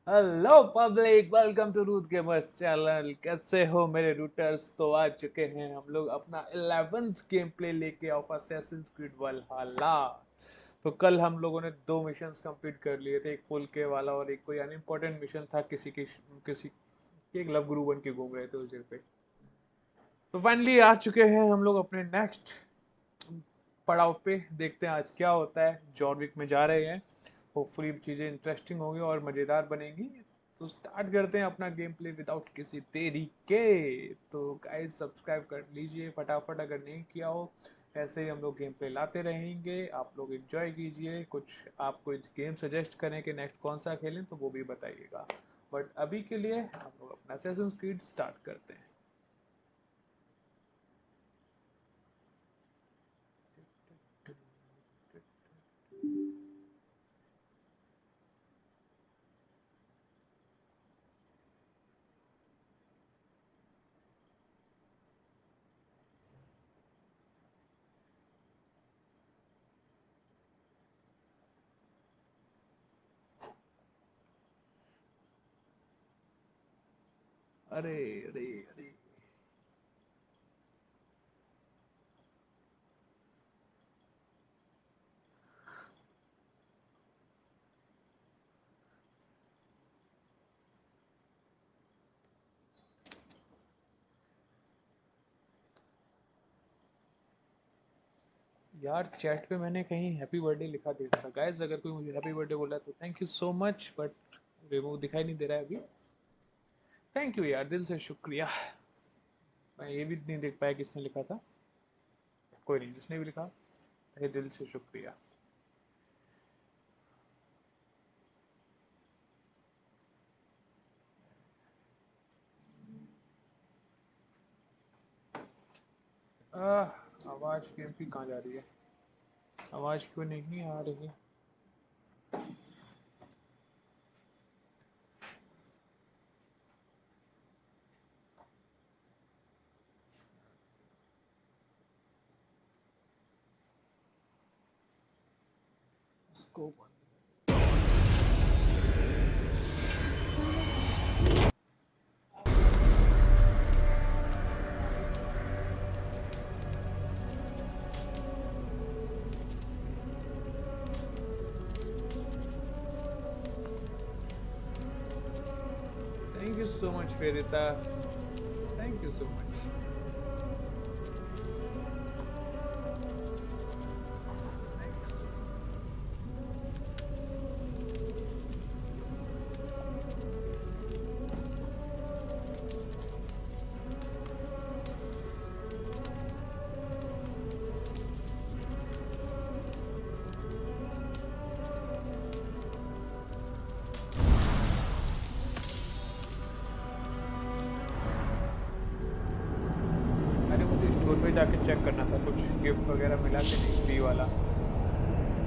Hello public, welcome to Root Gamers channel. कैसे हो मेरे रूटर्स? तो आ चुके हैं हम लोग अपना 11th गेम प्ले लेके ऑफ असैसिन्स क्रीड वल्हला। तो कल हम लोगों ने 2 मिशंस कंप्लीट कर लिए थे, एक फुल के वाला और एक कोई अनइम्पोर्टेंट मिशन था। किसी एक लव गुरु बन के घूम रहे थे उस जगह पे। तो फाइनली आ चुके हैं हम लोग अपने नेक्स्ट पड़ाव पे। देखते हैं आज क्या होता है। जॉन विक में जा रहे हैं। होपफुली चीज़ें इंटरेस्टिंग होंगी और मज़ेदार बनेंगी। तो स्टार्ट करते हैं अपना गेम प्ले विदाउट किसी देरी के। तो गाइस सब्सक्राइब कर लीजिए फटाफट अगर नहीं किया हो। ऐसे ही हम लोग गेम प्ले लाते रहेंगे, आप लोग एंजॉय कीजिए। कुछ आप कोई गेम सजेस्ट करें कि नेक्स्ट कौन सा खेलें तो वो भी बताइएगा। बट अभी के लिए हम लोग अपना असैसिन्स क्रीड स्टार्ट करते हैं। अरे अरे अरे, यार चैट पे मैंने कहीं हैप्पी बर्थडे लिखा देखा था। गाइस अगर कोई मुझे हैप्पी बर्थडे बोला तो thank you so much, but वो दिखाई नहीं दे रहा है अभी। थैंक यू यार, दिल से शुक्रिया। मैं ये भी नहीं देख पाया किसने लिखा था। कोई नहीं, जिसने भी लिखा तहे दिल से शुक्रिया। आवाज़ गेम की कहाँ जा रही है? आवाज़ क्यों नहीं आ रही? इसको थैंक यू सो मच फेरिता, थैंक यू सो मच। अरे मुझे स्टोर पे जाके चेक करना था, कुछ गिफ्ट वगैरह मिला कि नहीं फ्री वाला।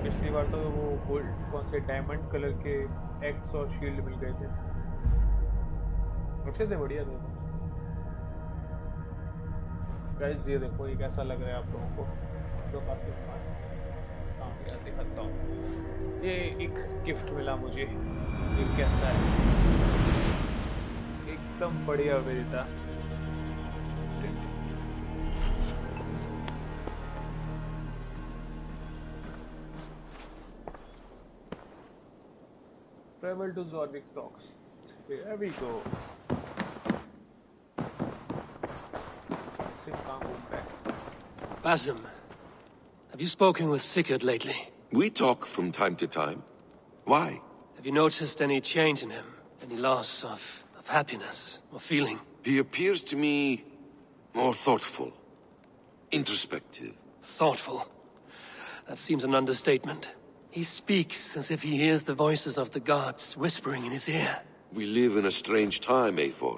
पिछली बार तो वो गोल्ड कौन से डायमंड कलर के एक्स और शील्ड मिल गए थे, अच्छे थे, बढ़िया थे। गाइस ये देखो, ये कैसा लग रहा है आप लोगों को? तो काफी मस्त। हाँ यार दिखाता हूँ। ये एक गिफ्ट मिला मुझे, ये कैसा है? एकदम बढ़िया वेदिता। Travel to Zorvik Docks. Here we go. सिर्फ काम घूम रहा है। Basim, have you spoken with Sigurd lately? We talk from time to time. Why? Have you noticed any change in him? Any loss of happiness or feeling? He appears to me more thoughtful, introspective. Thoughtful? That seems an understatement. He speaks as if he hears the voices of the gods whispering in his ear. We live in a strange time, Eivor.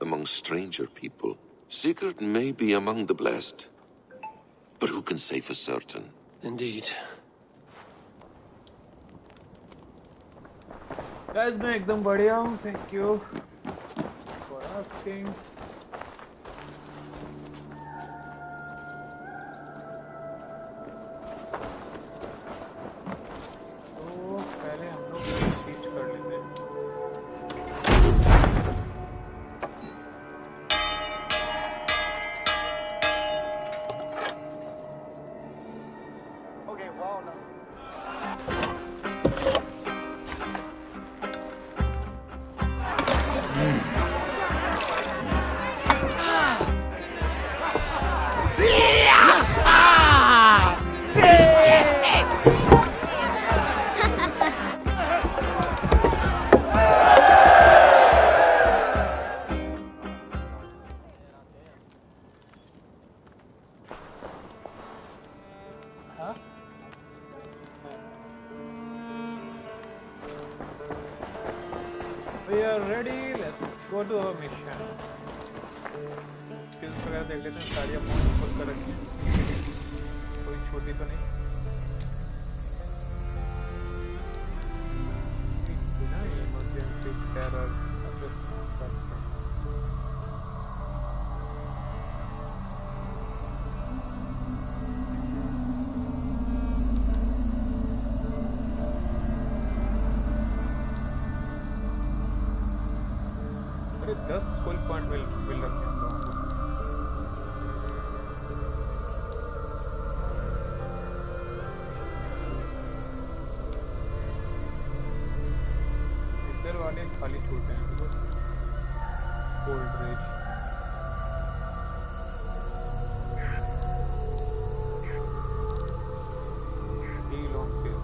Among stranger people. Sigurd may be among the blessed. But who can say for certain? Indeed. Guys, मैं एकदम बढ़िया हूँ, thank you for asking. तो पहले हम लोग speech कर लेते हैं। We are ready. Let's go to our mission. Skills वगैरह देख लेते हैं. सारी अपने ऊपर कर रखी हैं. कोई छोटी तो नहीं. बिना emergency terror assist करते हैं. अरे 10 स्कूल पॉइंट मिल रखे हैं लोगों को. इधर वाले खाली छूटे हैं. कोल्ड रेज डील ऑन पे.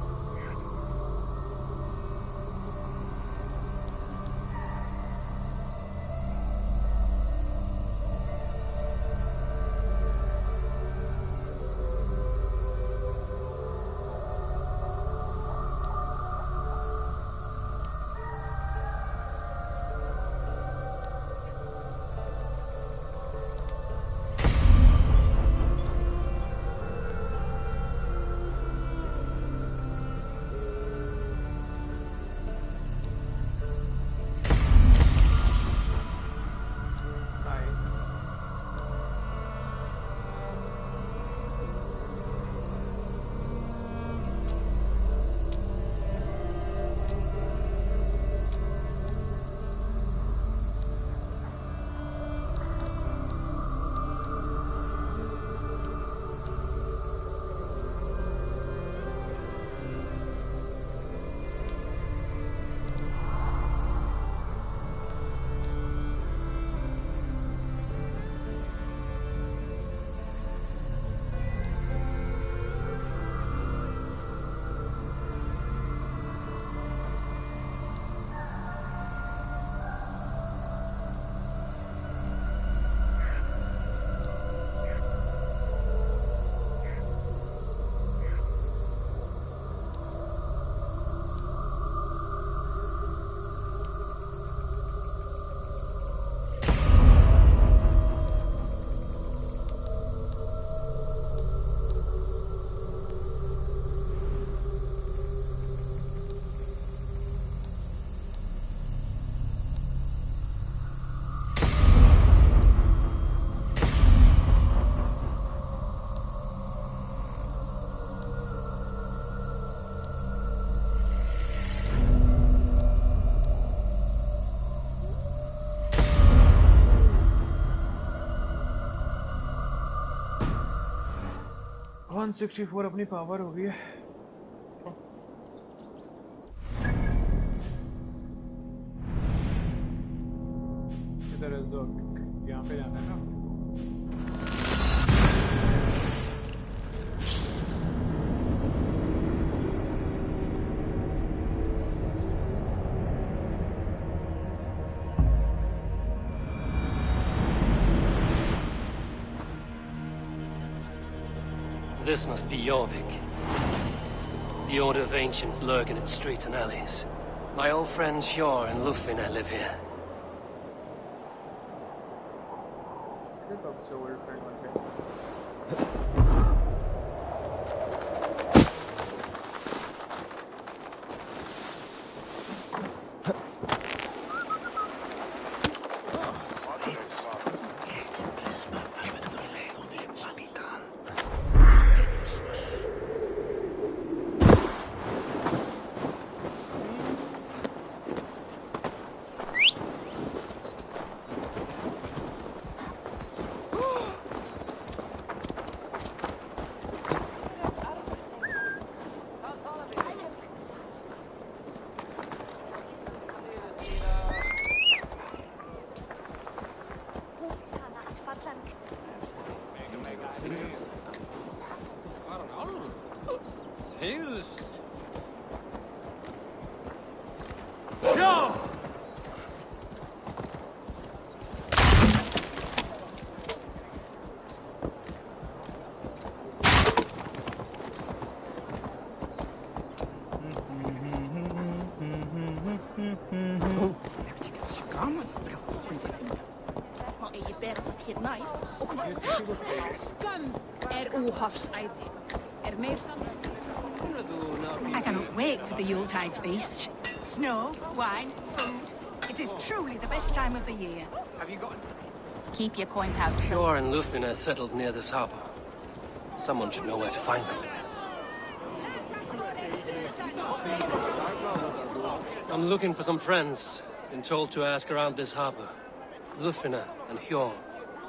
वन 64 अपनी पावर हो गई है. इधर यहाँ पे जाना है ना. This must be Jorvik. The Order of Ancients lurk in its streets and alleys. My old friends Sjor and Lufvin live here. सबसे old friend बन गए. næ. Skömm uhafsæði. Meir I cannot wait for the Yuletide feast. Snow, wine, food. It is truly the best time of the year. Have you got... Keep your coin pouch close. Hjor and Lufin are settled near this harbor. Someone should know where to find them. I'm looking for some friends. Been told to ask around this harbor. Lufina and Hjor.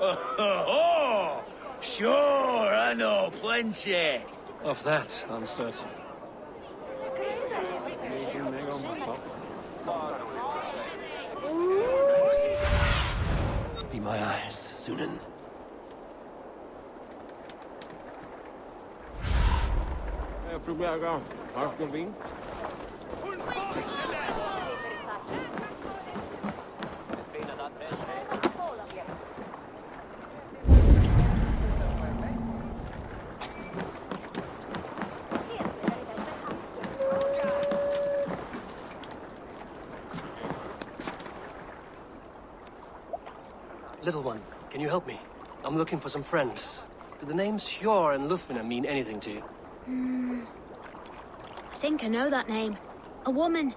Oh, sure, I know plenty. Of that, I'm certain. Be my eyes, Sunan. Little one, can you help me? I'm looking for some friends. Do the names Hjor and Lufina mean anything to you? I think I know that name. A woman.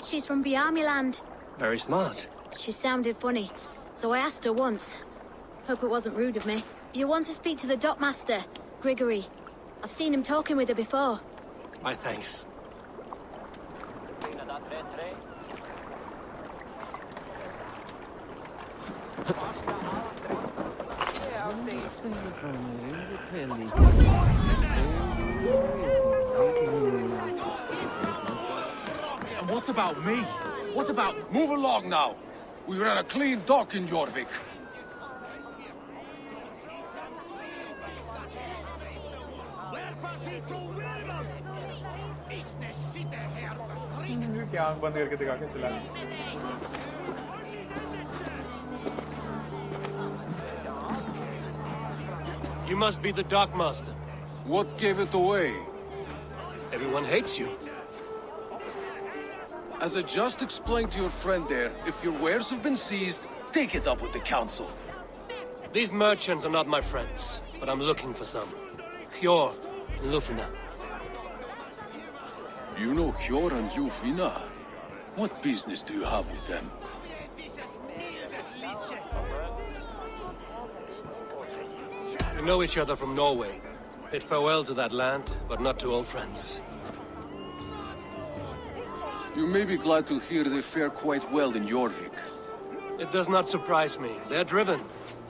She's from Biamiland. Very smart. She sounded funny, so I asked her once. Hope it wasn't rude of me. You want to speak to the dockmaster, Grigory. I've seen him talking with her before. My thanks. And what about me? What about... Move along now. We ran a clean dock in Jorvik. क्या आंख बंद करके दिखा के चला You must be the dockmaster. What gave it away? Everyone hates you. As I just explained to your friend there, if your wares have been seized, take it up with the council. These merchants are not my friends, but I'm looking for some. Hjor and Lufina. You know Hjor and Lufina? What business do you have with them? We know each other from Norway. Bid farewell to that land, but not to old friends. You may be glad to hear they fare quite well in Jorvik. It does not surprise me. They're driven,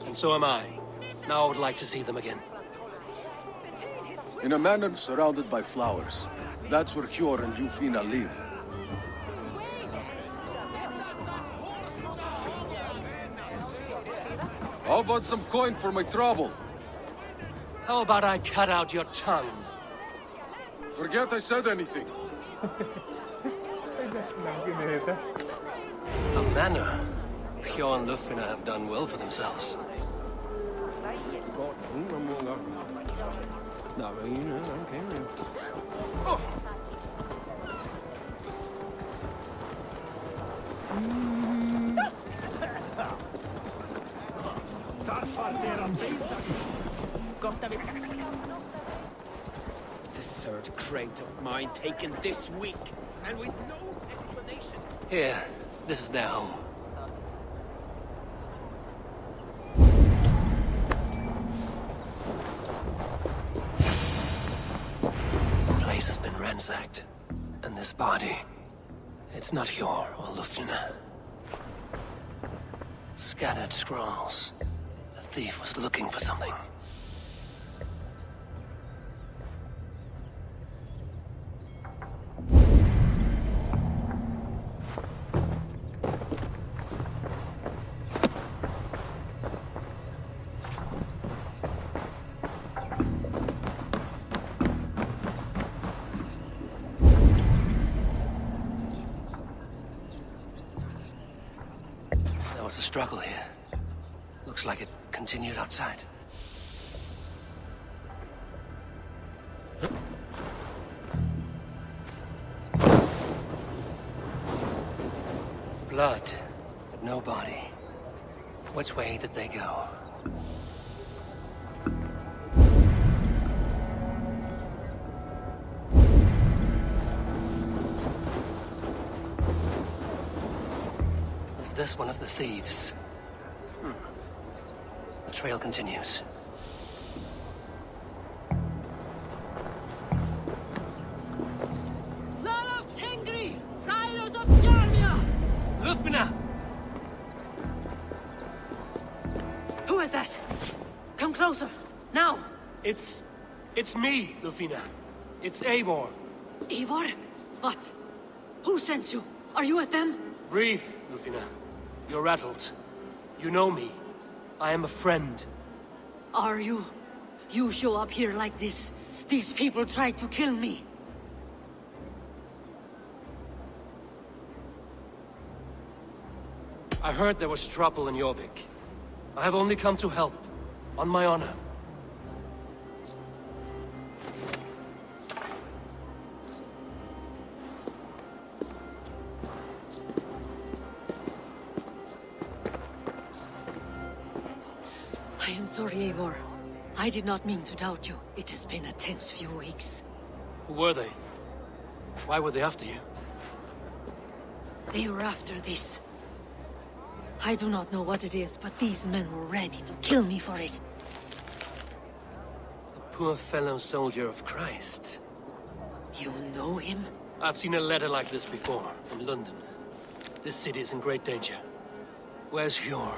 and so am I. Now I would like to see them again. In a manor surrounded by flowers. That's where Hjor and Lufina live. How about some coin for my trouble? How about I cut out your tongue? Forget I said anything. A manor. Hjor and Lufina have done well for themselves. It's a third crate of mine taken this week, and with no explanation. Here, this is their home. The place has been ransacked. And this body, it's not Hjor or Lufina. Scattered scrolls. The thief was looking for something. There was a struggle here. Looks like it continued outside. Blood, but no body. Which way did they go? this one of the thieves? The trail continues. Lufbina! Who is that? Come closer, now! It's me, Lufina. It's Eivor. Eivor? What? Who sent you? Are you with them? Breathe, Lufina. You're rattled. You know me. I am a friend. Are you? You show up here like this. These people tried to kill me. I heard there was trouble in Jorvik. I have only come to help, on my honor. I am sorry, Eivor. I did not mean to doubt you. It has been a tense few weeks. Who were they? Why were they after you? They were after this. I do not know what it is, but these men were ready to kill me for it. A poor fellow soldier of Christ. You know him? I've seen a letter like this before, in London. This city is in great danger. Where's Hjor?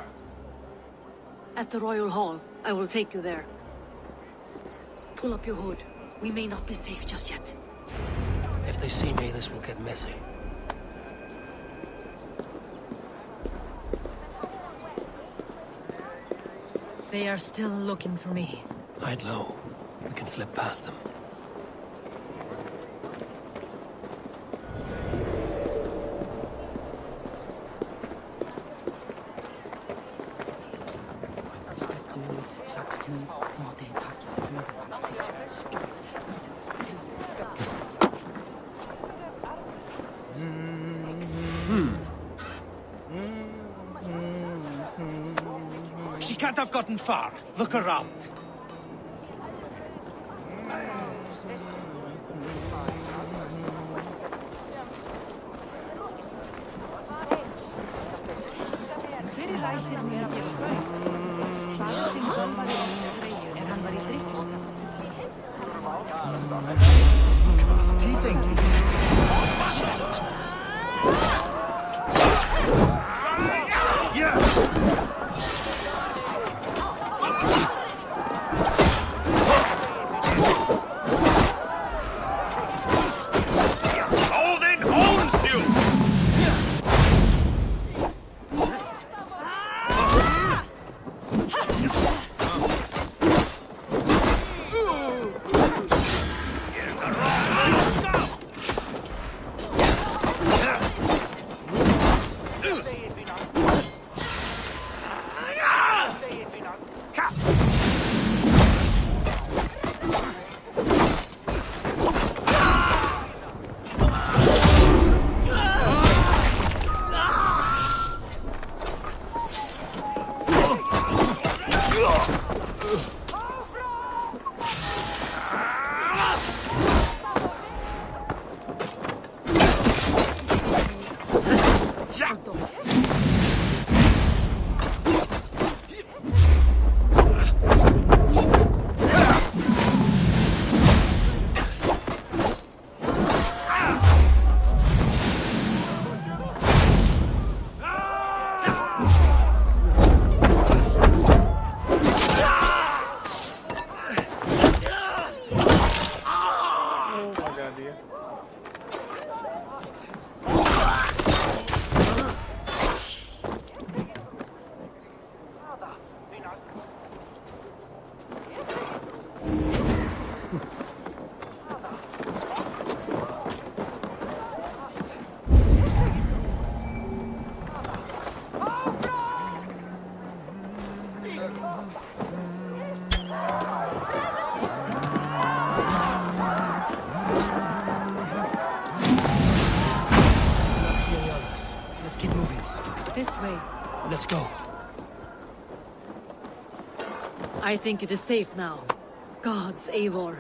At the Royal Hall. I will take you there. Pull up your hood. We may not be safe just yet. If they see me, this will get messy. They are still looking for me. Hide low. We can slip past them. She can't have gotten far. Look around. Keep moving. This way. Let's go. I think it is safe now. Gods, Eivor.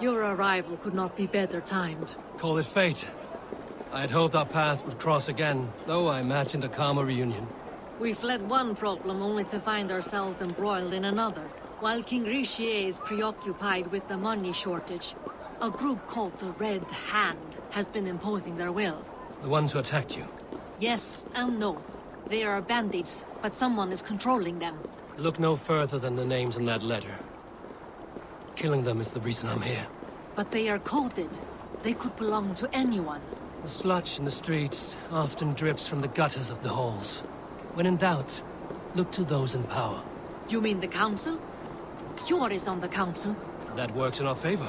Your arrival could not be better timed. Call it fate. I had hoped our paths would cross again, though I imagined a calmer reunion. We fled one problem only to find ourselves embroiled in another. While King Richier is preoccupied with the money shortage, a group called the Red Hand has been imposing their will. The ones who attacked you? Yes and no. They are bandits, but someone is controlling them. Look no further than the names in that letter. Killing them is the reason I'm here. But they are coded. They could belong to anyone. The sludge in the streets often drips from the gutters of the halls. When in doubt, look to those in power. You mean the council? Hjor is on the council. That works in our favor.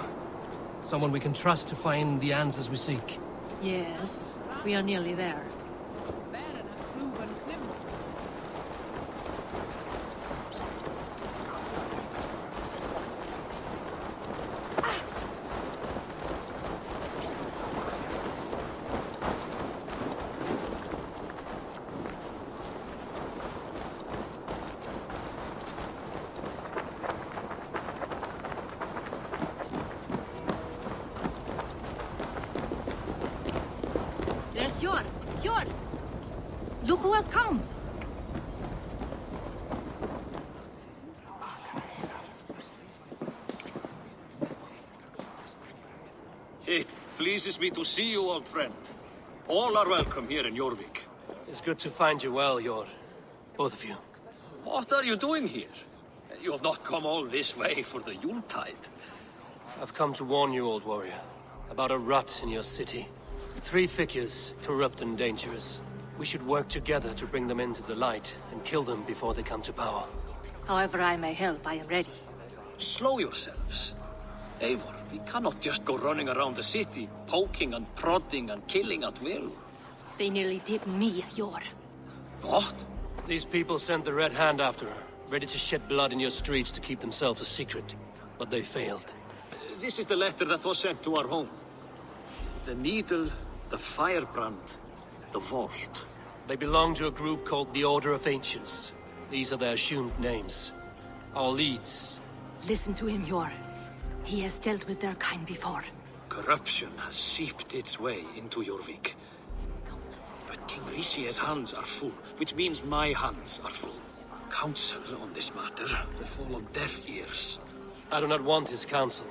Someone we can trust to find the answers we seek. Yes, we are nearly there. There's Hjor! Hjor! Look who has come! It pleases me to see you, old friend. All are welcome here in Jorvik. It's good to find you well, Hjor. Both of you. What are you doing here? You have not come all this way for the Yuletide. I've come to warn you, old warrior, about a rot in your city. 3 figures, corrupt and dangerous. We should work together to bring them into the light and kill them before they come to power. However I may help, I am ready. Slow yourselves. Eivor, we cannot just go running around the city, poking and prodding and killing at will. They nearly did me, Hjor. What? These people sent the Red Hand after her, ready to shed blood in your streets to keep themselves a secret. But they failed. This is the letter that was sent to our home. The needle, the firebrand, the vault. They belong to a group called the Order of Ancients. These are their assumed names. Our leads. Listen to him, Hjor. He has dealt with their kind before. Corruption has seeped its way into Jorvik. But King Richier's hands are full, which means my hands are full. Counsel on this matter will fall on deaf ears. I do not want his counsel.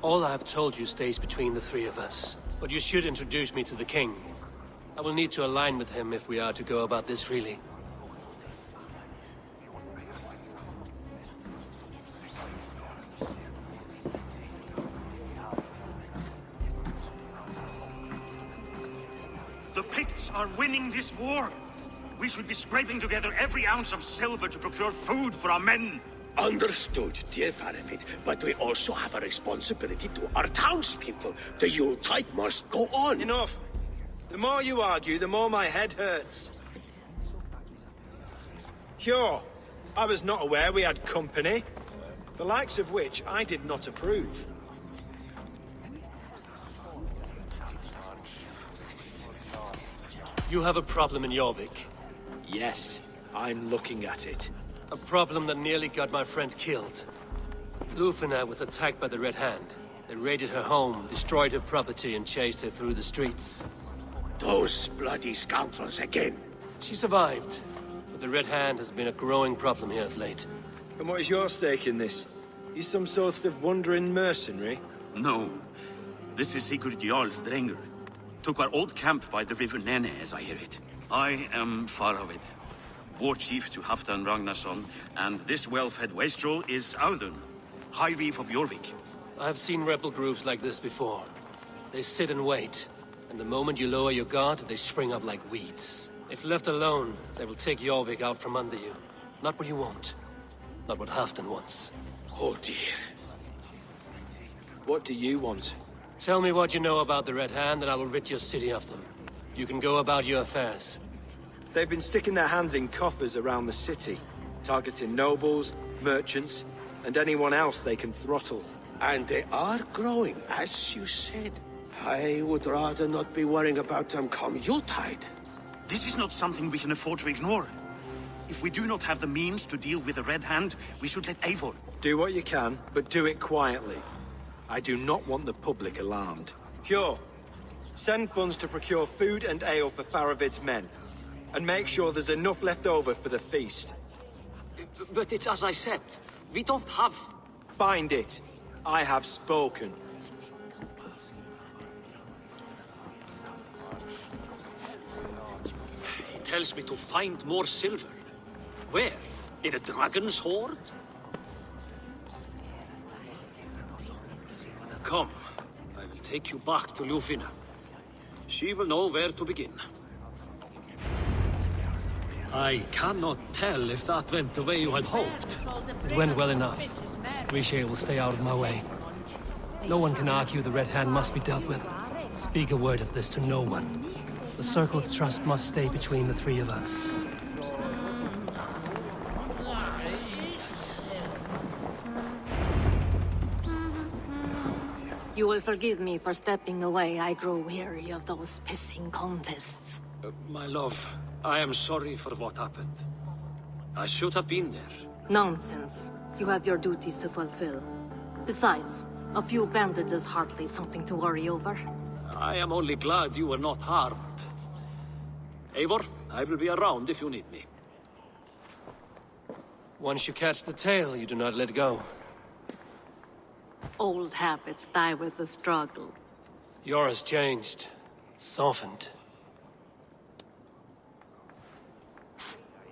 All I have told you stays between the 3 of us. But you should introduce me to the king. I will need to align with him if we are to go about this freely. The Picts are winning this war. We should be scraping together every ounce of silver to procure food for our men. Understood, dear Faravid, but we also have a responsibility to our townspeople. The Yuletide must go on. Enough! The more you argue, the more my head hurts. Hjor, I was not aware we had company, the likes of which I did not approve. You have a problem in Jorvik. Yes, I'm looking at it. A problem that nearly got my friend killed. Lufina was attacked by the Red Hand. They raided her home, destroyed her property, and chased her through the streets. Those bloody scoundrels again. She survived, but the Red Hand has been a growing problem here of late. And what is your stake in this? You some sort of wandering mercenary? No. This is Sigurd Jarl's Drenger. Took our old camp by the river Nene, as I hear it. I am Faravid, war chief to Halfdan Ragnarsson, and this well-fed wastrel is Audun, High Reef of Jorvik. I have seen rebel groups like this before. They sit and wait, and the moment you lower your guard, they spring up like weeds. If left alone, they will take Jorvik out from under you. Not what you want. Not what Halfdan wants. Oh dear. What do you want? Tell me what you know about the Red Hand, and I will rid your city of them. You can go about your affairs. They've been sticking their hands in coffers around the city, targeting nobles, merchants, and anyone else they can throttle. And they are growing, as you said. I would rather not be worrying about them come Yuletide. This is not something we can afford to ignore. If we do not have the means to deal with the Red Hand, we should let Eivor. Do what you can, but do it quietly. I do not want the public alarmed. Hjor, send funds to procure food and ale for Faravid's men. And make sure there's enough left over for the feast. But it's as I said. We don't have... Find it. I have spoken. He tells me to find more silver. Where? In a dragon's hoard? Come, I will take you back to Ljufina. She will know where to begin. I cannot tell if that went the way you had hoped. It went well enough. Riche will stay out of my way. No one can argue the Red Hand must be dealt with. Speak a word of this to no one. The circle of trust must stay between the three of us. You will forgive me for stepping away. I grow weary of those pissing contests. My love, I am sorry for what happened. I should have been there. Nonsense. You have your duties to fulfill. Besides, a few bandits is hardly something to worry over. I am only glad you were not harmed. Eivor, I will be around if you need me. Once you catch the tail, you do not let go. Old habits die with the struggle. Yours changed. Softened.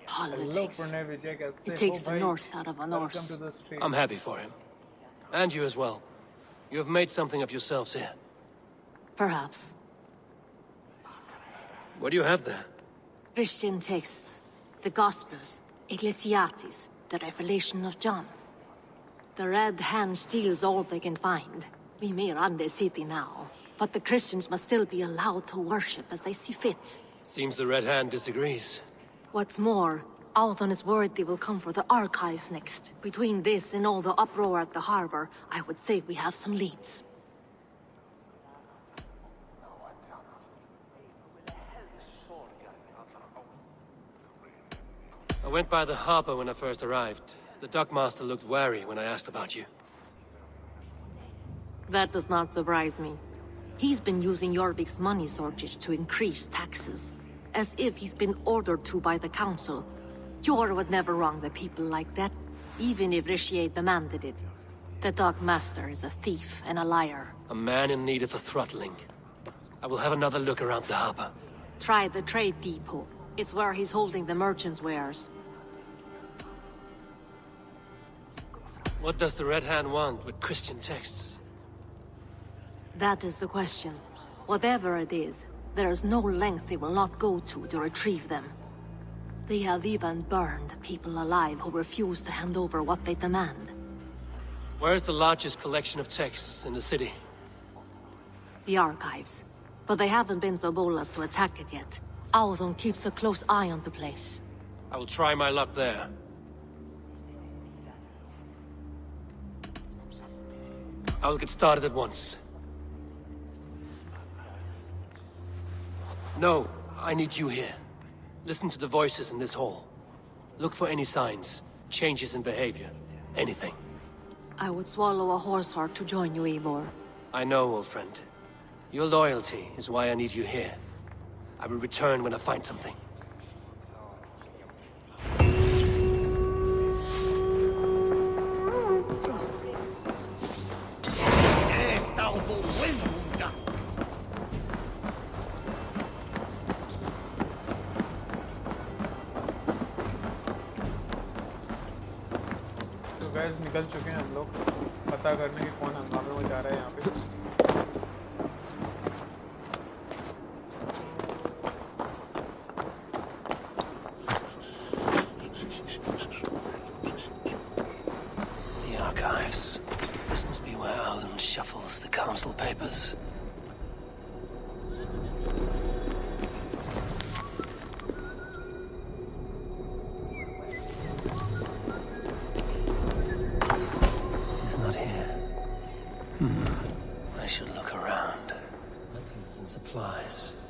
Politics. It takes the Norse out of a Norse. I'm happy for him. And you as well. You have made something of yourselves here. Perhaps. What do you have there? Christian texts. The Gospels. Ecclesiastes. The Revelation of John. The Red Hand steals all they can find. We may run the city now, but the Christians must still be allowed to worship as they see fit. Seems the Red Hand disagrees. What's more, Althon is worried they will come for the archives next. Between this and all the uproar at the harbor, I would say we have some leads. I went by the harbor when I first arrived. The dockmaster looked wary when I asked about you. That does not surprise me. He's been using Jorvik's money shortage to increase taxes. As if he's been ordered to by the council. Jor would never wrong the people like that, even if Riche demanded it. The dockmaster is a thief and a liar. A man in need of a throttling. I will have another look around the harbor. Try the trade depot. It's where he's holding the merchants' wares. What does the Red Hand want with Christian texts? That is the question. Whatever it is, there is no length they will not go to retrieve them. They have even burned people alive who refuse to hand over what they demand. Where is the largest collection of texts in the city? The archives. But they haven't been so bold as to attack it yet. Althon keeps a close eye on the place. I will try my luck there. I will get started at once. No, I need you here. Listen to the voices in this hall. Look for any signs, changes in behavior, anything. I would swallow a horse heart to join you, Eivor. I know, old friend. Your loyalty is why I need you here. I will return when I find something. Gas निकल चुके हैं हम लोग पता करने की कौन हंगामे में जा रहा है यहाँ पे The archives. This must be where Alden shuffles the council papers. I should look around. Weapons and supplies.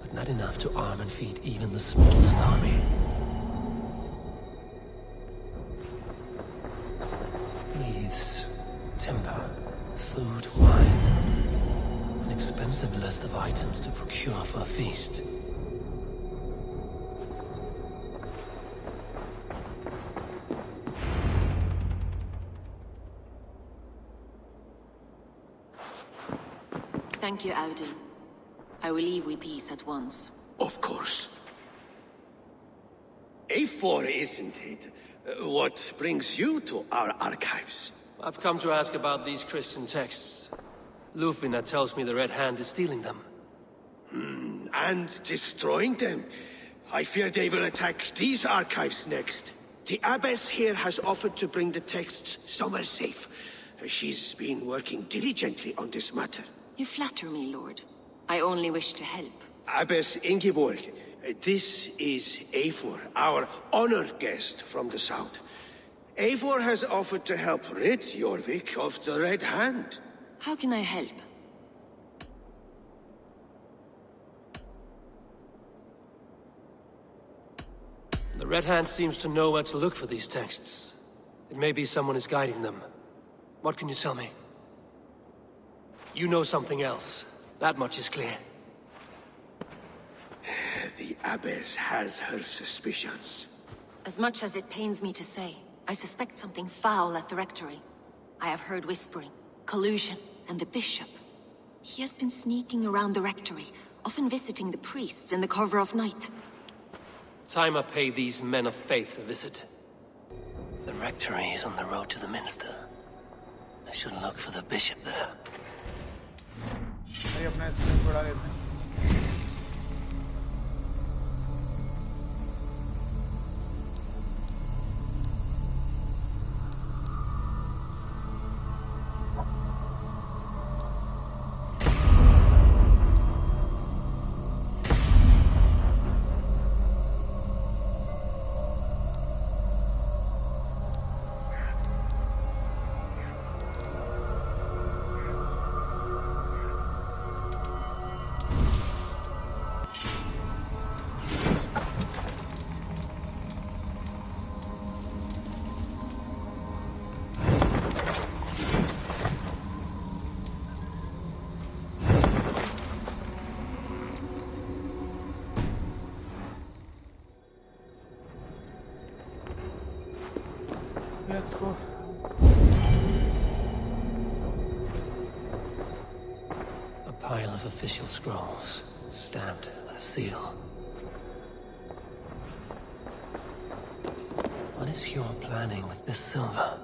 But not enough to arm and feed even the smallest army. Wreaths, timber, food, wine. An expensive list of items to procure for a feast. Thank you, Audun. I will leave with these at once. Of course. A4, isn't it? What brings you to our archives? I've come to ask about these Christian texts. Lufina tells me the Red Hand is stealing them. And destroying them. I fear they will attack these archives next. The abbess here has offered to bring the texts somewhere safe. She's been working diligently on this matter. You flatter me, Lord. I only wish to help. Abbess Ingeborg, this is Eivor, our honored guest from the south. Eivor has offered to help rid Jorvik of the Red Hand. How can I help? The Red Hand seems to know where to look for these texts. It may be someone is guiding them. What can you tell me? You know something else. That much is clear. The abbess has her suspicions. As much as it pains me to say, I suspect something foul at the rectory. I have heard whispering, collusion, and the bishop. He has been sneaking around the rectory, often visiting the priests in the cover of night. Time I pay these men of faith a visit. The rectory is on the road to the minster. I should look for the bishop there. भाई अपना screen बढ़ा लेते हैं. Let's go. A pile of official scrolls, stamped with a seal. What is your planning with this silver?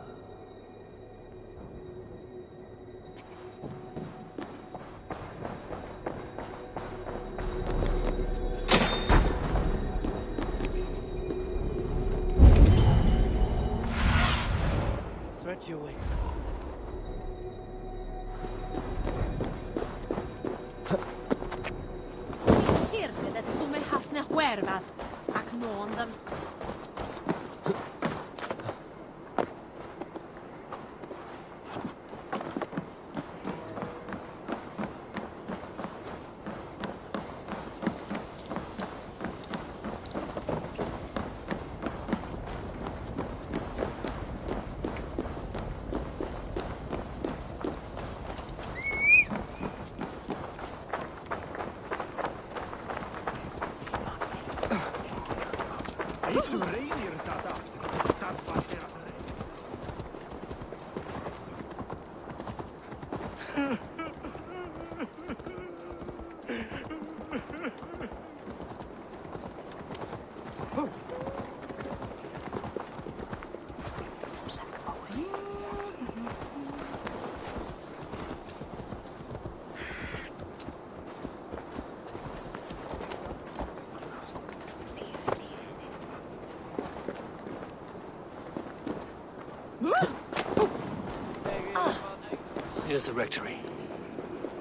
Stretch your wings. Hirte det som haft när huervat. Aknon dem. Here's the rectory.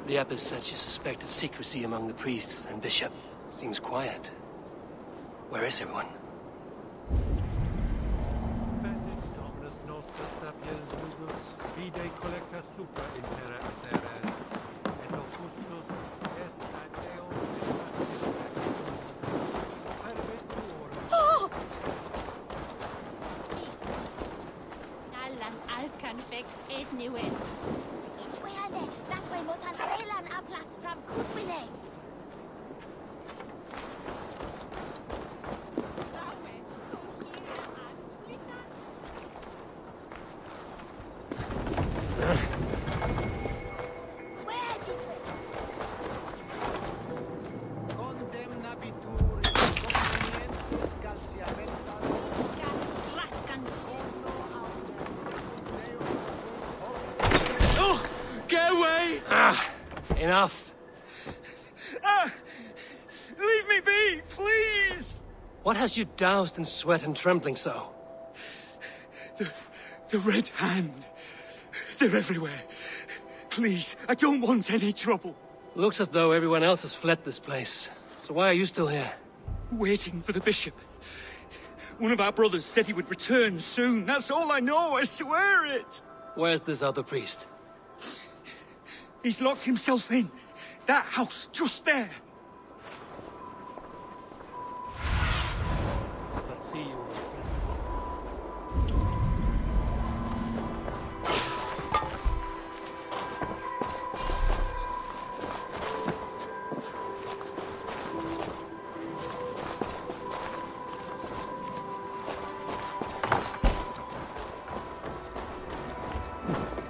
The abbess said she suspected secrecy among the priests and bishop. Seems quiet. Where is everyone? Allan alkan fix anyway. Each way I there, that way motan Elan aplas from Kuzwile. Enough! Leave me be, please! What has you doused in sweat and trembling so? The Red Hand. They're everywhere. Please, I don't want any trouble. Looks as though everyone else has fled this place. So why are you still here? Waiting for the bishop. One of our brothers said he would return soon. That's all I know, I swear it! Where's this other priest? He's locked himself in. That house, just there. Let's see you.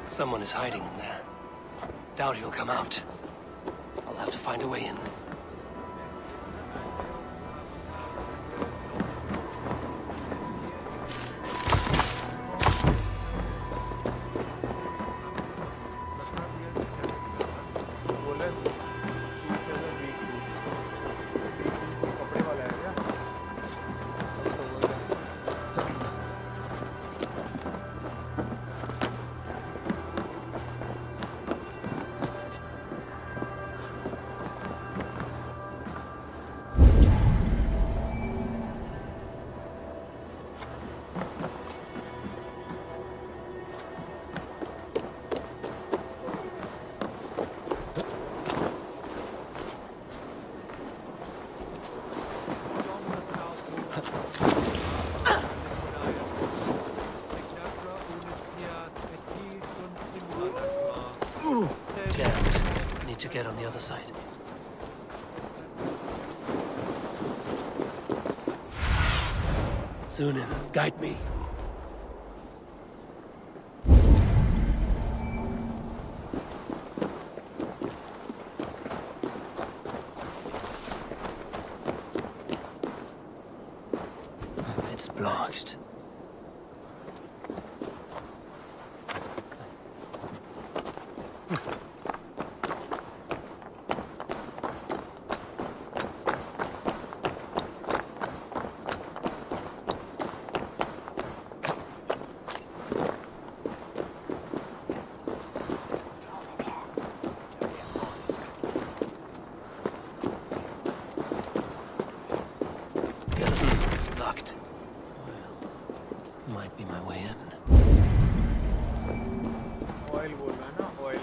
Someone is hiding in there. Doubt he'll come out. I'll have to find a way in. Jammed. Need to get on the other side. Zunin, guide me. It's blocked. Locked. Well, might be my way in. Oil बोल रहा है ना oil.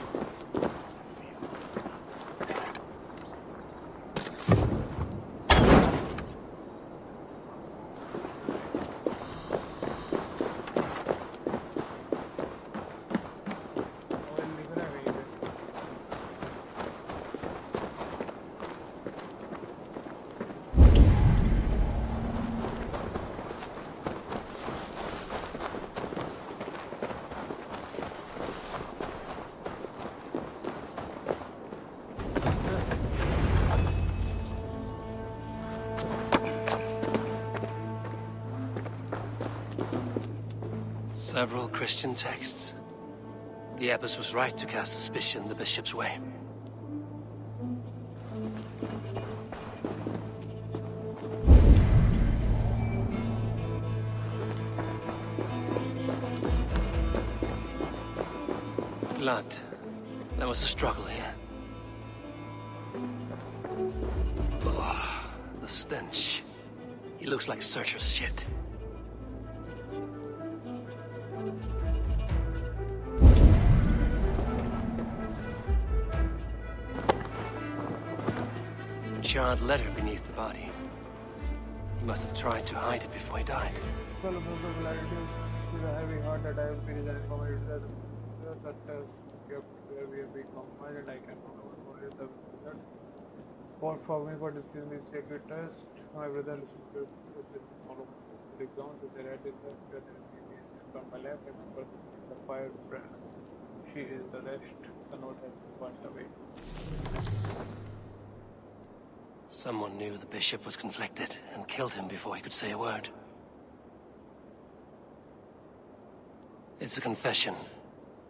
Several Christian texts. The abbess was right to cast suspicion the bishop's way. Blood. There was a struggle here. Oh, the stench. He looks like Searcher's shit. A charred letter beneath the body. He must have tried to hide it before he died. With a heavy heart that I will be resigning from it that has kept where we have become mine and I can no longer the result. For me, for discussing this sacred test, my brother listened to follow the grounds with the red in the from my left and for the fire brand. She is the rest, the note has been burnt away. Someone knew the bishop was conflicted and killed him before he could say a word. It's a confession.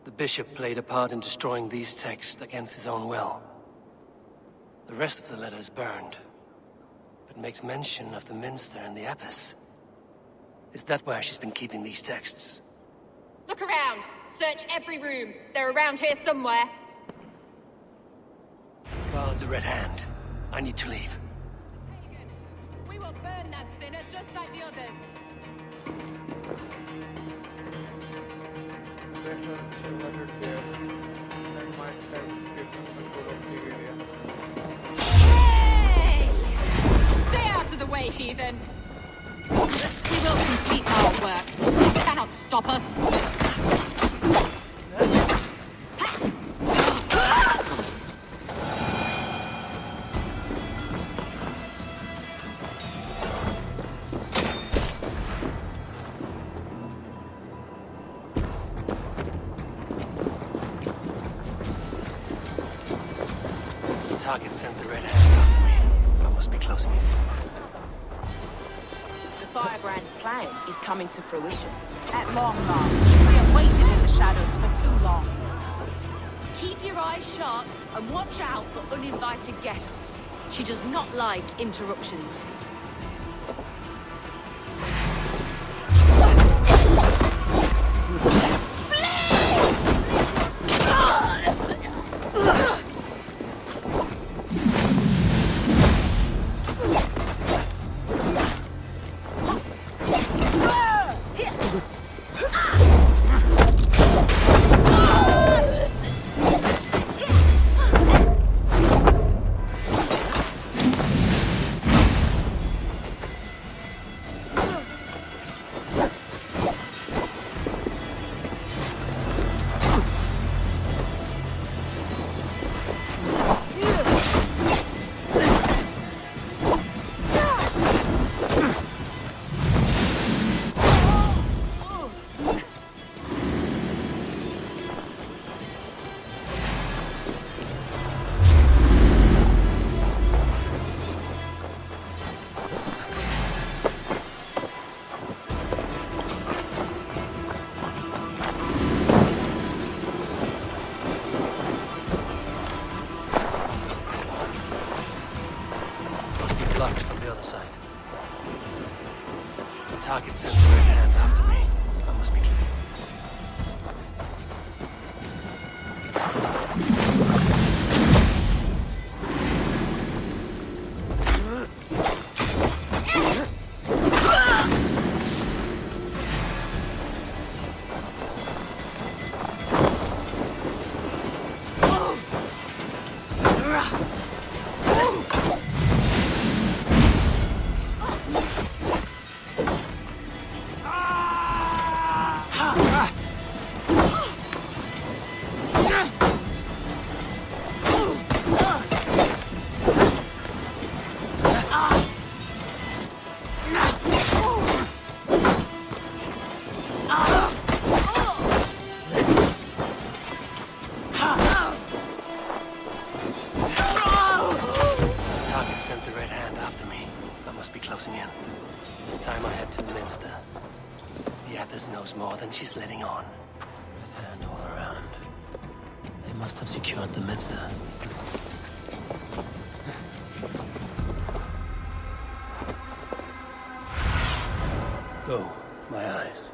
The bishop played a part in destroying these texts against his own will. The rest of the letter is burned, but makes mention of the Minster and the Abbess. Is that where she's been keeping these texts? Look around. Search every room. They're around here somewhere. Guard the Red Hand. I need to leave. We will burn that sinner just like the others. Hey! Stay out of the way, heathen. We will complete our work. You cannot stop us. Target sent the Red Hand after me. I must be closing it. The Firebrand's plan is coming to fruition. At long last. We have waited in the shadows for too long. Keep your eyes sharp and watch out for uninvited guests. She does not like interruptions. Blocked from the other side. The target sent the Red Hand after me. I must be clear. Knows more than she's letting on. Red Hand all around. They must have secured the Minster. Go, my eyes.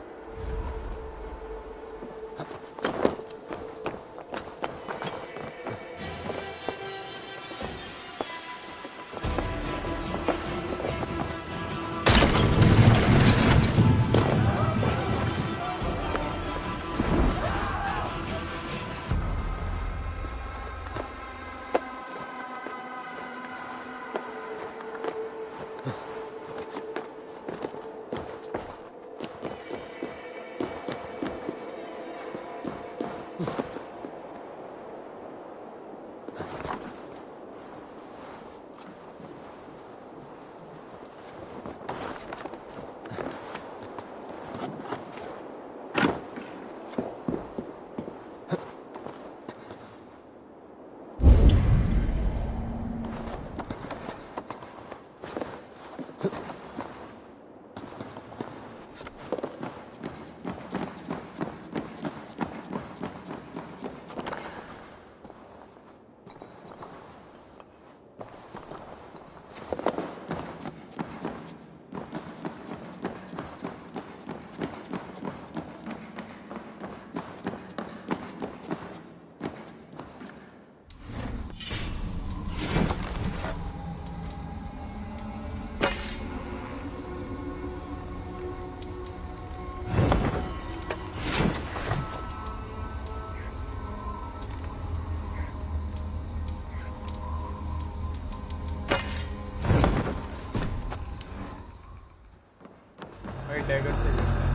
Dagger से चलता है,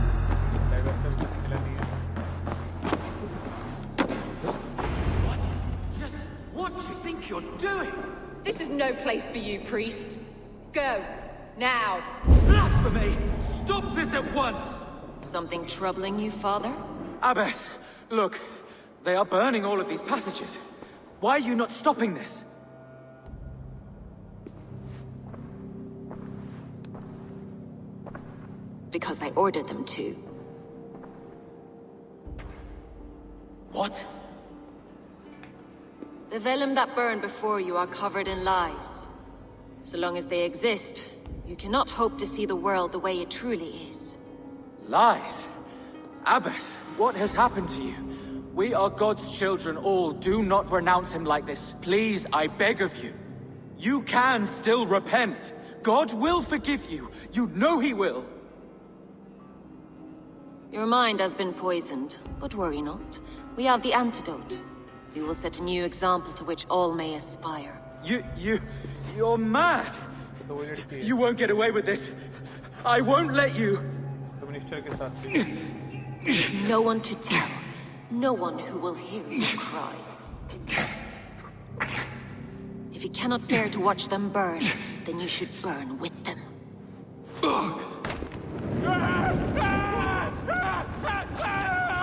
dagger से कुछ मिला नहीं है। What do you think you're doing? This is no place for you, priest. Go, now. Blasphemy! Stop this at once! Something troubling you, Father? Abbess, look. They are burning all of these passages. Why are you not stopping this? Because I ordered them to. What? The vellum that burned before you are covered in lies. So long as they exist, you cannot hope to see the world the way it truly is. Lies? Abbess, what has happened to you? We are God's children all. Do not renounce him like this. Please, I beg of you. You can still repent. God will forgive you. You know he will. Your mind has been poisoned, but worry not. We have the antidote. We will set a new example to which all may aspire. You're mad! You won't get away with this. I won't let you! No one to tell. No one who will hear your cries. If you cannot bear to watch them burn, then you should burn with them.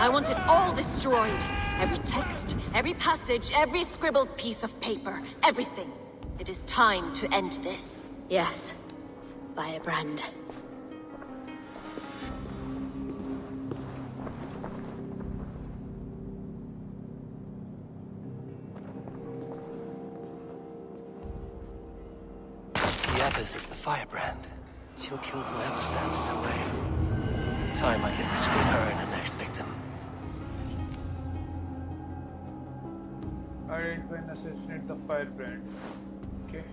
I want it all destroyed. Every text, every passage, every scribbled piece of paper. Everything. It is time to end this. Yes. Firebrand. The Abbess is the firebrand. She'll kill whoever stands in her way. Time I get between her and her next victim. Identify and assassinate the firebrand. Okay.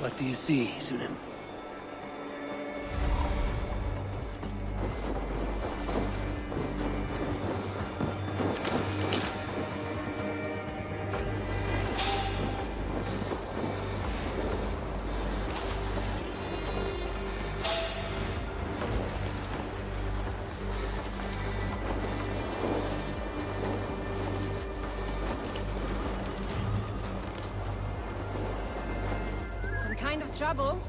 What do you see, Sunim? Kind of trouble.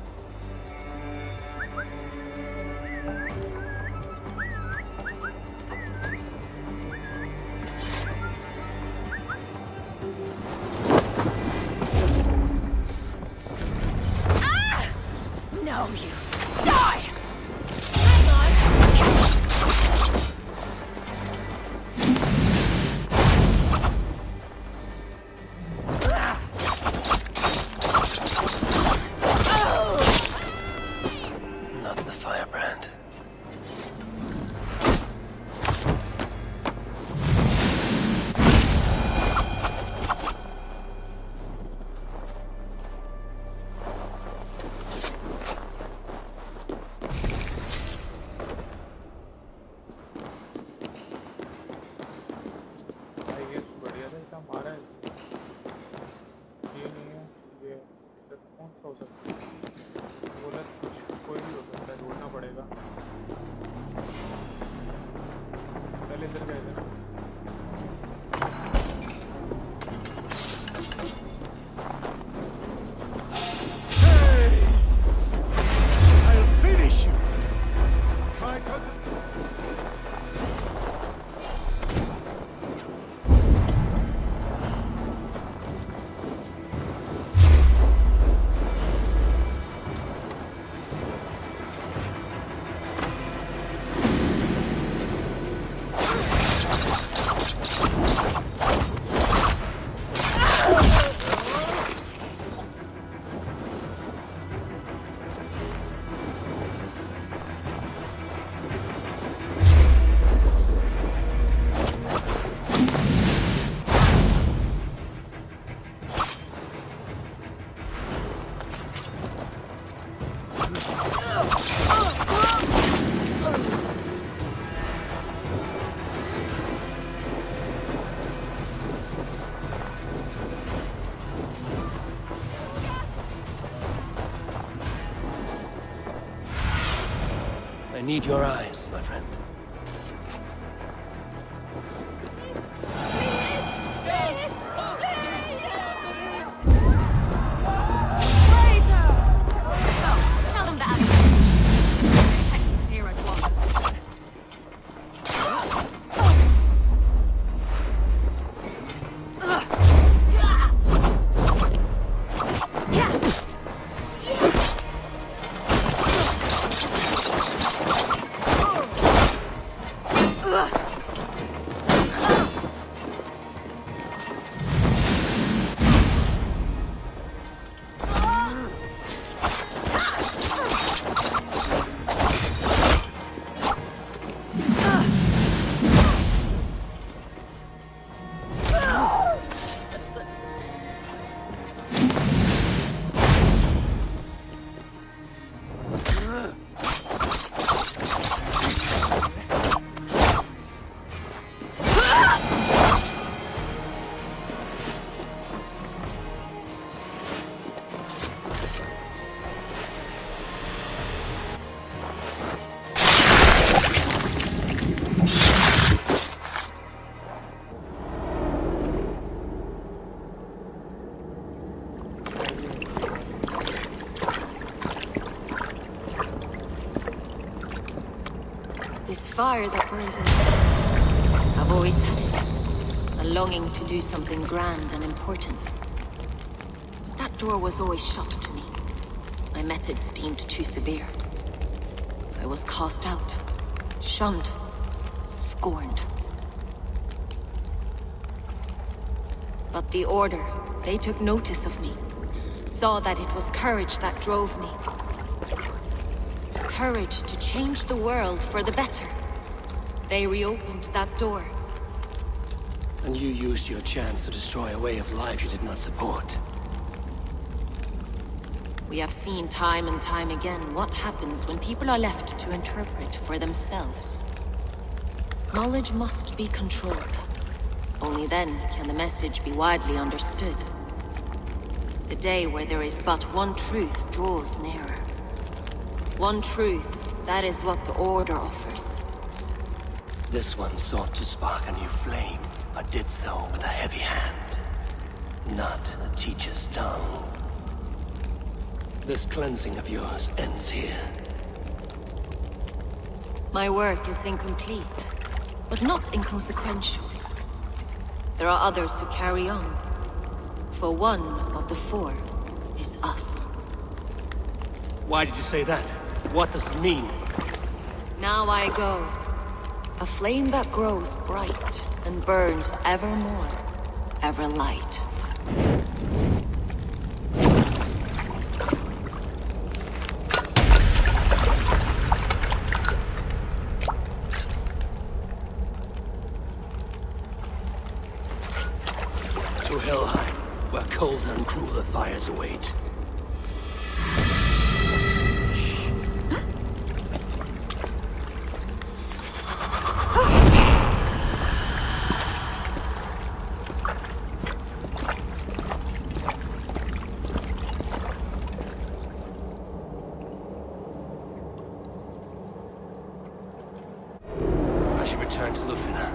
need your eyes, my friend. Tell them that I'm texts here at once. This fire that burns inside, I've always had it. A longing to do something grand and important. That door was always shut to me. My methods deemed too severe. I was cast out, shunned, scorned. But the Order, they took notice of me. Saw that it was courage that drove me. Courage to change the world for the better. They reopened that door. And you used your chance to destroy a way of life you did not support. We have seen time and time again what happens when people are left to interpret for themselves. Knowledge must be controlled. Only then can the message be widely understood. The day where there is but one truth draws nearer. One truth, that is what the Order offers. This one sought to spark a new flame, but did so with a heavy hand, not a teacher's tongue. This cleansing of yours ends here. My work is incomplete, but not inconsequential. There are others who carry on. For one of the four is us. Why did you say that? What does it mean? Now I go. A flame that grows bright and burns ever more, ever light. To Helheim, where cold and crueler fires await. I should return to Lufina.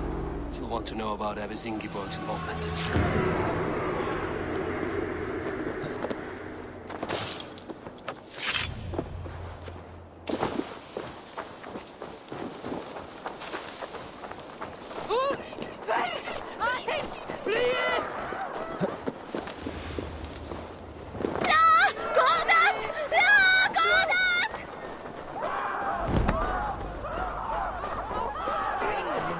She'll want to know about Abbess Ingeborg's involvement.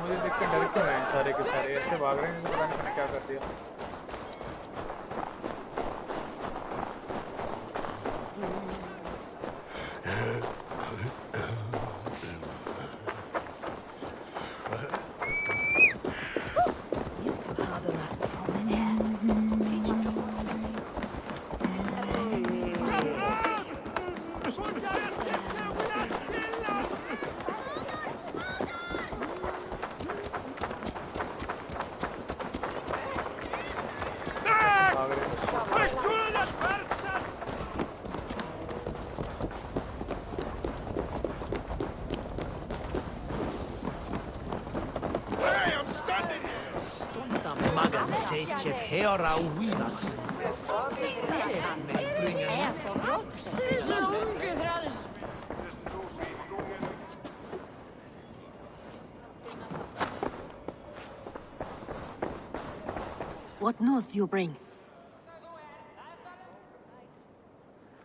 मुझे देख के डर क्यों रहे हैं सारे के सारे ऐसे भाग रहे हैं पता नहीं मैंने क्या कर दिया What news do you bring?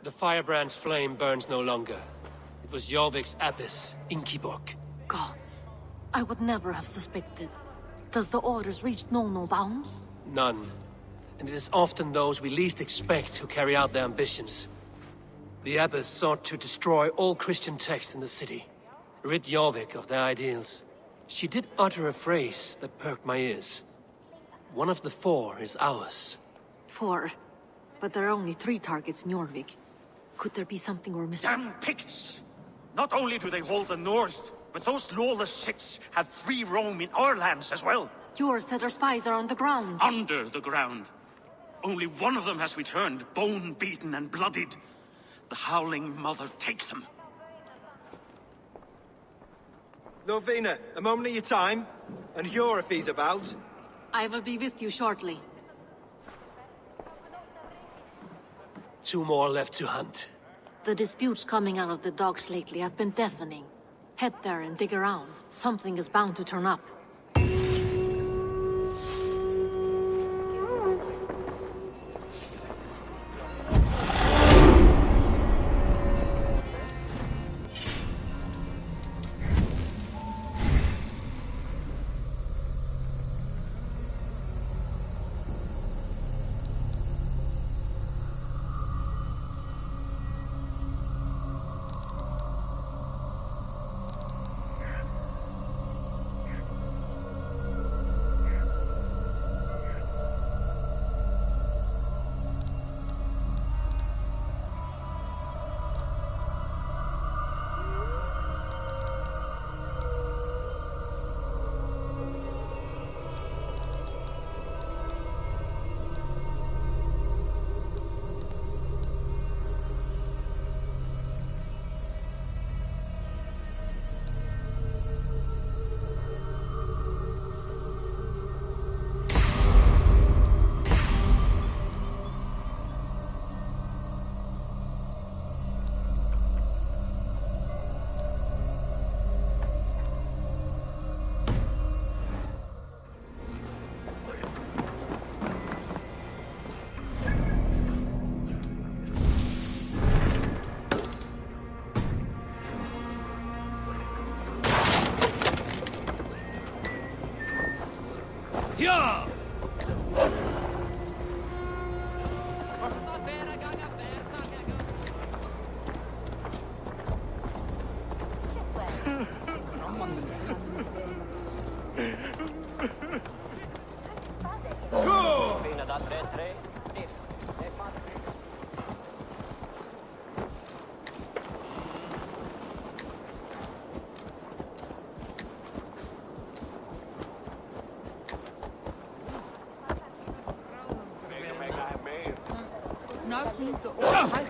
The firebrand's flame burns no longer. It was Jorvik's abyss, Inkiborg. Gods. I would never have suspected. Does the orders reach no bounds? None. And it is often those we least expect who carry out their ambitions. The abbess sought to destroy all Christian texts in the city, rid Jorvik of their ideals. She did utter a phrase that perked my ears. One of the 4 is ours. 4? But there are only 3 targets in Jorvik. Could there be something we're missing? Damn Picts! Not only do they hold the north, but those lawless shits have free roam in our lands as well. Yours said our spies are on the ground. Under the ground. Only one of them has returned, bone-beaten and bloodied. The Howling Mother take them. Lovina, a moment of your time. And Hjor if he's about. I will be with you shortly. 2 more left to hunt. The disputes coming out of the docks lately have been deafening. Head there and dig around. Something is bound to turn up. Ja!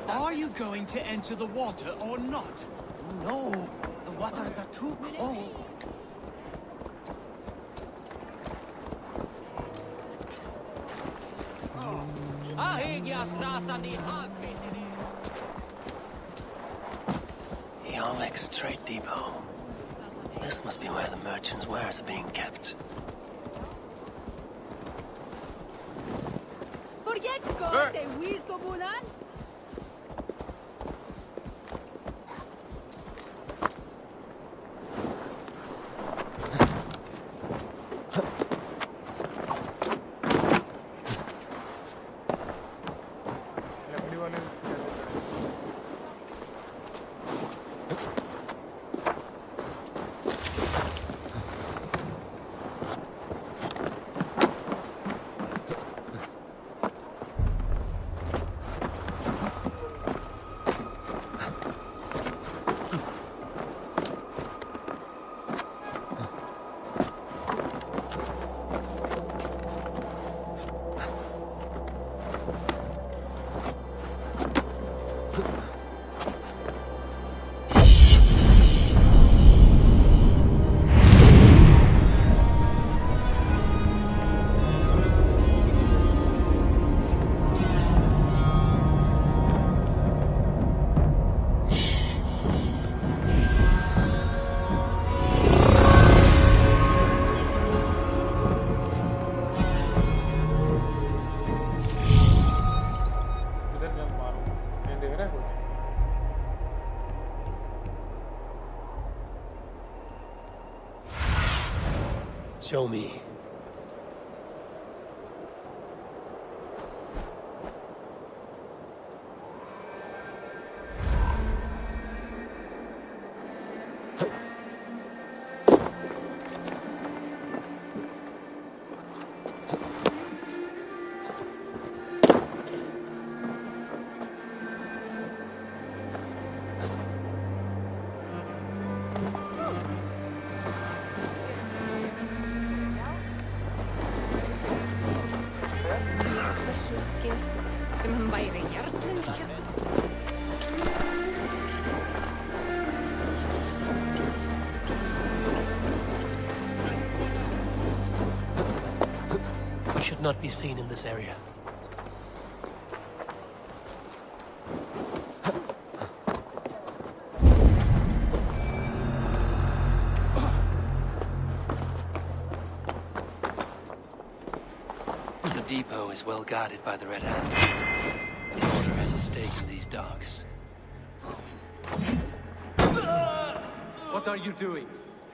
Are you going to enter the water or not? No, the waters are too cold. Jorvik's trade depot. This must be where the merchants' wares are being kept. Forget God, the wisdom bulan. Show me. Sem hann væri hjartlinga. We should not be seen in this area. The depot is well guarded by the Red Hand. The Order has a stake in these docks. What are you doing?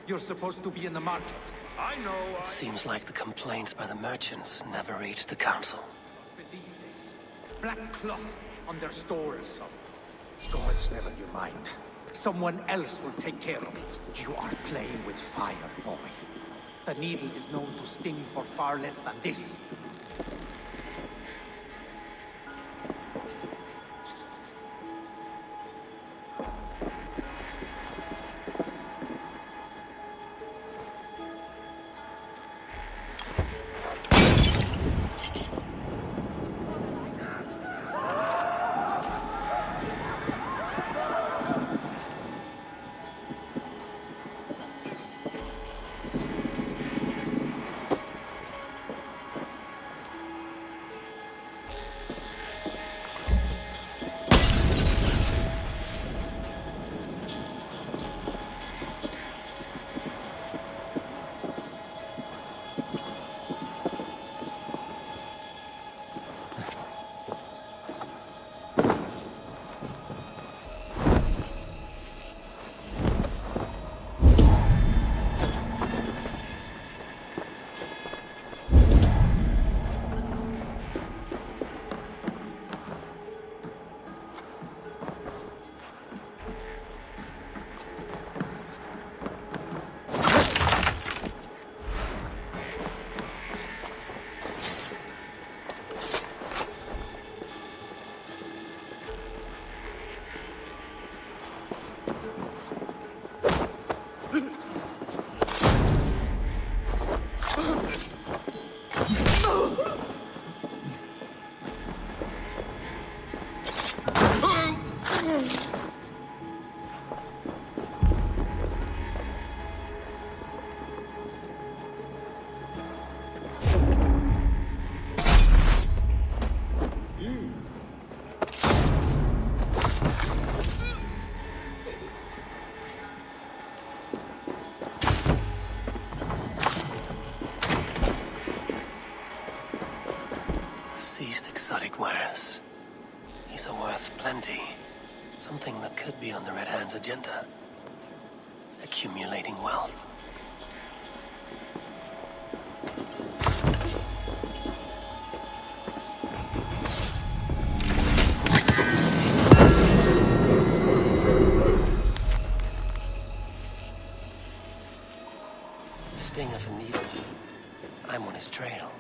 You're supposed to be in the market. I know. It seems like the complaints by the merchants never reached the council. Believe this. Black cloth on their stores. Gods, never you mind. Someone else will take care of it. You are playing with fire, boy. The needle is known to sting for far less than this. Seized exotic wares. These are worth plenty. Something that could be on the Red Hand's agenda. Accumulating wealth. The sting of a needle. I'm on his trail.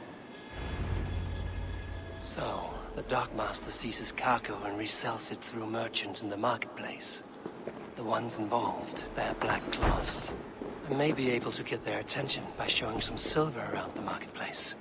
So, the dockmaster seizes cargo and resells it through merchants in the marketplace. The ones involved bear black cloths. I may be able to get their attention by showing some silver around the marketplace.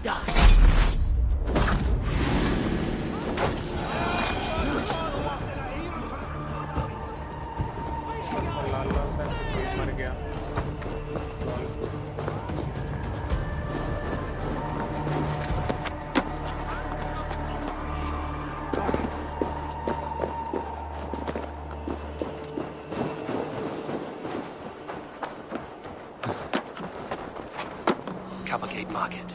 die. मर गया। Cavalcade Market.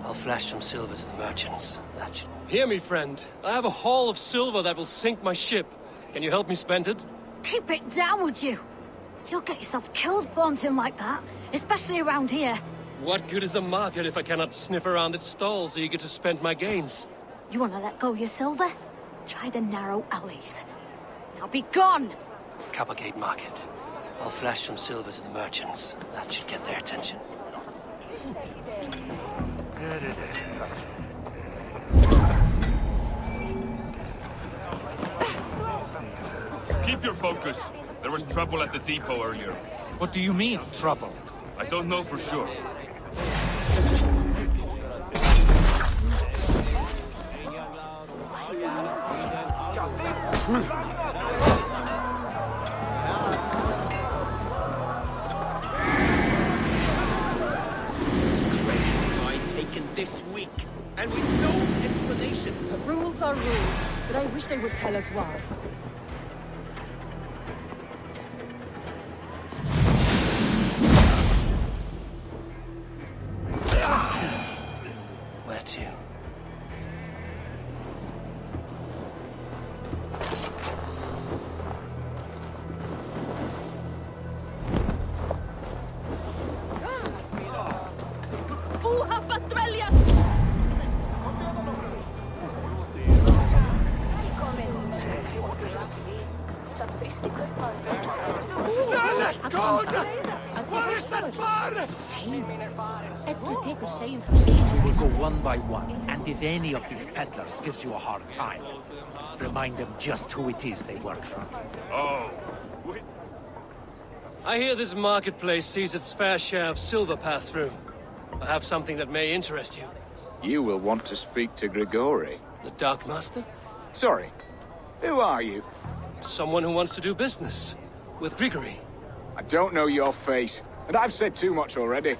I'll flash some silver to the merchants. That should... Hear me, friend. I have a haul of silver that will sink my ship. Can you help me spend it? Keep it down, would you? You'll get yourself killed flaunting like that, especially around here. What good is a market if I cannot sniff around its stalls eager to spend my gains? You want to let go of your silver? Try the narrow alleys. Now be gone! Cavalcade Market. I'll flash some silver to the merchants. That should get their attention. Keep your focus. There was trouble at the depot earlier. What do you mean, trouble? I don't know for sure. Taken this week, and with no explanation. Rules are rules, but I wish they would tell us why. Where to? We will go one by one, and if any of these peddlers gives you a hard time, remind them just who it is they work for. Oh. I hear this marketplace sees its fair share of silver pass through. I have something that may interest you. You will want to speak to Grigori. The Dark Master? Sorry. Who are you? Someone who wants to do business. With Grigori. I don't know your face, and I've said too much already.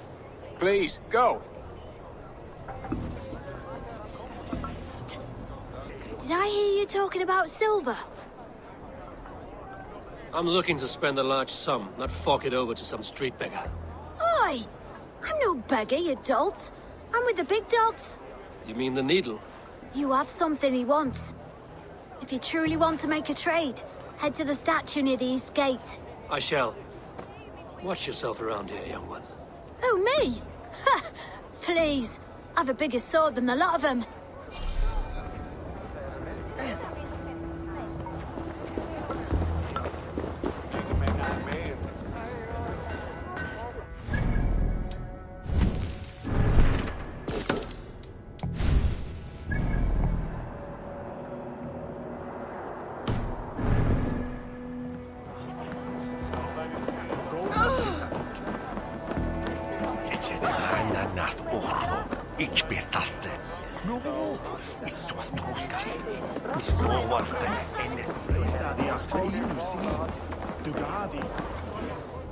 Please, go. Did I hear you talking about silver? I'm looking to spend a large sum, not fork it over to some street beggar. Oi! I'm no beggar, you dolt. I'm with the big dogs. You mean the needle? You have something he wants. If you truly want to make a trade, head to the statue near the East Gate. I shall. Watch yourself around here, young one. Oh, me? Ha! Please. I've a bigger sword than the lot of them.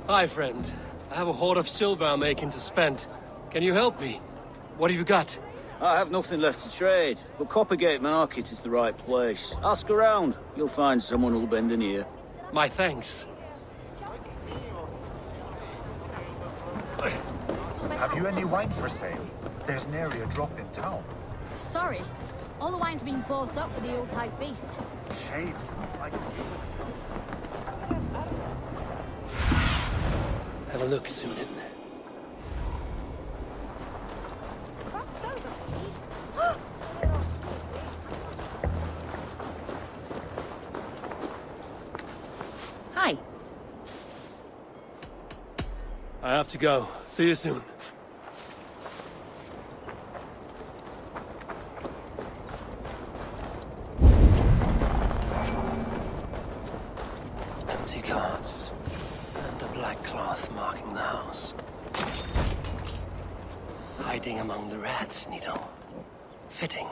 Hi, friend. I have a hoard of silver I'm making to spend. Can you help me? What have you got? I have nothing left to trade, but Coppergate Market is the right place. Ask around. You'll find someone who'll bend an ear. My thanks. Have you any wine for sale? There's nary a drop in town. Sorry. All the wine's been bought up for the old-type beast. Shame. Have a look, Sunan. Hi. I have to go. See you soon. Empty carts. And a black cloth marking the house. hiding among the rats, Needle. Fitting.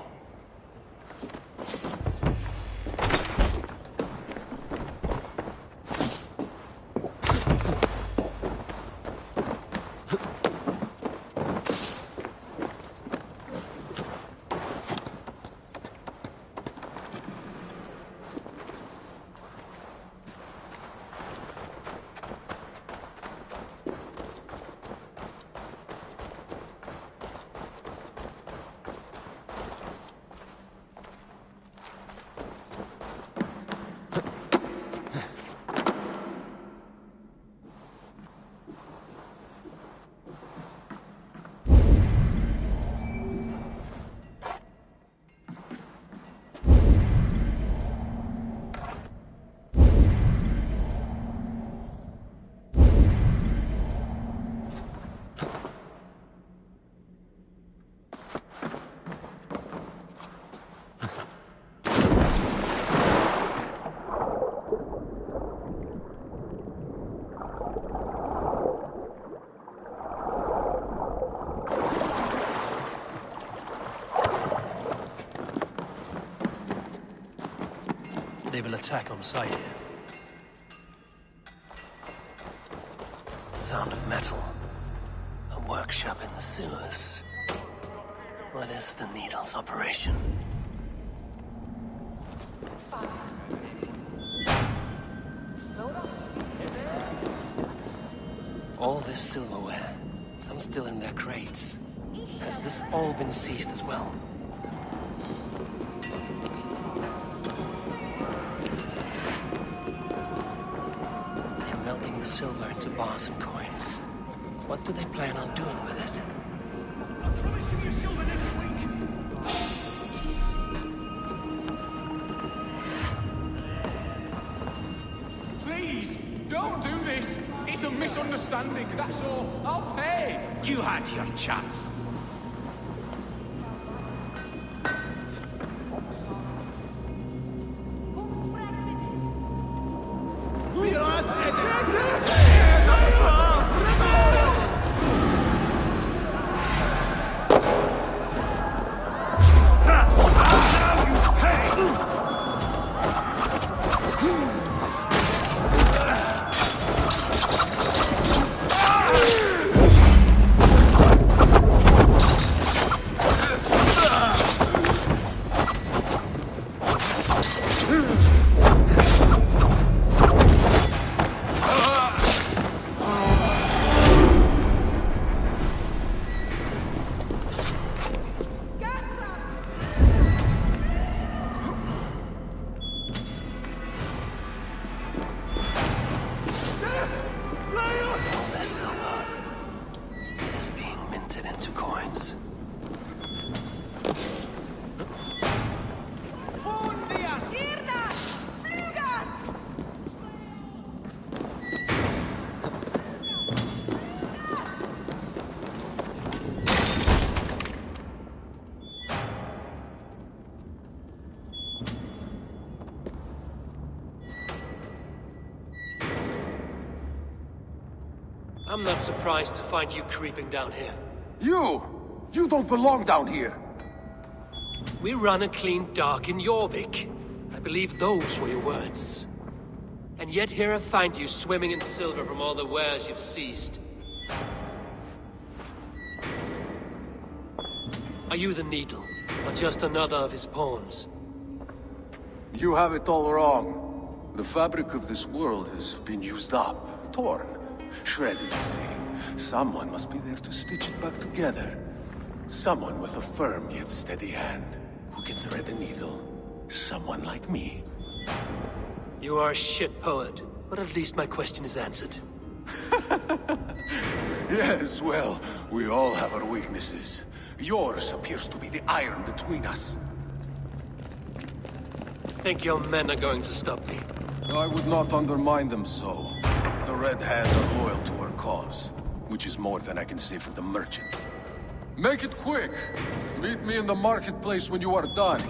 They will attack on sight here. Sound of metal. A workshop in the sewers. What is the Needle's operation? All this silverware, some still in their crates. Has this all been seized as well? The silver into bars and coins. What do they plan on doing with it? I'll promise you silver next week. Please, don't do this. It's a misunderstanding, that's all. I'll pay. You had your chance. I'm not surprised to find you creeping down here. You don't belong down here! We run a clean dock in Jorvik. I believe those were your words. And yet here I find you swimming in silver from all the wares you've seized. Are you the Needle, or just another of his pawns? You have it all wrong. The fabric of this world has been used up, torn, shredded, you see. Someone must be there to stitch it back together. Someone with a firm yet steady hand, who can thread a needle. Someone like me. You are a shit poet, but at least my question is answered. Yes, well, we all have our weaknesses. Yours appears to be the iron between us. Think your men are going to stop me? I would not undermine them so. The Red Hand are loyal to our cause, which is more than I can say for the merchants. Make it quick! Meet me in the marketplace when you are done.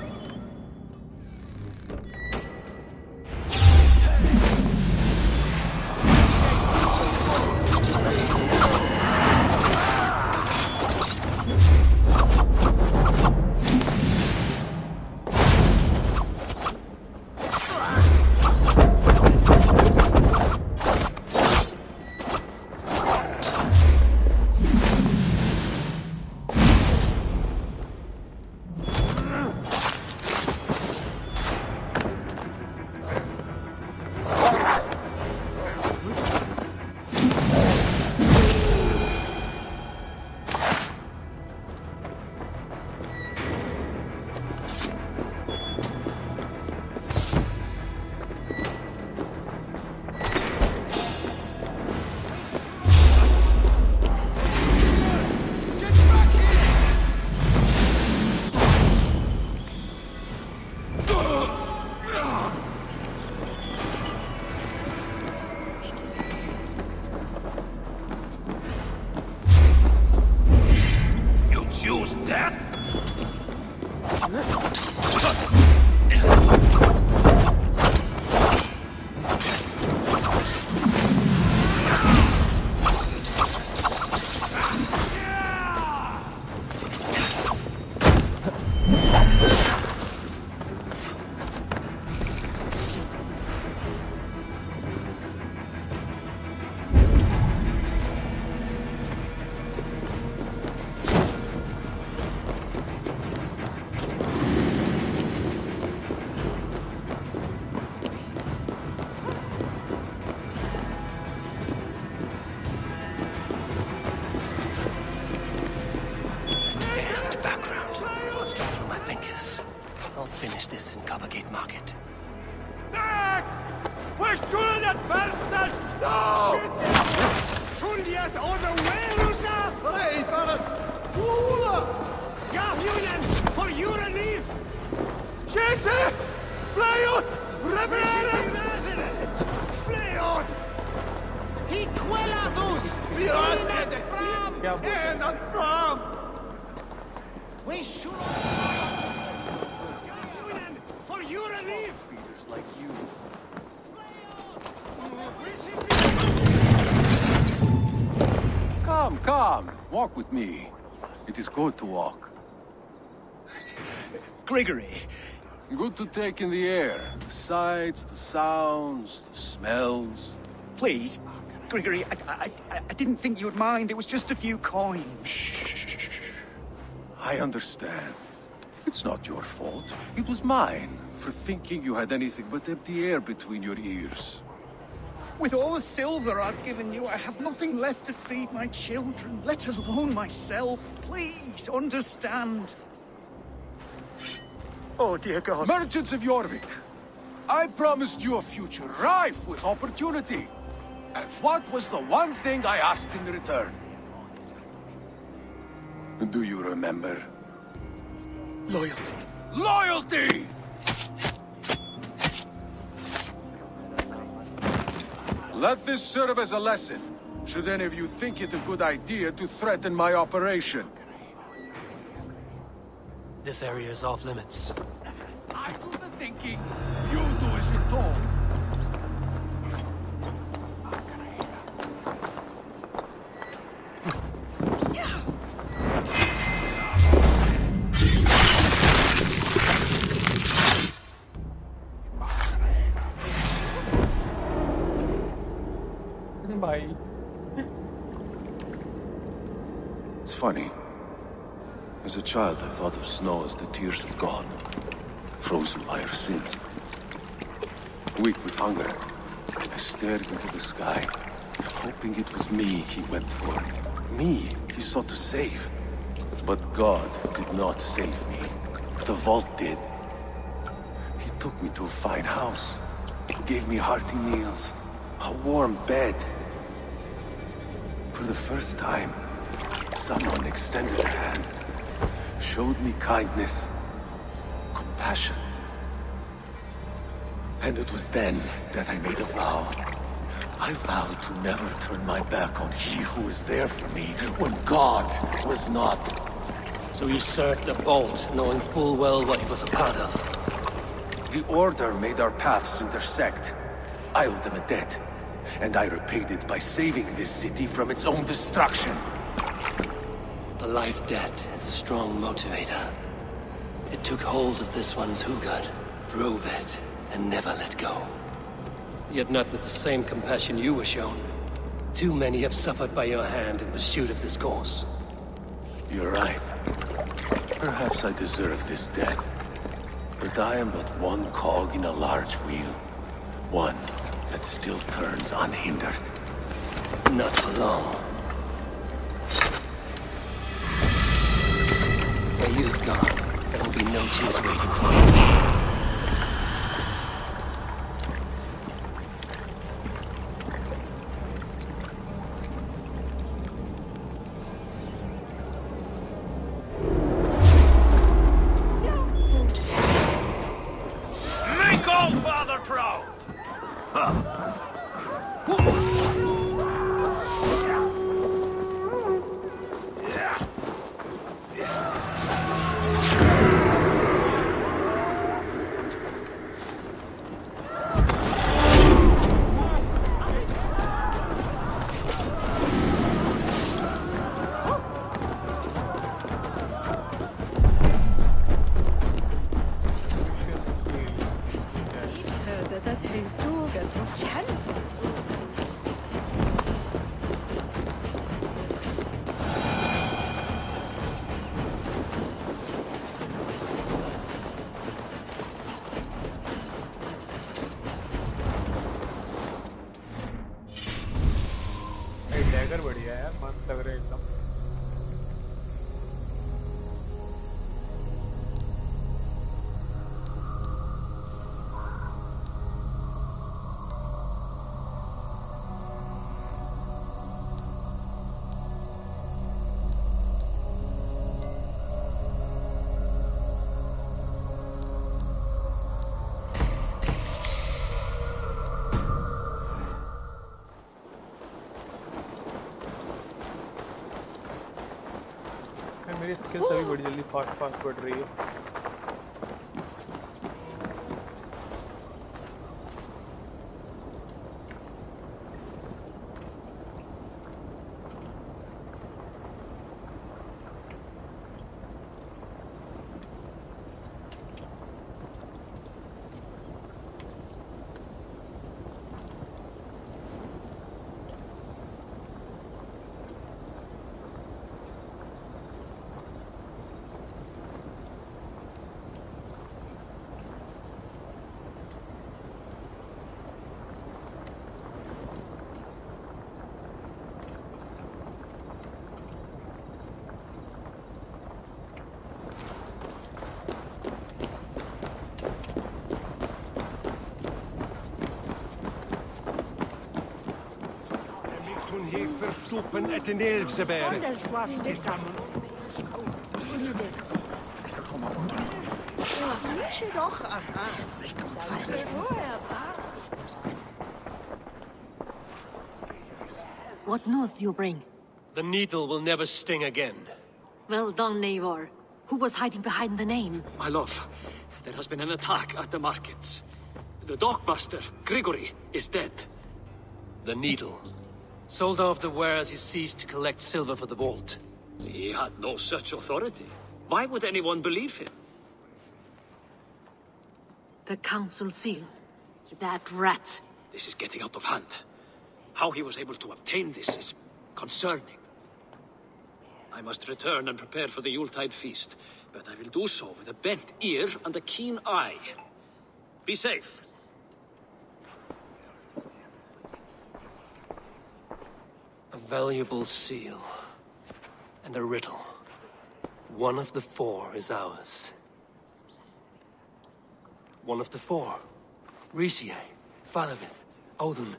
choose death? Damned background. Slipped through my fingers. I'll finish this in Coppergate Market. Max! Verschuldet Fenster! No! Schuldet ohne Werusa! Frei, Varas! Ula! Ja, Julian! For you relief! Gente! Flyot! Revereres! Flyot! He quellados! Fram! En and Fram! We should... Julian! For you relief! Feeders like you. Come, come. Walk with me. It is good to walk. Gregory. Good to take in the air. The sights, the sounds, the smells. Please, Gregory, I didn't think you'd mind. It was just a few coins. Shh. I understand. It's not your fault. It was mine for thinking you had anything but empty air between your ears. With all the silver I've given you, I have nothing left to feed my children, let alone myself. Please, understand. Oh, dear God. Merchants of Jorvik, I promised you a future rife with opportunity. And what was the one thing I asked in return? Do you remember? Loyalty. Loyalty! Let this serve as a lesson, should any of you think it a good idea to threaten my operation. This area is off limits. I do the thinking, you do as you're told. Bye. It's funny. As a child, I thought of snow as the tears of God, frozen by our sins. Weak with hunger, I stared into the sky, hoping it was me he wept for. Me he sought to save. But God did not save me. The vault did. He took me to a fine house, gave me hearty meals, a warm bed. For the first time, someone extended a hand, showed me kindness, compassion. And it was then that I made a vow. I vowed to never turn my back on he who was there for me when God was not. So you served the Bolt, knowing full well what he was a part of. The Order made our paths intersect. I owed them a debt. And I repaid it by saving this city from its own destruction. A life debt is a strong motivator. It took hold of this one's Hugad, drove it, and never let go. Yet not with the same compassion you were shown. Too many have suffered by your hand in pursuit of this cause. You're right. Perhaps I deserve this death. But I am but one cog in a large wheel. One that still turns unhindered. Not for long. Where you've gone, there will be no tears waiting for you. Make all father proud! लग रहे हैं एकदम। मेरी skills अभी बड़ी जल्दी fast बढ़ रही है। Verstoppen et een elfzebere. What news do you bring? The needle will never sting again. Well done, Eivor. Who was hiding behind the name? My love, there has been an attack at the markets. The dockmaster, Grigory, is dead. The needle. Sold off the wares he seized to collect silver for the vault. He had no such authority. Why would anyone believe him? The council seal. That rat. This is getting out of hand. How he was able to obtain this is concerning. I must return and prepare for the Yuletide feast, but I will do so with a bent ear and a keen eye. Be safe. A valuable seal. And a riddle. One of the four is ours. One of the four. Risie, Falavith, Odin,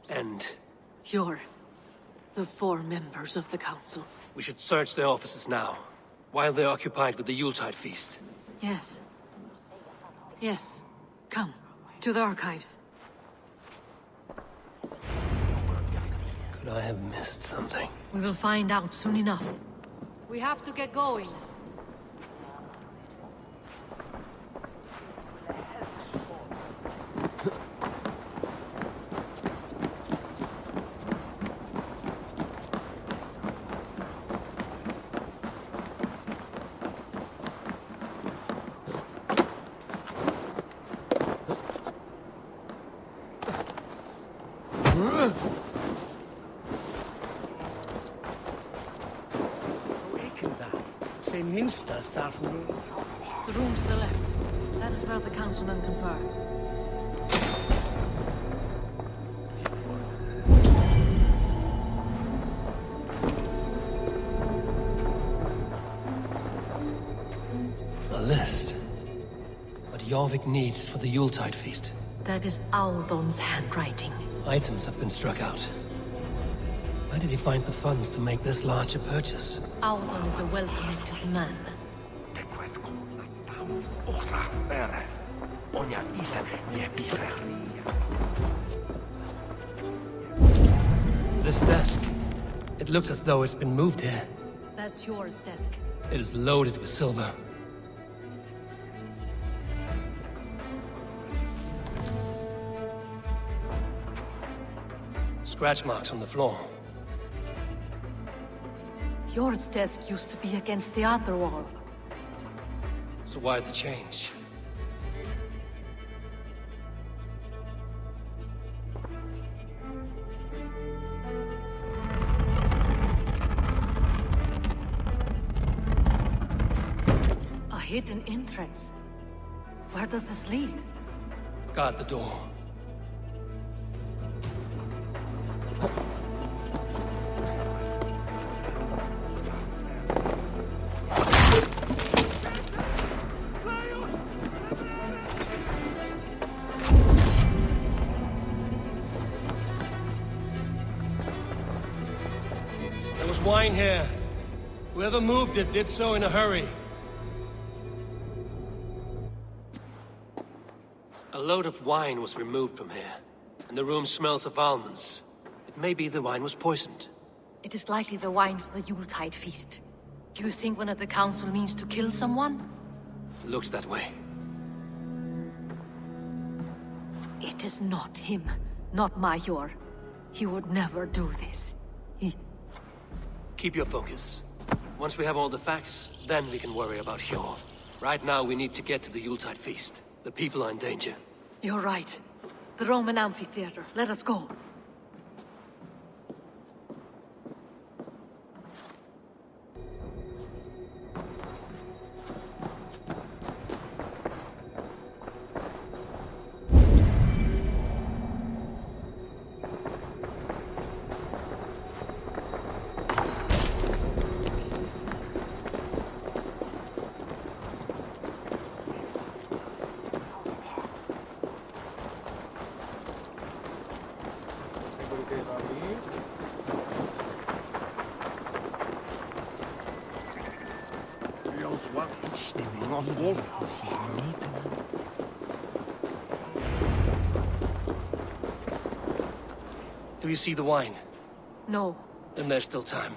and... You're the four members of the council. We should search their offices now, while they're occupied with the Yuletide feast. Yes. Yes. Come, to the archives. Could I have missed something? We will find out soon enough. We have to get going. The room to the left. That is where the councilmen confer. A list. What Jorvik needs for the Yuletide feast. That is Aldon's handwriting. Items have been struck out. Where did he find the funds to make this large a purchase? Aldon is a well-connected man. This desk. It looks as though it's been moved here. That's yours, desk. It is loaded with silver. Scratch marks on the floor. Yours desk used to be against the other wall. So why the change? A hidden entrance. Where does this lead? Guard the door. wine here. Whoever moved it did so in a hurry. A load of wine was removed from here, and the room smells of almonds. It may be the wine was poisoned. It is likely the wine for the Yuletide feast. Do you think one of the council means to kill someone? Looks that way. It is not him, not Major. He would never do this. Keep your focus. Once we have all the facts, then we can worry about Hjor. Right now, we need to get to the Yuletide feast. The people are in danger. You're right. The Roman amphitheater. Let us go. Do you see the wine? No. Then there's still time.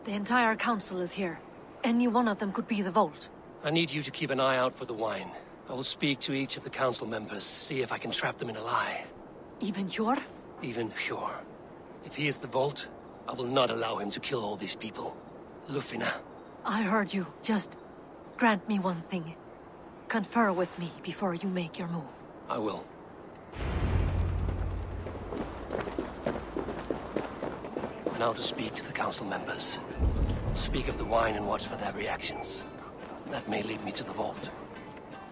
The entire council is here. Any one of them could be the Vault. I need you to keep an eye out for the wine. I will speak to each of the council members, see if I can trap them in a lie. Even Hjor? Even Hjor. If he is the Vault, I will not allow him to kill all these people. Lufina. I heard you. Just grant me one thing. Confer with me before you make your move. I will. Now to speak to the council members. Speak of the wine and watch for their reactions. That may lead me to the Vault.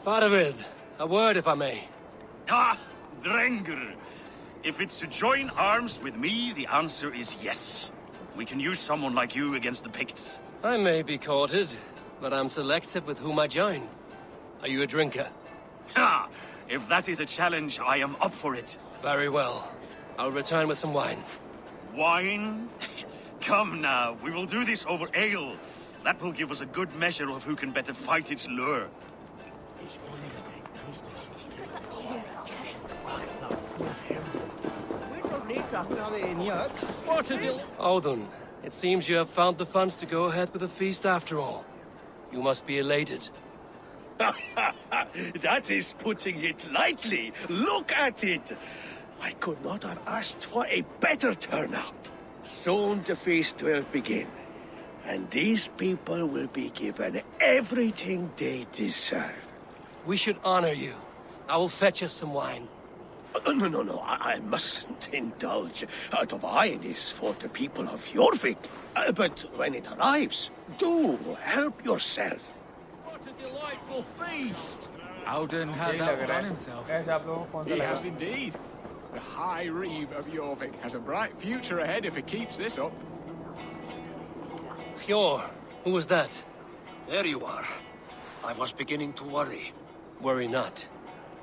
Faravid, a word if I may. Ah, Drengr. If it's to join arms with me, the answer is yes. We can use someone like you against the Picts. I may be courted, but I'm selective with whom I join. Are you a drinker? Ha! If that is a challenge, I am up for it. Very well. I'll return with some wine. Wine? Come now, we will do this over ale. That will give us a good measure of who can better fight its lure. What a deal! Odin, it seems you have found the funds to go ahead with the feast after all. You must be elated. That is putting it lightly. Look at it. I could not have asked for a better turnout. Soon the feast will begin, and these people will be given everything they deserve. We should honor you. I will fetch us some wine. No, I mustn't indulge. The wine is for the people of Jorvik. But when it arrives, do help yourself. What a delightful feast! Auden has outdone himself. He has indeed. The High Reeve of Jorvik has a bright future ahead if he keeps this up. Hjor, who was that? There you are. I was beginning to worry. Worry not.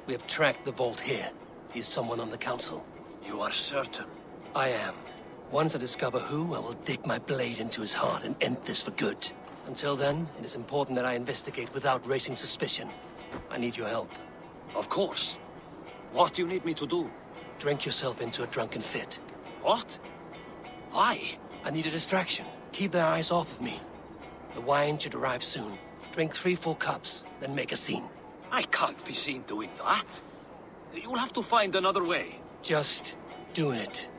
We have tracked the Vault here. He's someone on the council. You are certain? I am. Once I discover who, I will dig my blade into his heart and end this for good. Until then, it is important that I investigate without raising suspicion. I need your help. Of course. What do you need me to do? Drink yourself into a drunken fit. What? Why? I need a distraction. Keep their eyes off of me. The wine should arrive soon. Drink 3 full cups, then make a scene. I can't be seen doing that. You'll have to find another way. Just do it.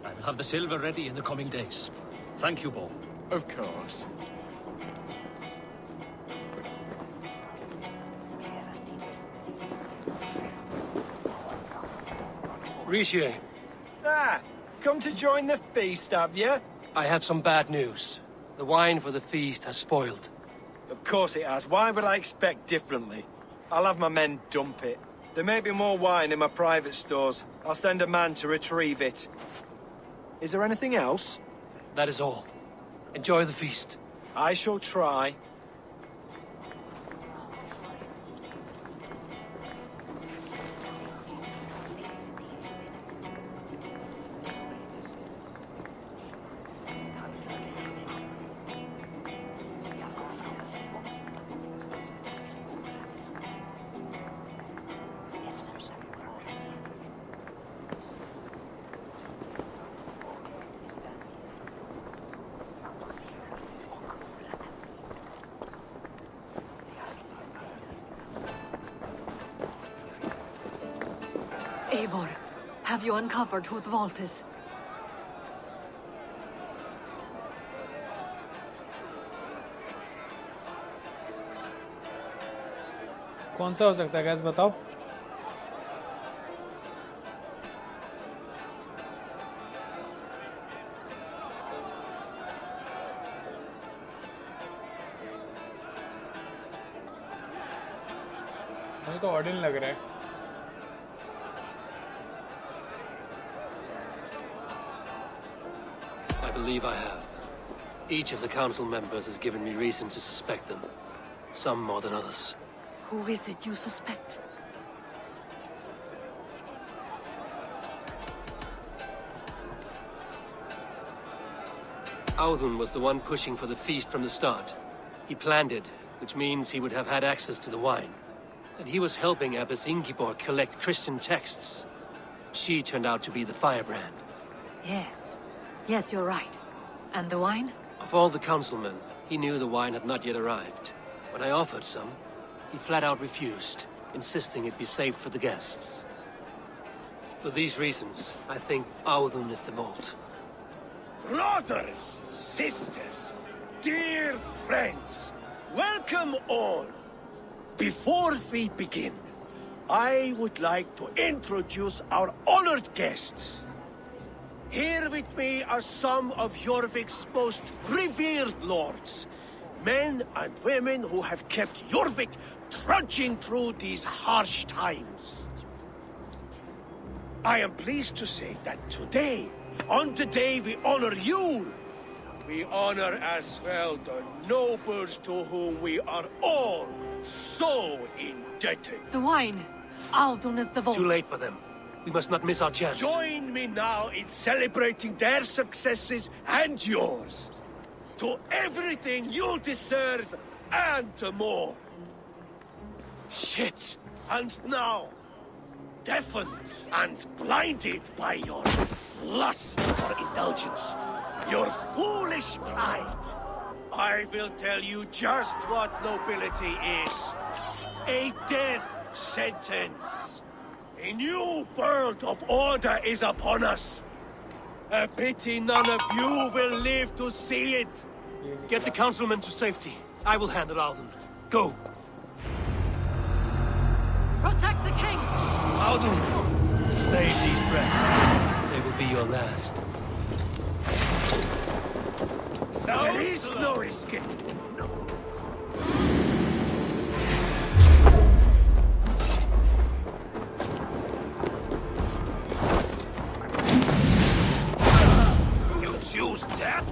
I will have the silver ready in the coming days. Thank you, Bo. Of course. Riche, Come to join the feast, have you? I have some bad news. The wine for the feast has spoiled. Of course it has. Why would I expect differently? I'll have my men dump it. There may be more wine in my private stores. I'll send a man to retrieve it. Is there anything else? That is all. Enjoy the feast. I shall try. Eivor, have you uncovered who the vault is? कौन सा हो सकता है gas बताओ मुझे तो ऑर्डिन लग रहा है I believe I have. Each of the council members has given me reason to suspect them. Some more than others. Who is it you suspect? Audun was the one pushing for the feast from the start. He planned it, which means he would have had access to the wine. And he was helping Abbess Ingeborg collect Christian texts. She turned out to be the firebrand. Yes. Yes, you're right. And the wine? Of all the councilmen, he knew the wine had not yet arrived. When I offered some, he flat out refused, insisting it be saved for the guests. For these reasons, I think Audun is the vault. Brothers, sisters, dear friends, welcome all. Before we begin, I would like to introduce our honored guests. Here with me are some of Jorvik's most revered lords. Men and women who have kept Jorvik trudging through these harsh times. I am pleased to say that today, on the day we honor you, we honor as well the nobles to whom we are all so indebted. The wine. Audun is the vault. Too late for them. We must not miss our chance. Join me now in celebrating their successes and yours. To everything you deserve and more. Shit! And now, deafened and blinded by your lust for indulgence, your foolish pride, I will tell you just what nobility is. A death sentence. A new world of order is upon us. A pity none of you will live to see it. Get the councilmen to safety. I will handle Audun. Go! Protect the king! Audun! Save these breaths. They will be your last. There is no escape. You choose death?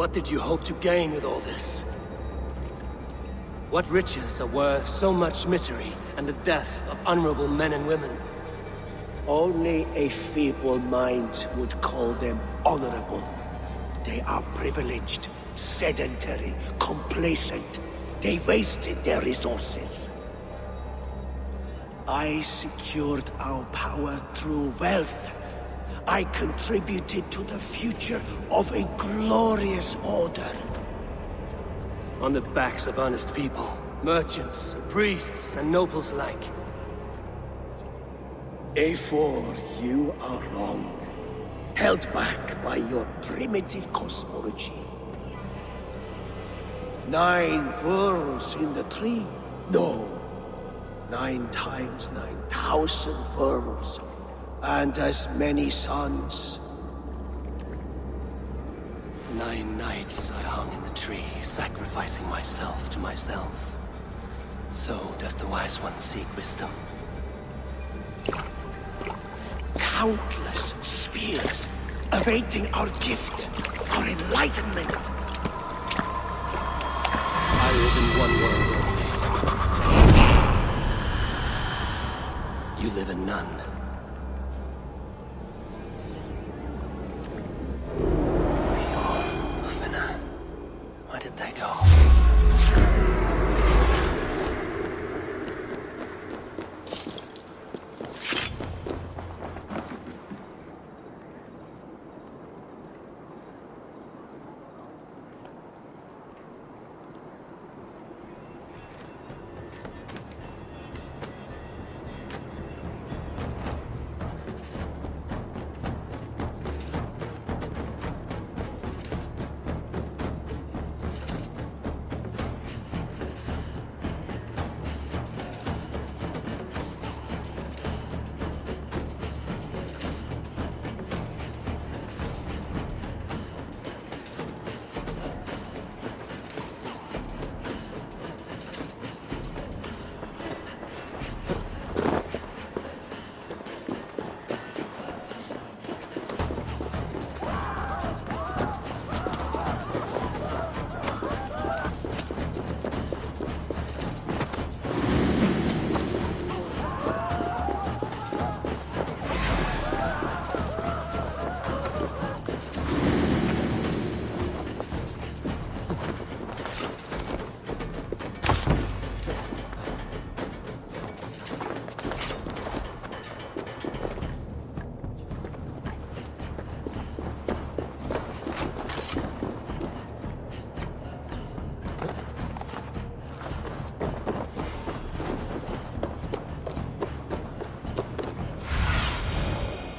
What did you hope to gain with all this? What riches are worth so much misery and the deaths of honorable men and women? Only a feeble mind would call them honorable. They are privileged, sedentary, complacent. They wasted their resources. I secured our power through wealth. I contributed to the future of a glorious order. On the backs of honest people, merchants, priests, and nobles alike. A4, you are wrong. Held back by your primitive cosmology. 9 worlds in the tree? No. 9 times 9,000 worlds. And as many suns. 9 nights I hung in the tree, sacrificing myself to myself. So does the wise one seek wisdom. Countless spheres awaiting our gift, our enlightenment. I live in one world only. You live in none. Where did they go?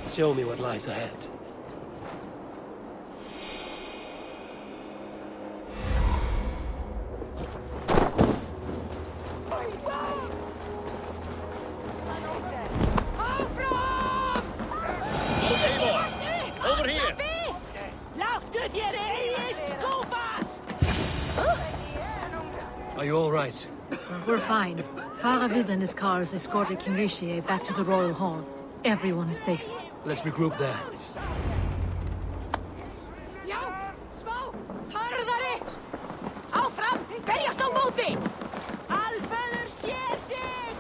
Show me what lies ahead. Over here! Are you all right? We're fine. Faravid and his cars escorted King Rishi back to the Royal Hall. Everyone is safe. Let's regroup there. Já, smá, harðari! Áfram, berjast á móti! Alfeður sér þig!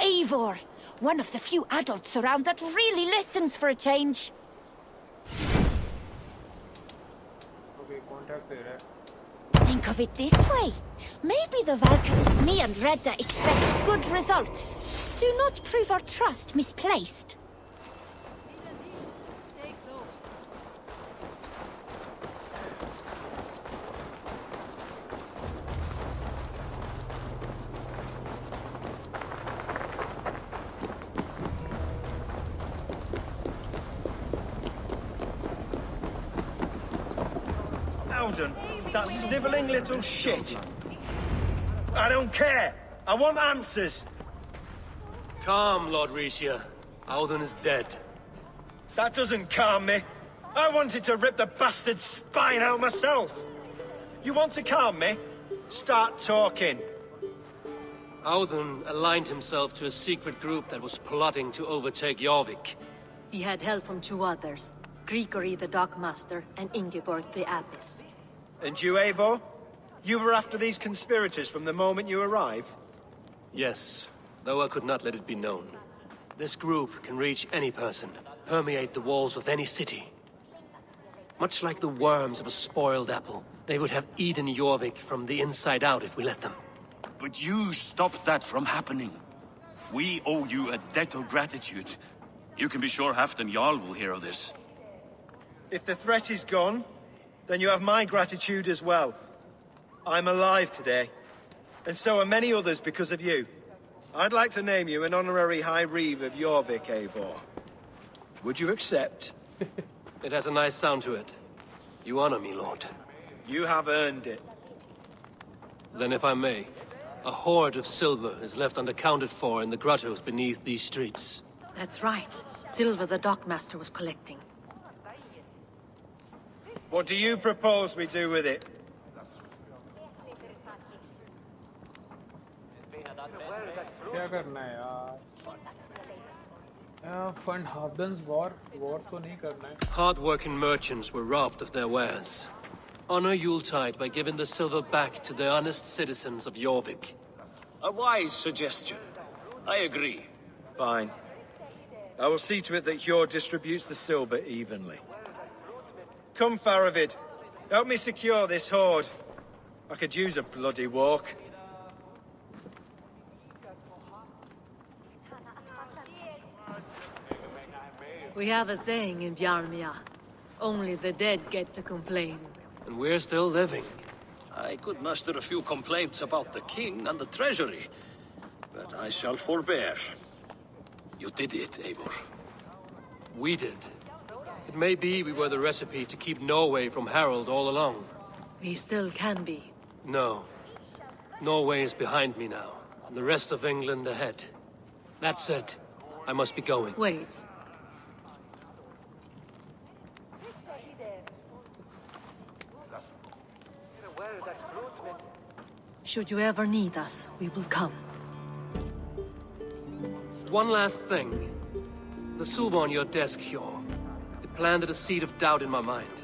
Eivor, one of the few adults around that really listens for a change. Think of it this way. Maybe the Valkyrie, me and Redda expect good results. Do not prove our trust misplaced. That snivelling little shit. I don't care. I want answers. Calm, Lord Rishia. Audun is dead. That doesn't calm me. I wanted to rip the bastard's spine out myself. You want to calm me? Start talking. Audun aligned himself to a secret group that was plotting to overtake Jorvik. He had help from two others, Grigory the Dockmaster and Ingeborg the Abbess. And you, Eivor? You were after these conspirators from the moment you arrived? Yes, though I could not let it be known. This group can reach any person, permeate the walls of any city. Much like the worms of a spoiled apple, they would have eaten Jorvik from the inside out if we let them. But you stopped that from happening. We owe you a debt of gratitude. You can be sure Halfdan Jarl will hear of this. If the threat is gone, then you have my gratitude as well. I'm alive today, and so are many others because of you. I'd like to name you an honorary High Reeve of Jorvik, Eivor. Would you accept? It has a nice sound to it. You honor me, Lord. You have earned it. Then if I may, a hoard of silver is left unaccounted for in the grottos beneath these streets. That's right. Silver the Dockmaster was collecting. What do you propose we do with it? क्या करना है यार? Fund Halfdan's war तो नहीं करना है. Hard-working merchants were robbed of their wares. Honor Yuletide by giving the silver back to the honest citizens of Jorvik. A wise suggestion. I agree. Fine. I will see to it that Hjor distributes the silver evenly. Come, Faravid. Help me secure this hoard. I could use a bloody walk. We have a saying in Bjarmia. Only the dead get to complain. And we're still living. I could muster a few complaints about the king and the treasury, but I shall forbear. You did it, Eivor. We did. It may be we were the recipe to keep Norway from Harald all along. We still can be. No. Norway is behind me now, and the rest of England ahead. That said, I must be going. Wait. Should you ever need us, we will come. One last thing. The silver on your desk, Hjor. It planted a seed of doubt in my mind.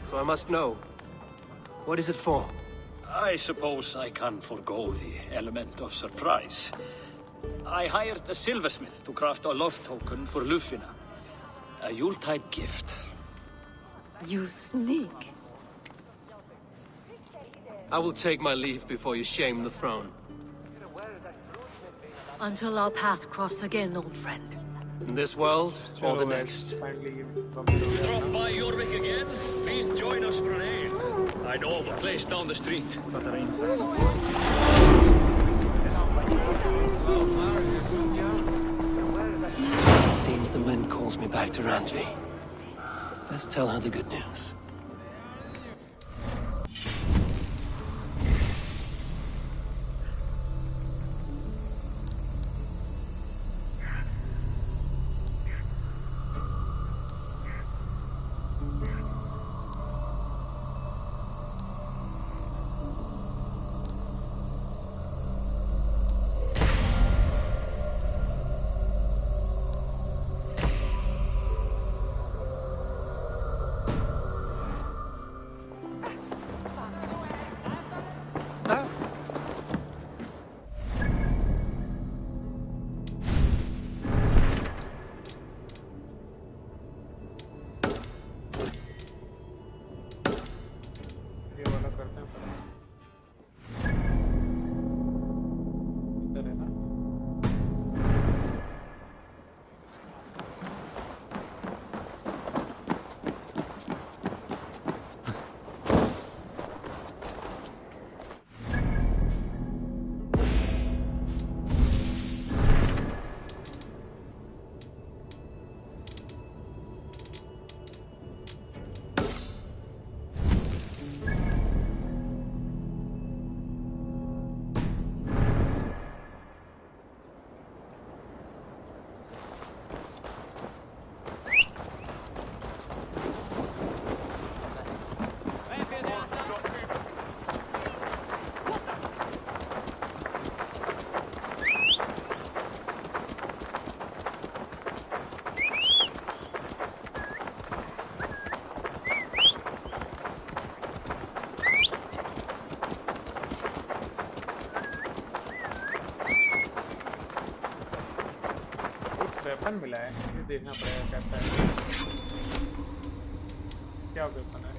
So I must know. What is it for? I suppose I can forgo the element of surprise. I hired a silversmith to craft a love token for Lufina. A Yuletide gift. You sneak. I will take my leave before you shame the throne. Until our paths cross again, old friend. In this world, or the next. You drop by Jorvik again? Please join us for an ale. I know of a place down the street. It seems the wind calls me back to Randvi. Let's tell her the good news. Weapon मिला है, ये देखना पड़ेगा कैसा है, क्या weapon है।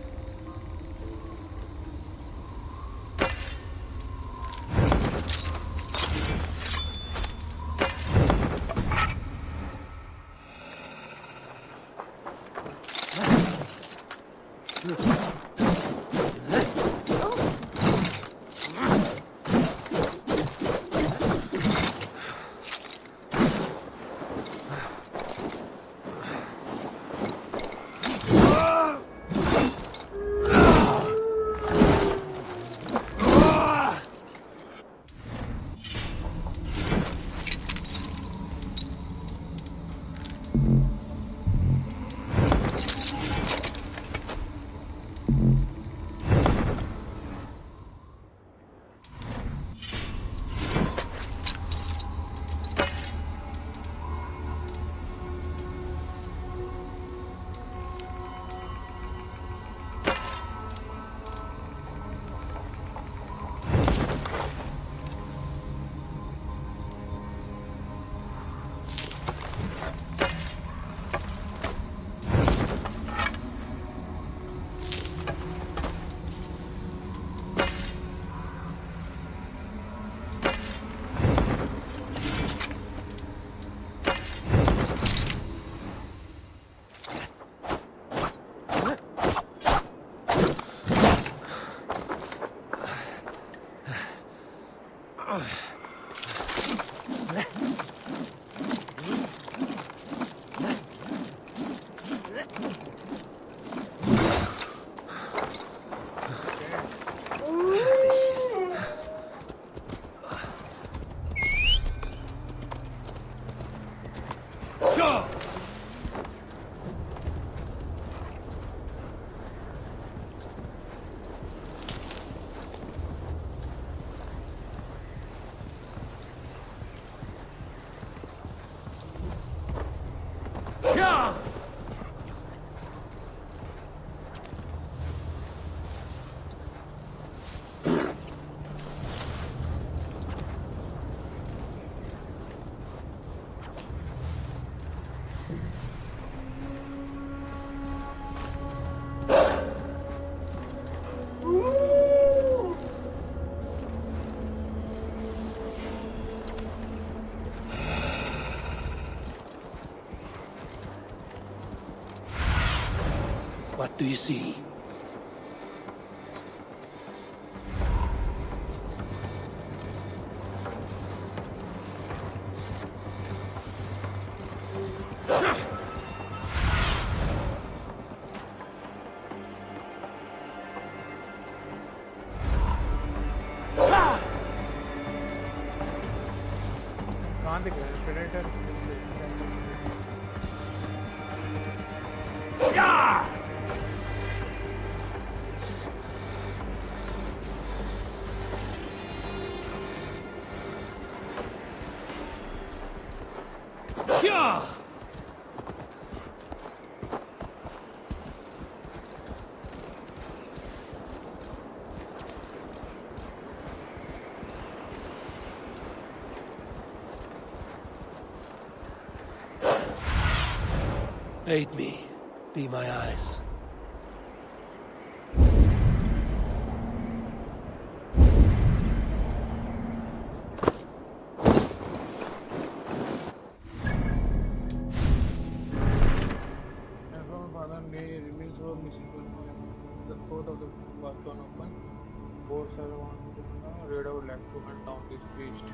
What do you see? कहाँ दिख रहा है predator? Aid me. Be my eyes. The port of the Balkan open. Boats are on Red would like to hunt down this beast.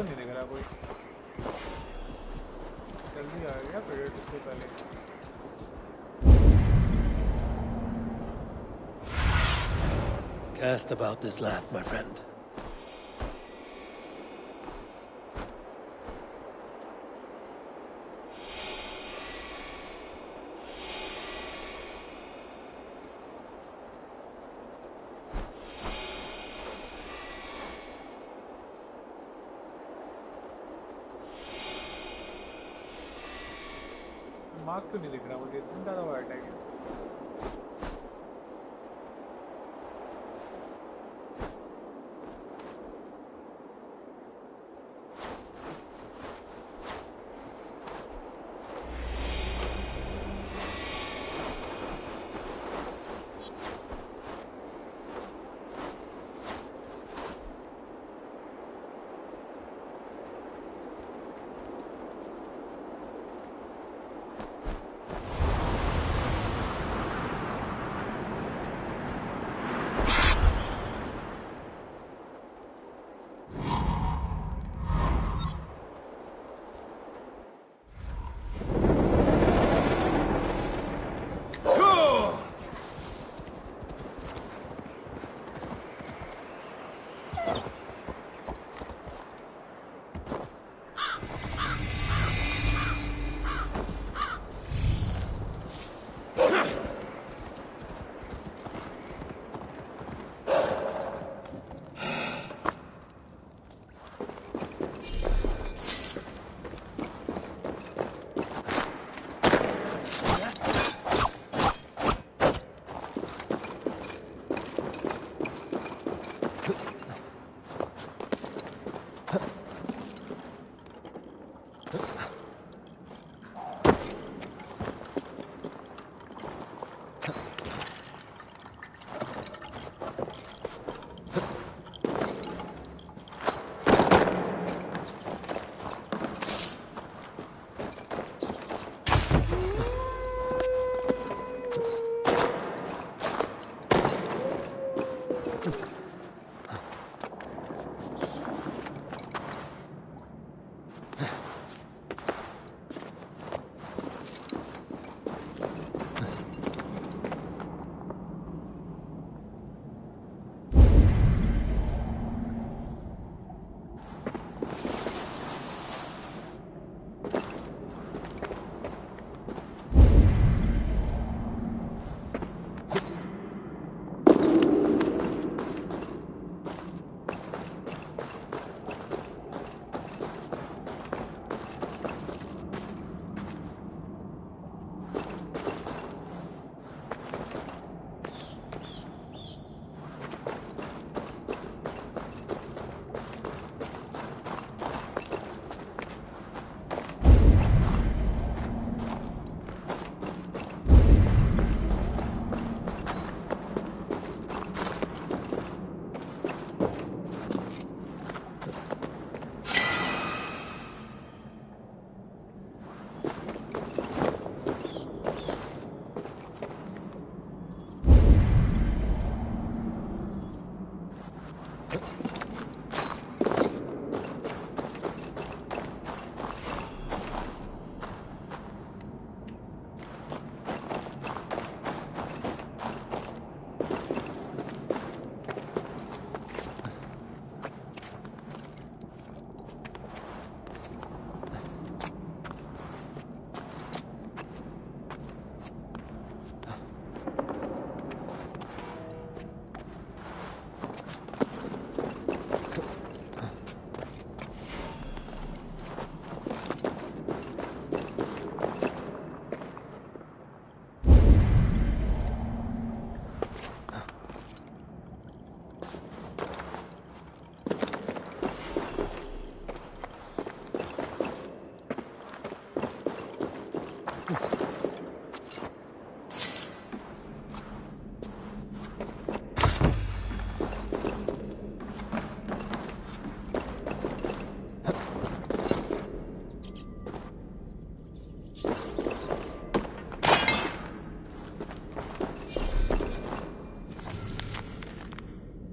तो नहीं दिख रहा कोई जल्दी आ गया प्रेडेटर से पहले Cast about this land, my friend. Mark तो नहीं दिख रहा मुझे इतना ज़्यादा वाइट है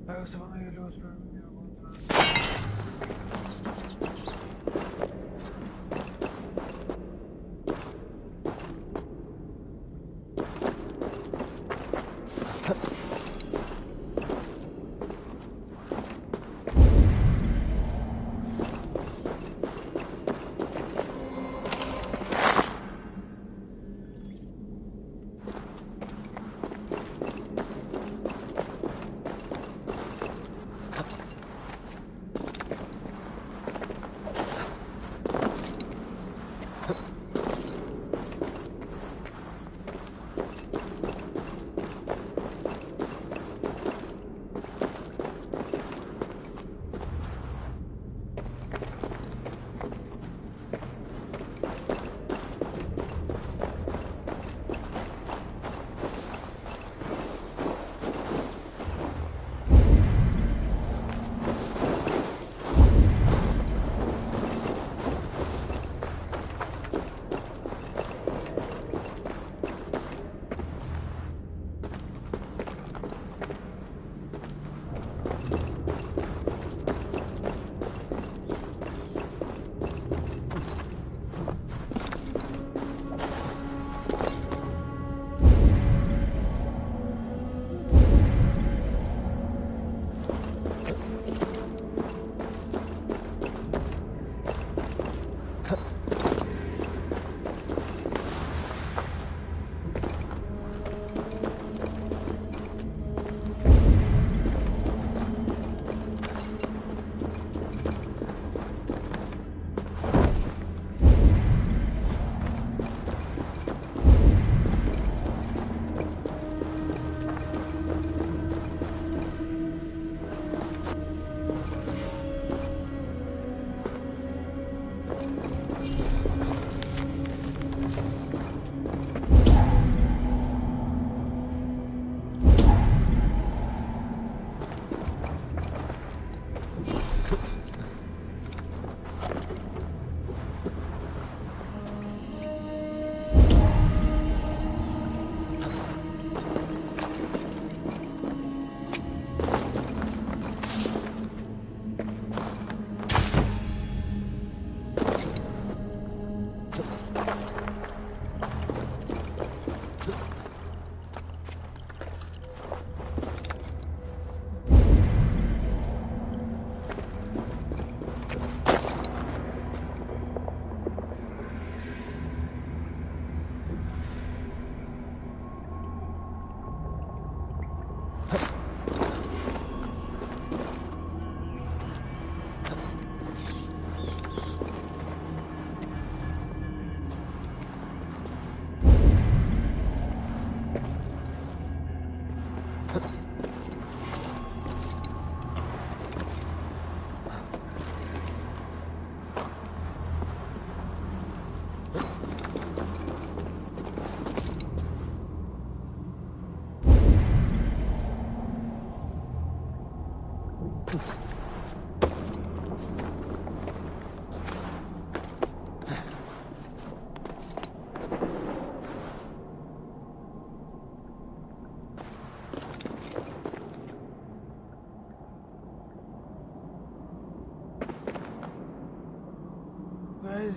गाइस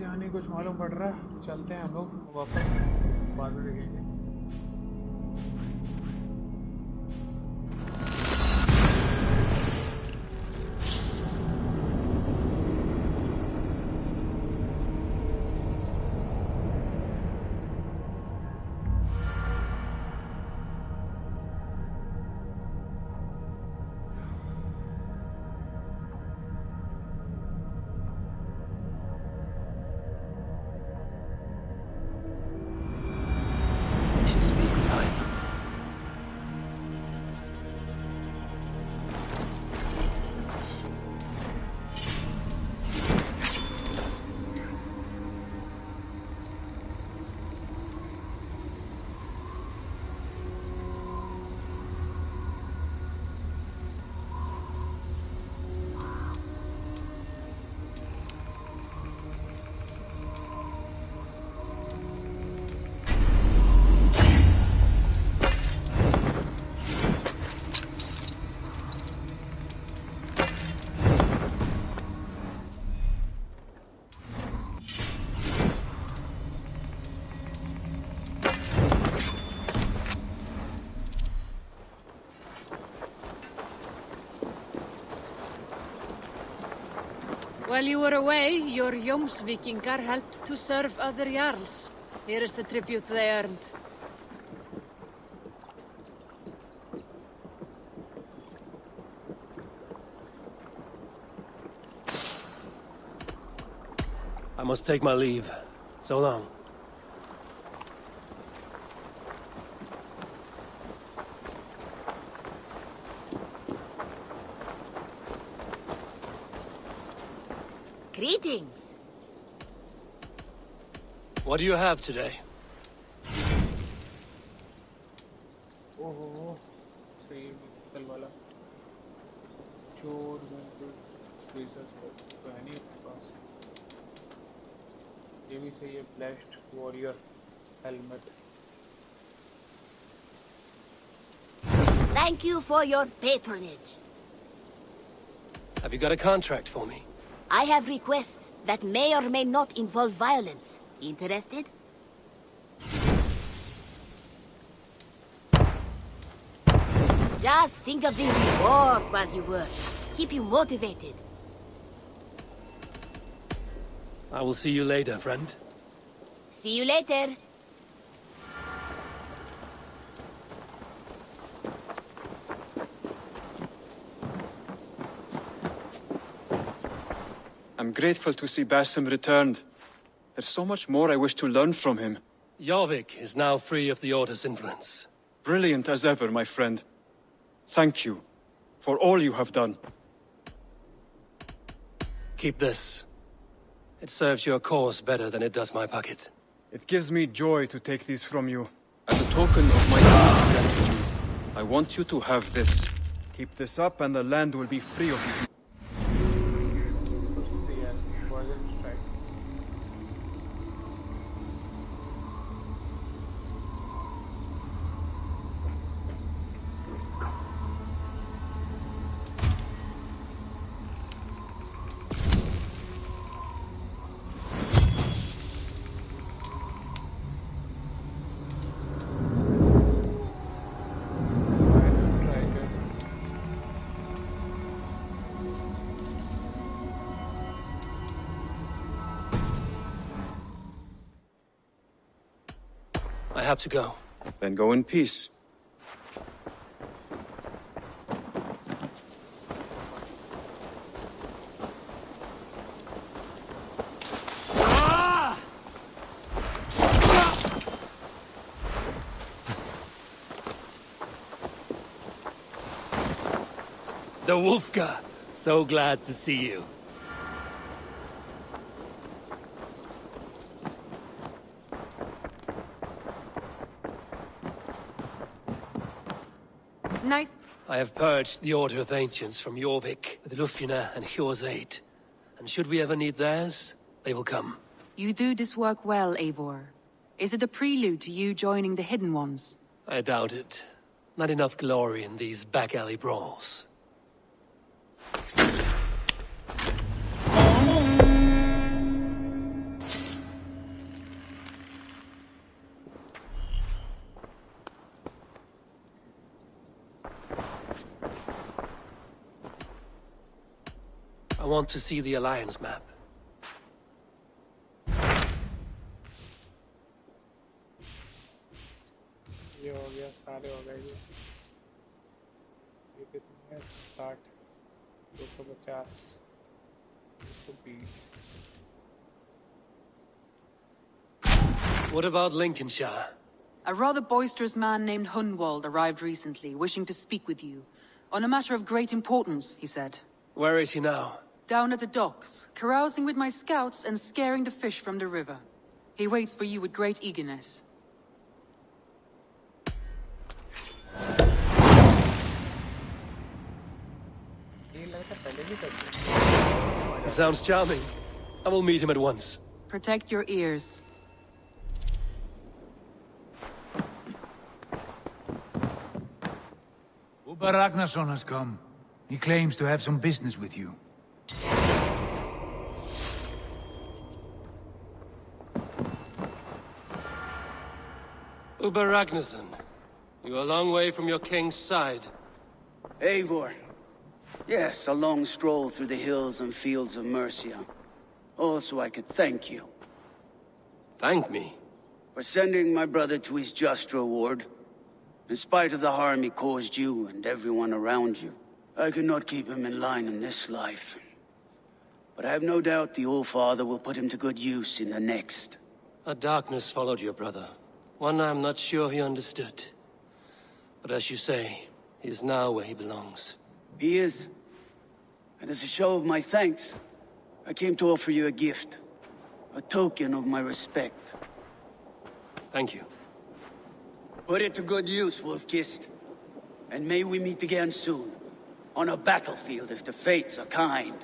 यहाँ नहीं कुछ मालूम पड़ रहा, चलते हैं हम लोग वापस, बाद में देखेंगे। While you were away, your Jomsvikingar helped to serve other Jarls. Here is the tribute they earned. I must take my leave. So long. Greetings. What do you have today? Oh, सही कल वाला चोर spacers तो है नहीं अपने पास ये भी सही है blessed warrior helmet Thank you for your patronage. Have you got a contract for me? I have requests that may or may not involve violence. Interested? Just think of the reward while you work. Keep you motivated. I will see you later, friend. See you later. I'm grateful to see Basim returned. There's so much more I wish to learn from him. Jorvik is now free of the Order's influence. Brilliant as ever, my friend. Thank you for all you have done. Keep this. It serves your cause better than it does my pocket. It gives me joy to take these from you. As a token of my deep gratitude, I want you to have this. Keep this up and the land will be free of you. I have to go. Then go in peace. The Wolfka! So glad to see you. Nice. I have purged the Order of Ancients from Jorvik with Lufjuna and Hjor's aid. And should we ever need theirs, they will come. You do this work well, Eivor. Is it a prelude to you joining the Hidden Ones? I doubt it. Not enough glory in these back-alley brawls. I want to see the Alliance map. ये हो गया सारे हो गए ये कितने हैं 60 250 220 What about Lincolnshire? A rather boisterous man named Hunwald arrived recently, wishing to speak with you. On a matter of great importance, he said. Where is he now? Down at the docks, carousing with my scouts and scaring the fish from the river. He waits for you with great eagerness. He sounds charming. I will meet him at once. Protect your ears. Uber Ragnarsson has come. He claims to have some business with you. Uber Ragnarsson, you are a long way from your king's side. Eivor, Yes, a long stroll through the hills and fields of Mercia. Also, I could thank you. Thank me? For sending my brother to his just reward. In spite of the harm he caused you and everyone around you, I could not keep him in line in this life. But I have no doubt the Old Father will put him to good use in the next. A darkness followed your brother. One I'm not sure he understood. But as you say, he is now where he belongs. He is. And as a show of my thanks, I came to offer you a gift. A token of my respect. Thank you. Put it to good use, Wolf-Kissed. And may we meet again soon. On a battlefield if the fates are kind.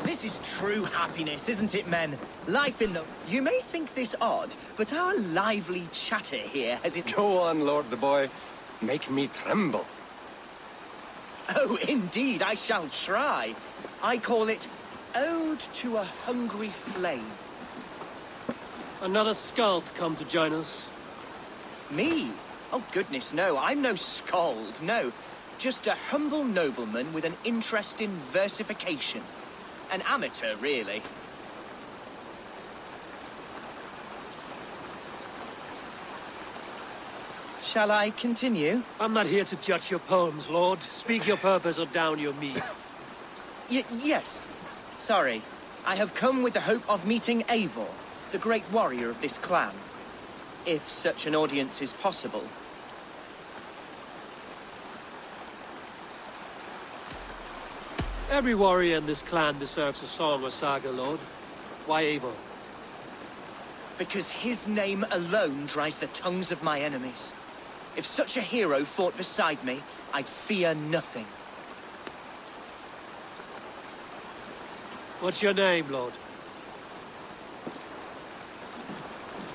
This is true happiness, isn't it, men? Life in the... You may think this odd, but our lively chatter here has it... Go on, Lord the Boy. Make me tremble. Oh, indeed, I shall try. I call it Ode to a Hungry Flame. Another skald come to join us? Me? Oh, goodness, no. I'm no skald, no. Just a humble nobleman with an interest in versification. An amateur, really. Shall I continue? I'm not here to judge your poems, Lord. Speak your purpose or down your mead. Yes. Sorry. I have come with the hope of meeting Eivor, the great warrior of this clan. If such an audience is possible. Every warrior in this clan deserves a song or saga, Lord. Why Eivor? Because his name alone dries the tongues of my enemies. If such a hero fought beside me, I'd fear nothing. What's your name, Lord?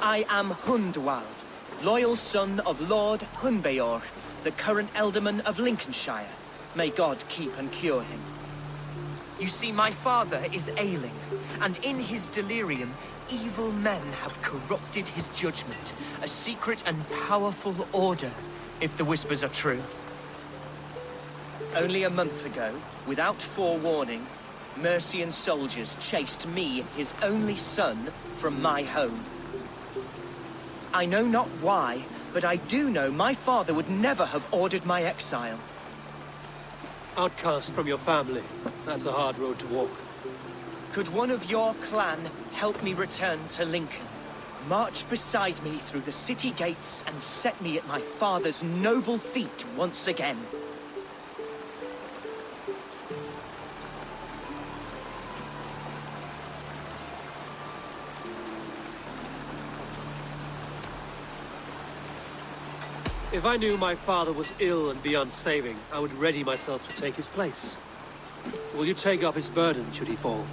I am Hundwald, loyal son of Lord Hunbeor, the current Elderman of Lincolnshire. May God keep and cure him. You see, my father is ailing, and in his delirium, evil men have corrupted his judgment. A secret and powerful order, if the whispers are true. Only a month ago, without forewarning, Mercian soldiers chased me, his only son, from my home. I know not why, but I do know my father would never have ordered my exile. Outcast from your family. That's a hard road to walk. Could one of your clan help me return to Lincoln? March beside me through the city gates and set me at my father's noble feet once again. If I knew my father was ill and beyond saving, I would ready myself to take his place. Will you take up his burden should he fall?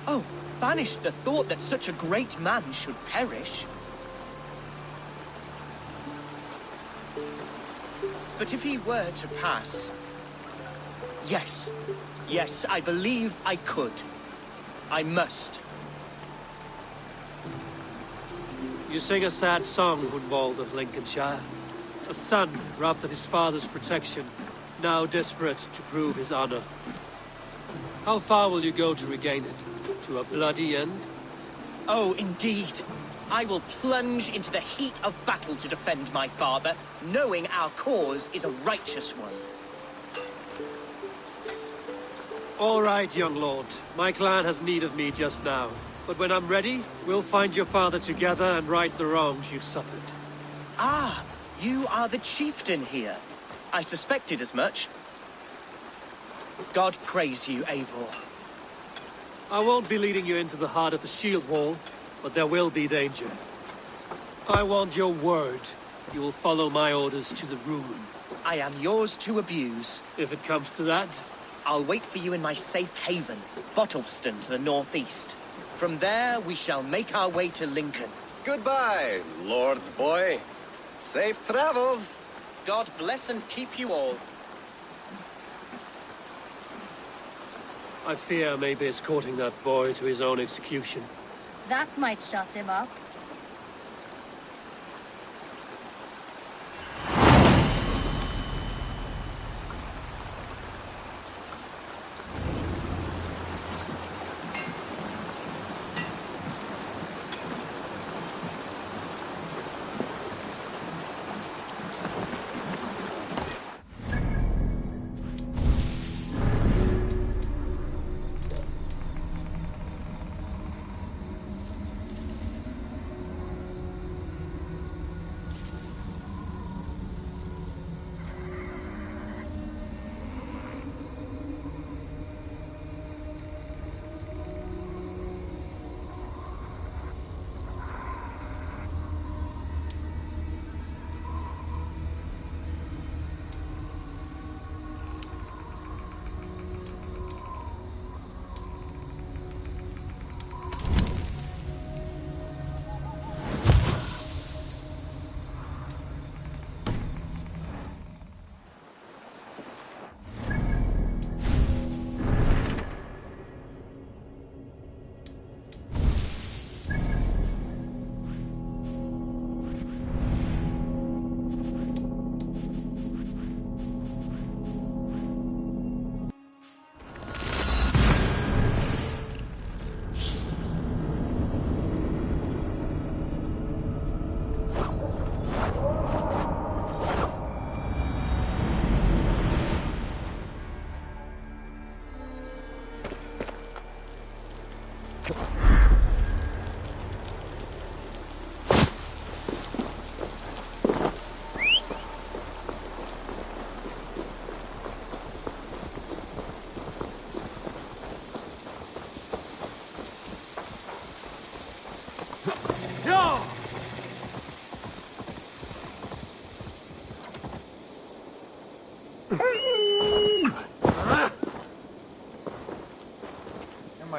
Oh, banish the thought that such a great man should perish. But if he were to pass... Yes. Yes, I believe I could. I must. You sing a sad song, Hundwald of Lincolnshire. A son robbed of his father's protection, now desperate to prove his honor. How far will you go to regain it? To a bloody end? Oh, indeed. I will plunge into the heat of battle to defend my father, knowing our cause is a righteous one. All right, young lord. My clan has need of me just now. But when I'm ready, we'll find your father together and right the wrongs you've suffered. Ah, you are the chieftain here. I suspected as much. God praise you, Eivor. I won't be leading you into the heart of the shield wall, but there will be danger. I want your word. You will follow my orders to the ruin. I am yours to abuse. If it comes to that? I'll wait for you in my safe haven, Bottleston to the northeast. From there, we shall make our way to Lincoln. Goodbye, Lord Boy. Safe travels. God bless and keep you all. I fear I may be escorting that boy to his own execution. That might shut him up.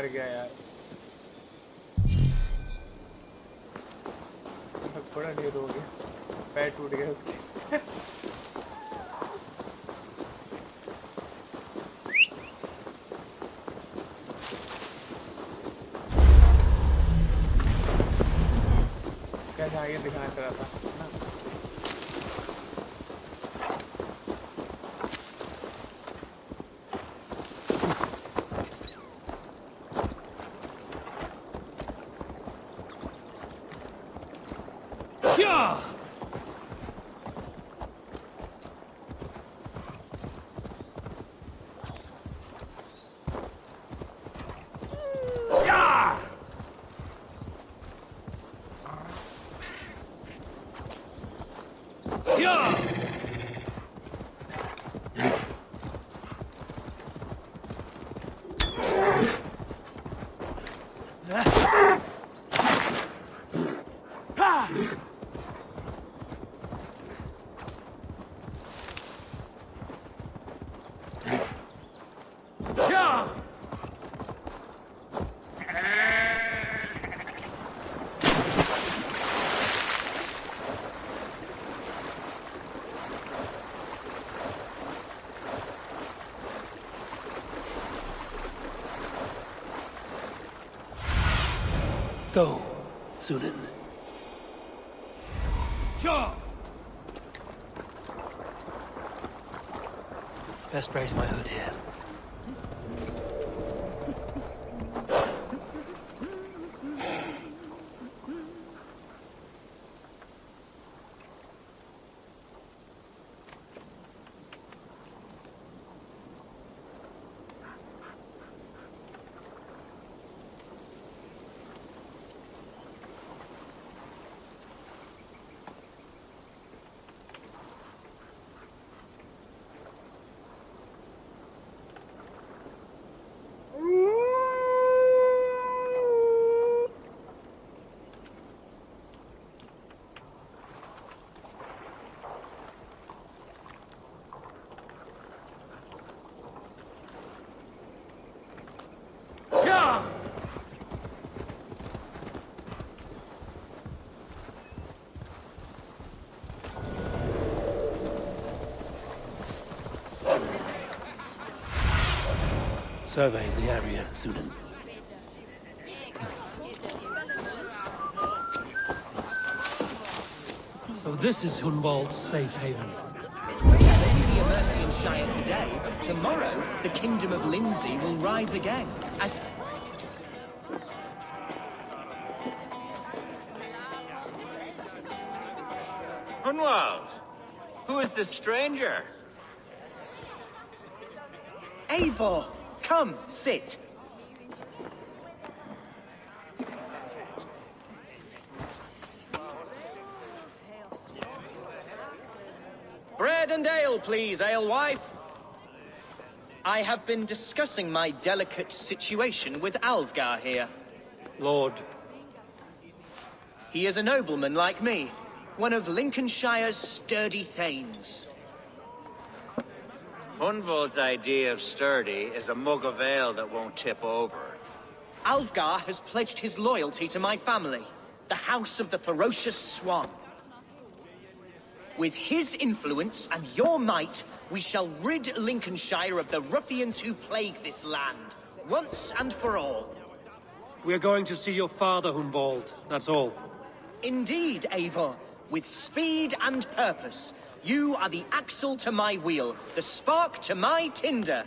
मर गया यार थोड़ा ढेर हो गया पैर टूट गया उसके कैसे आगे दिखाना चाह रहा था Go, Sunan. Sure. Best raise my hood here. Survey the area, Sudan. So this is Hunwald's safe haven. Maybe a Mercian Shire today, tomorrow the Kingdom of Lindsey will rise again, as... Hunwald, who is this stranger? Eivor, come, sit. Bread and ale, please, alewife. I have been discussing my delicate situation with Alfgar here. Lord. He is a nobleman like me, one of Lincolnshire's sturdy thanes. Hunwald's idea of sturdy is a mug of ale that won't tip over. Alfgar has pledged his loyalty to my family, the House of the Ferocious Swan. With his influence and your might, we shall rid Lincolnshire of the ruffians who plague this land, once and for all. We're going to see your father, Hunwald. That's all. Indeed, Eivor. With speed and purpose. You are the axle to my wheel, the spark to my tinder.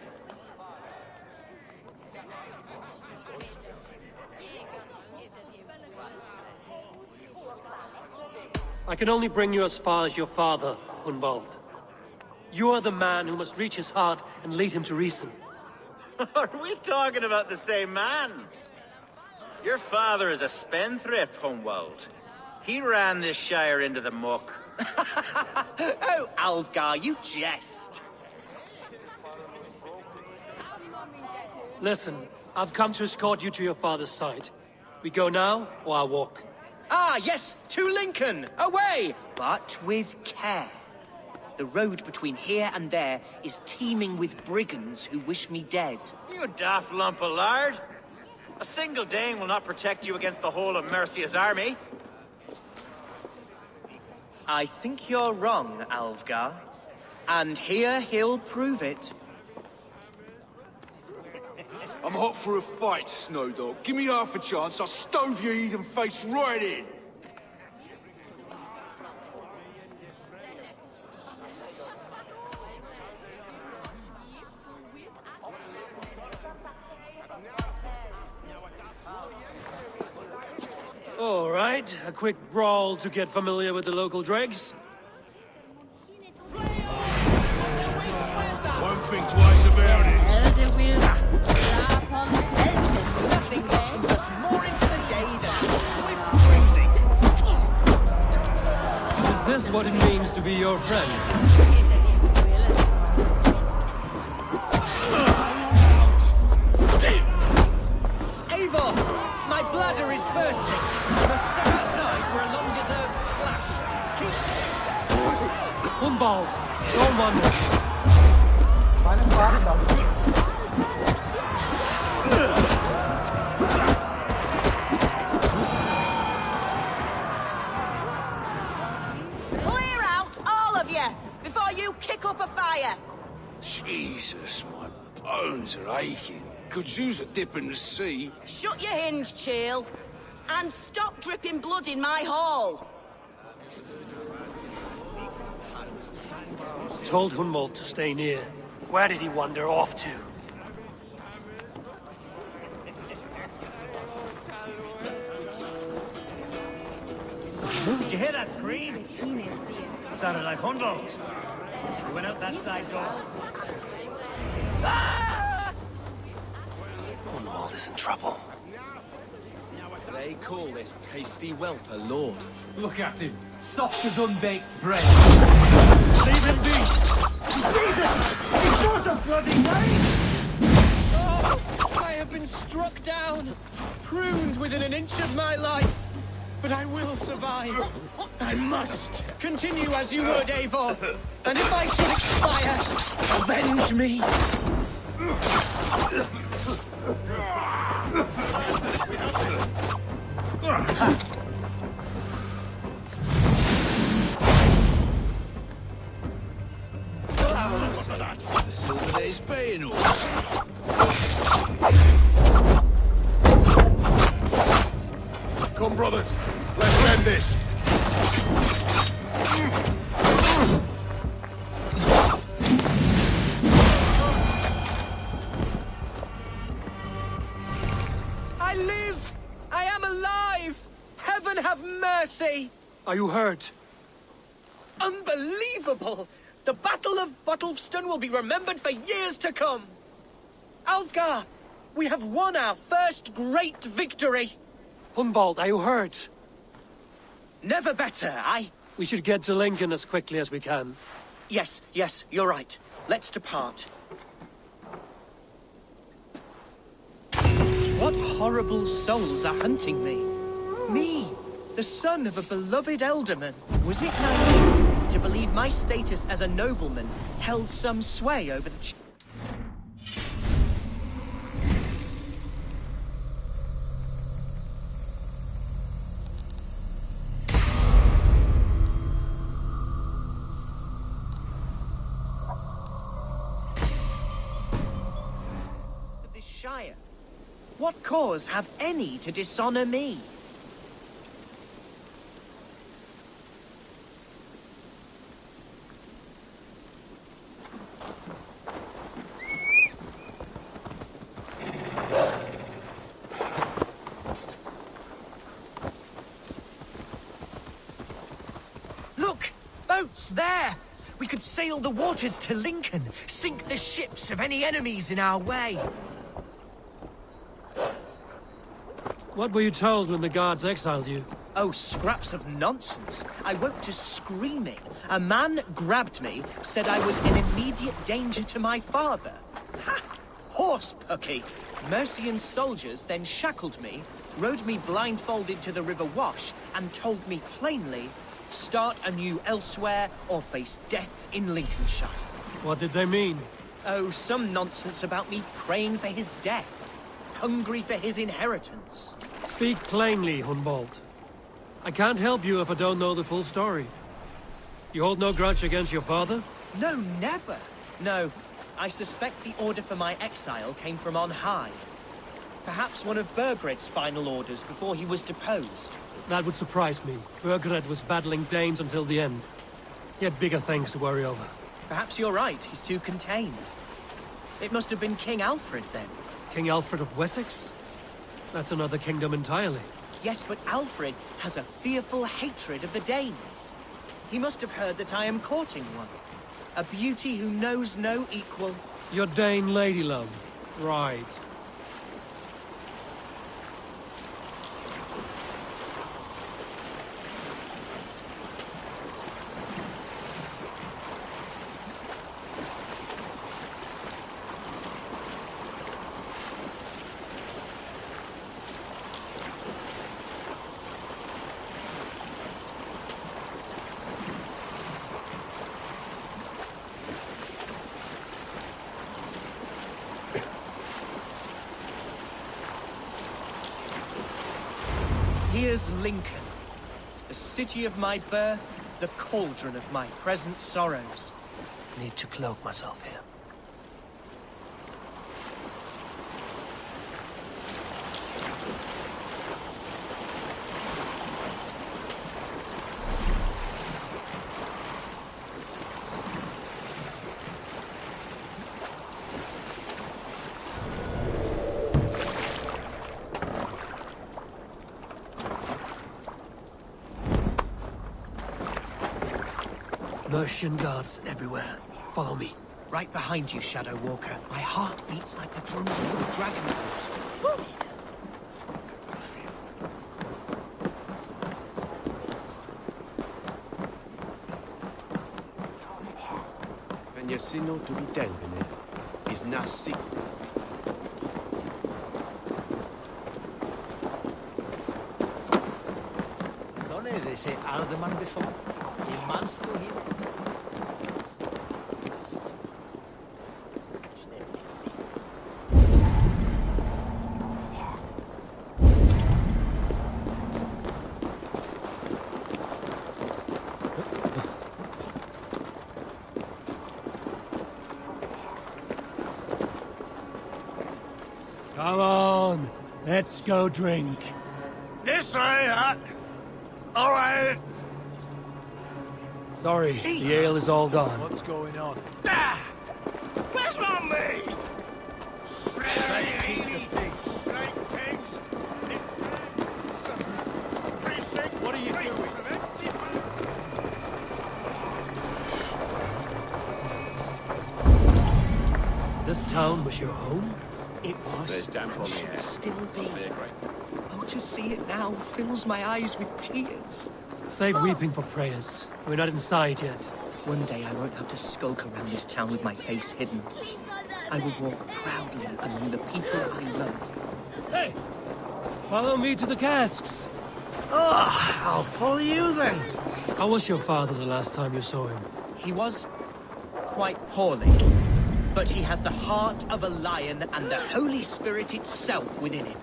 I can only bring you as far as your father, Hunwald. You are the man who must reach his heart and lead him to reason. Are we talking about the same man? Your father is a spendthrift, Hunwald. He ran this shire into the muck. Oh, Alfgar, you jest. Listen, I've come to escort you to your father's side. We go now, or I walk? Ah, yes, to Lincoln! Away! But with care. The road between here and there is teeming with brigands who wish me dead. You daft lump of lard! A single Dane will not protect you against the whole of Mercia's army. I think you're wrong, Alfgar. And here he'll prove it. I'm hot for a fight, Snowdog. Give me half a chance, I'll stove your heathen face right in! All right, a quick brawl to get familiar with the local dregs. Won't think twice about it. Nothing comes us more into the day than swift cruising. Is this what it means to be your friend? Eivor! My bladder is bursting. I must step outside for a long-deserved slash. Keep pace. Hunwald, don't wander. Clear out, all of you, before you kick up a fire. Jesus, my bones are aching. Could use a dip in the sea. Shut your hinge, Chill. And stop dripping blood in my hall. Told Hunwald to stay near. Where did he wander off to? Did you hear that scream? Sounded like Hunwald. He went out that side door. Hunwald is in trouble. They call this pasty whelp a lord. Look at him. Soft as unbaked bread. Leave him be! Jesus! He's not a bloody way! Oh, I have been struck down, pruned within an inch of my life. But I will survive. I must. Continue as you would, Eivor. And if I should expire, avenge me. That. The Silver Days paying us. Come, brothers. Let's end this. I live! I am alive! Heaven have mercy! Are you hurt? Unbelievable! The Battle of Bottleston will be remembered for years to come! Alfgar! We have won our first great victory! Hunwald, are you hurt? Never better, We should get to Lincoln as quickly as we can. Yes, you're right. Let's depart. What horrible souls are hunting me? Me, the son of a beloved elderman. Was it naive to believe my status as a nobleman held some sway over the... of this Shire? What cause have any to dishonor me? Look! Boats there! We could sail the waters to Lincoln, sink the ships of any enemies in our way. What were you told when the guards exiled you? Oh, scraps of nonsense. I woke to screaming. A man grabbed me, said I was in immediate danger to my father. Ha! Horse-pucky. Mercian soldiers then shackled me, rode me blindfolded to the River Wash, and told me plainly, start anew elsewhere or face death in Lincolnshire. What did they mean? Oh, some nonsense about me praying for his death. Hungry for his inheritance. Speak plainly, Hunwald. I can't help you if I don't know the full story. You hold no grudge against your father? No, never. No, I suspect the order for my exile came from on high. Perhaps one of Burgred's final orders before he was deposed. That would surprise me. Burgred was battling Danes until the end. He had bigger things to worry over. Perhaps you're right, he's too contained. It must have been King Alfred then. King Alfred of Wessex? That's another kingdom entirely. Yes, but Alfred has a fearful hatred of the Danes. He must have heard that I am courting one. A beauty who knows no equal. Your Dane lady love. Right. Here's Lincoln, the city of my birth, the cauldron of my present sorrows. Need to cloak myself here. Mercian guards everywhere. Follow me. Right behind you, Shadow Walker. My heart beats like the drums of your dragon boat. Veniasino to be termine is nassi. Don't they say alderman before? Your man's still here. Come on, let's go drink. This way, all right. Sorry, the ale is all gone. What's going on? Ah! Where's my meat? What are you doing? This town was your home? It was. There's damp on the air. Still be. Oh, to see it now fills my eyes with tears. Save weeping for prayers. We're not inside yet. One day I won't have to skulk around this town with my face hidden. I will walk proudly among the people I love. Hey! Follow me to the casks. Oh, I'll follow you then. How was your father the last time you saw him? He was quite poorly. But he has the heart of a lion and the Holy Spirit itself within him.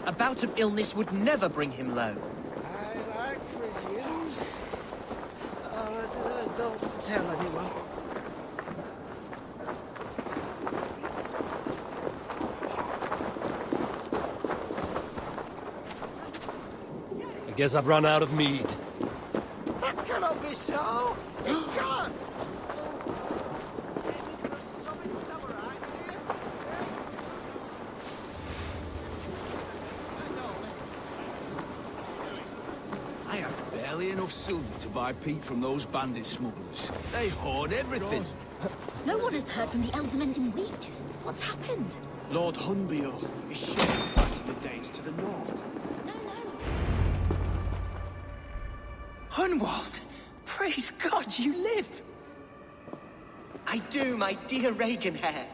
A bout of illness would never bring him low. I like Frisians. Don't tell anyone. I guess I've run out of mead. That cannot be so. It can't. I have barely enough silver to buy peat from those bandit smugglers. They hoard everything. No one has heard from the Eldermen in weeks. What's happened? Lord Hunbeor is surely fighting the Danes to the north. Hunwald! Praise God you live! I do, my dear Regenhair.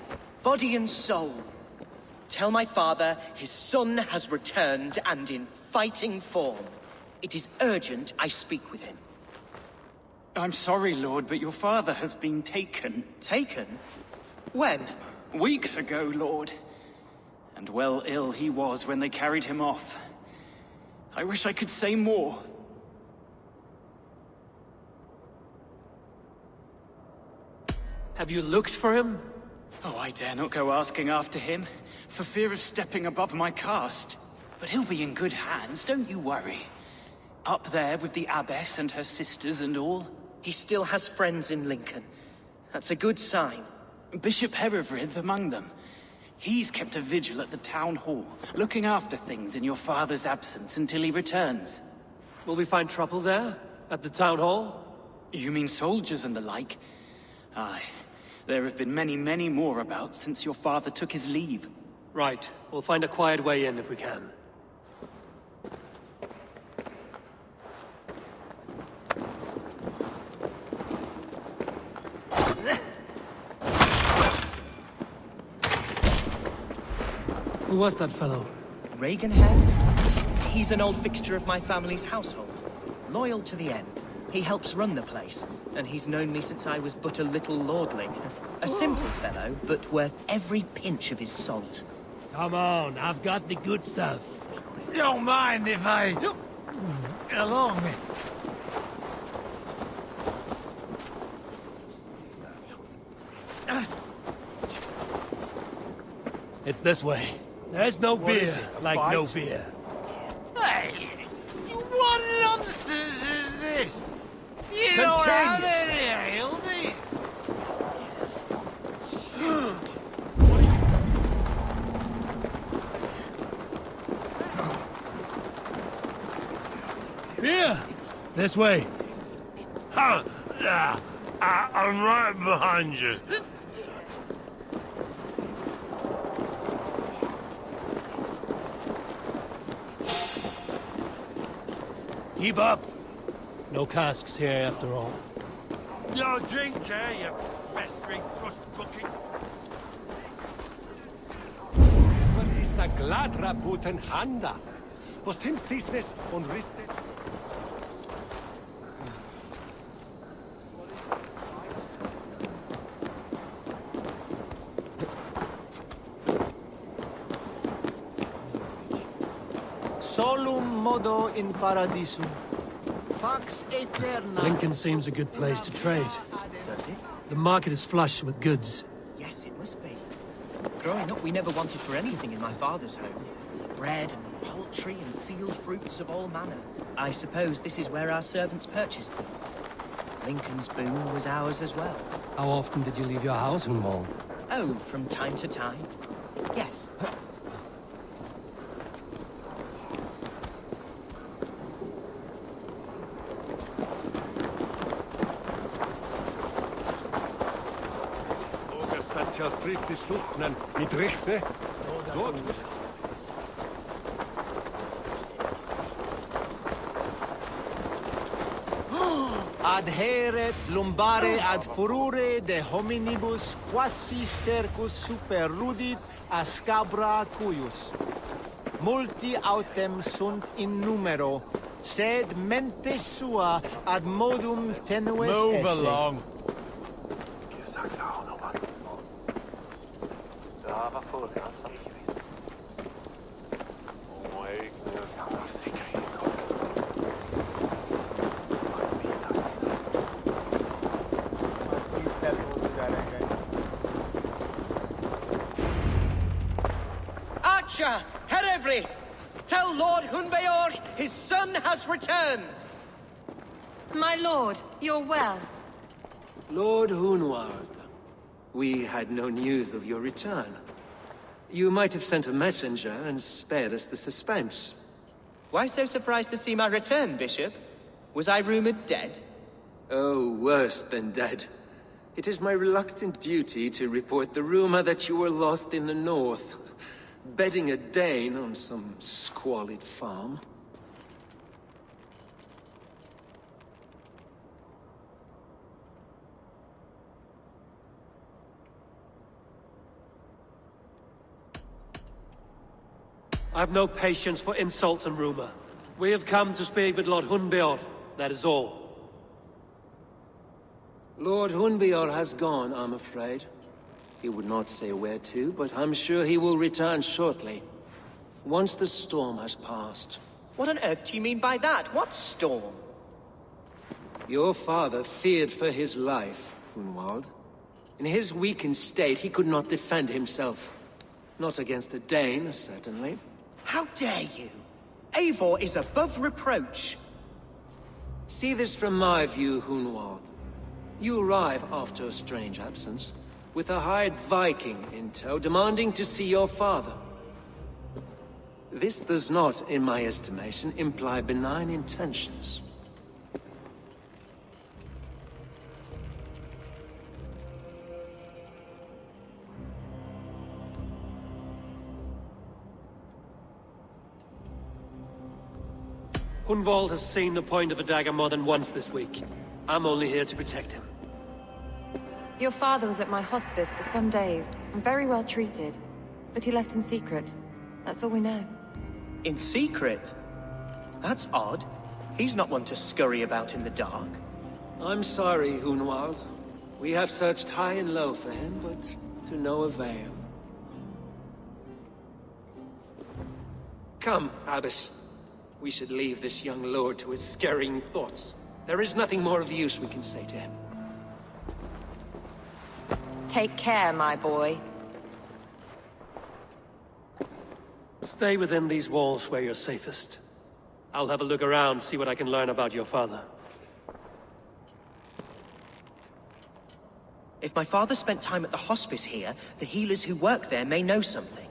Body and soul. Tell my father his son has returned and in fighting form. It is urgent I speak with him. I'm sorry, Lord, but your father has been taken. Taken? When? Weeks ago, Lord. And well ill he was when they carried him off. I wish I could say more. Have you looked for him? Oh, I dare not go asking after him, for fear of stepping above my caste. But he'll be in good hands, don't you worry. Up there with the abbess and her sisters and all. He still has friends in Lincoln. That's a good sign. Bishop Herefrith among them. He's kept a vigil at the town hall, looking after things in your father's absence until he returns. Will we find trouble there? At the town hall? You mean soldiers and the like? Aye. There have been many, many more about since your father took his leave. Right. We'll find a quiet way in if we can. Who was that fellow? Regenhair? He's an old fixture of my family's household. Loyal to the end. He helps run the place, and he's known me since I was but a little lordling. A simple fellow, but worth every pinch of his salt. Come on, I've got the good stuff. Don't mind if I... along. It's this way. There's no beer like no beer. Hey! What nonsense is this? You don't have any ale, do you? Beer! This way. Huh. I'm right behind you. Keep up. No casks here after all. Your drink, you festering crust cooking. Man ist a gladra buten handa. Was him business on ristet? Solum modo in paradisum. Pax aeterna. Lincoln seems a good place to trade. Does it? The market is flush with goods. Yes, it must be. Growing up, we never wanted for anything in my father's home. Bread and poultry and field fruits of all manner. I suppose this is where our servants purchased them. Lincoln's boon was ours as well. How often did you leave your house, Hunwald? Oh, from time to time. Yes. Adheret lumbare ad furore de hominibus quasi stercus super rudit ascabra cuius. Multi autem sunt in numero, sed mente sua ad modum tenues esse. Move along. Archer, Herevrith, tell Lord Hunbeor his son has returned. My lord, you're well. Lord Hunwald, we had no news of your return. You might have sent a messenger and spared us the suspense. Why so surprised to see my return, Bishop? Was I rumored dead? Oh, worse than dead. It is my reluctant duty to report the rumor that you were lost in the north, bedding a Dane on some squalid farm. I've no patience for insult and rumor. We have come to speak with Lord Hunbeor, that is all. Lord Hunbeor has gone, I'm afraid. He would not say where to, but I'm sure he will return shortly. Once the storm has passed. What on earth do you mean by that? What storm? Your father feared for his life, Hunwald. In his weakened state, he could not defend himself. Not against a Dane, certainly. How dare you? Eivor is above reproach. See this from my view, Hunwald. You arrive after a strange absence, with a hired Viking in tow, demanding to see your father. This does not, in my estimation, imply benign intentions. Hunwald has seen the point of a dagger more than once this week. I'm only here to protect him. Your father was at my hospice for some days, and very well treated. But he left in secret. That's all we know. In secret? That's odd. He's not one to scurry about in the dark. I'm sorry, Hunwald. We have searched high and low for him, but to no avail. Come, Abbess. We should leave this young lord to his scurrying thoughts. There is nothing more of use we can say to him. Take care, my boy. Stay within these walls where you're safest. I'll have a look around, see what I can learn about your father. If my father spent time at the hospice here, the healers who work there may know something.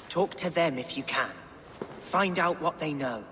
Talk to them if you can. Find out what they know.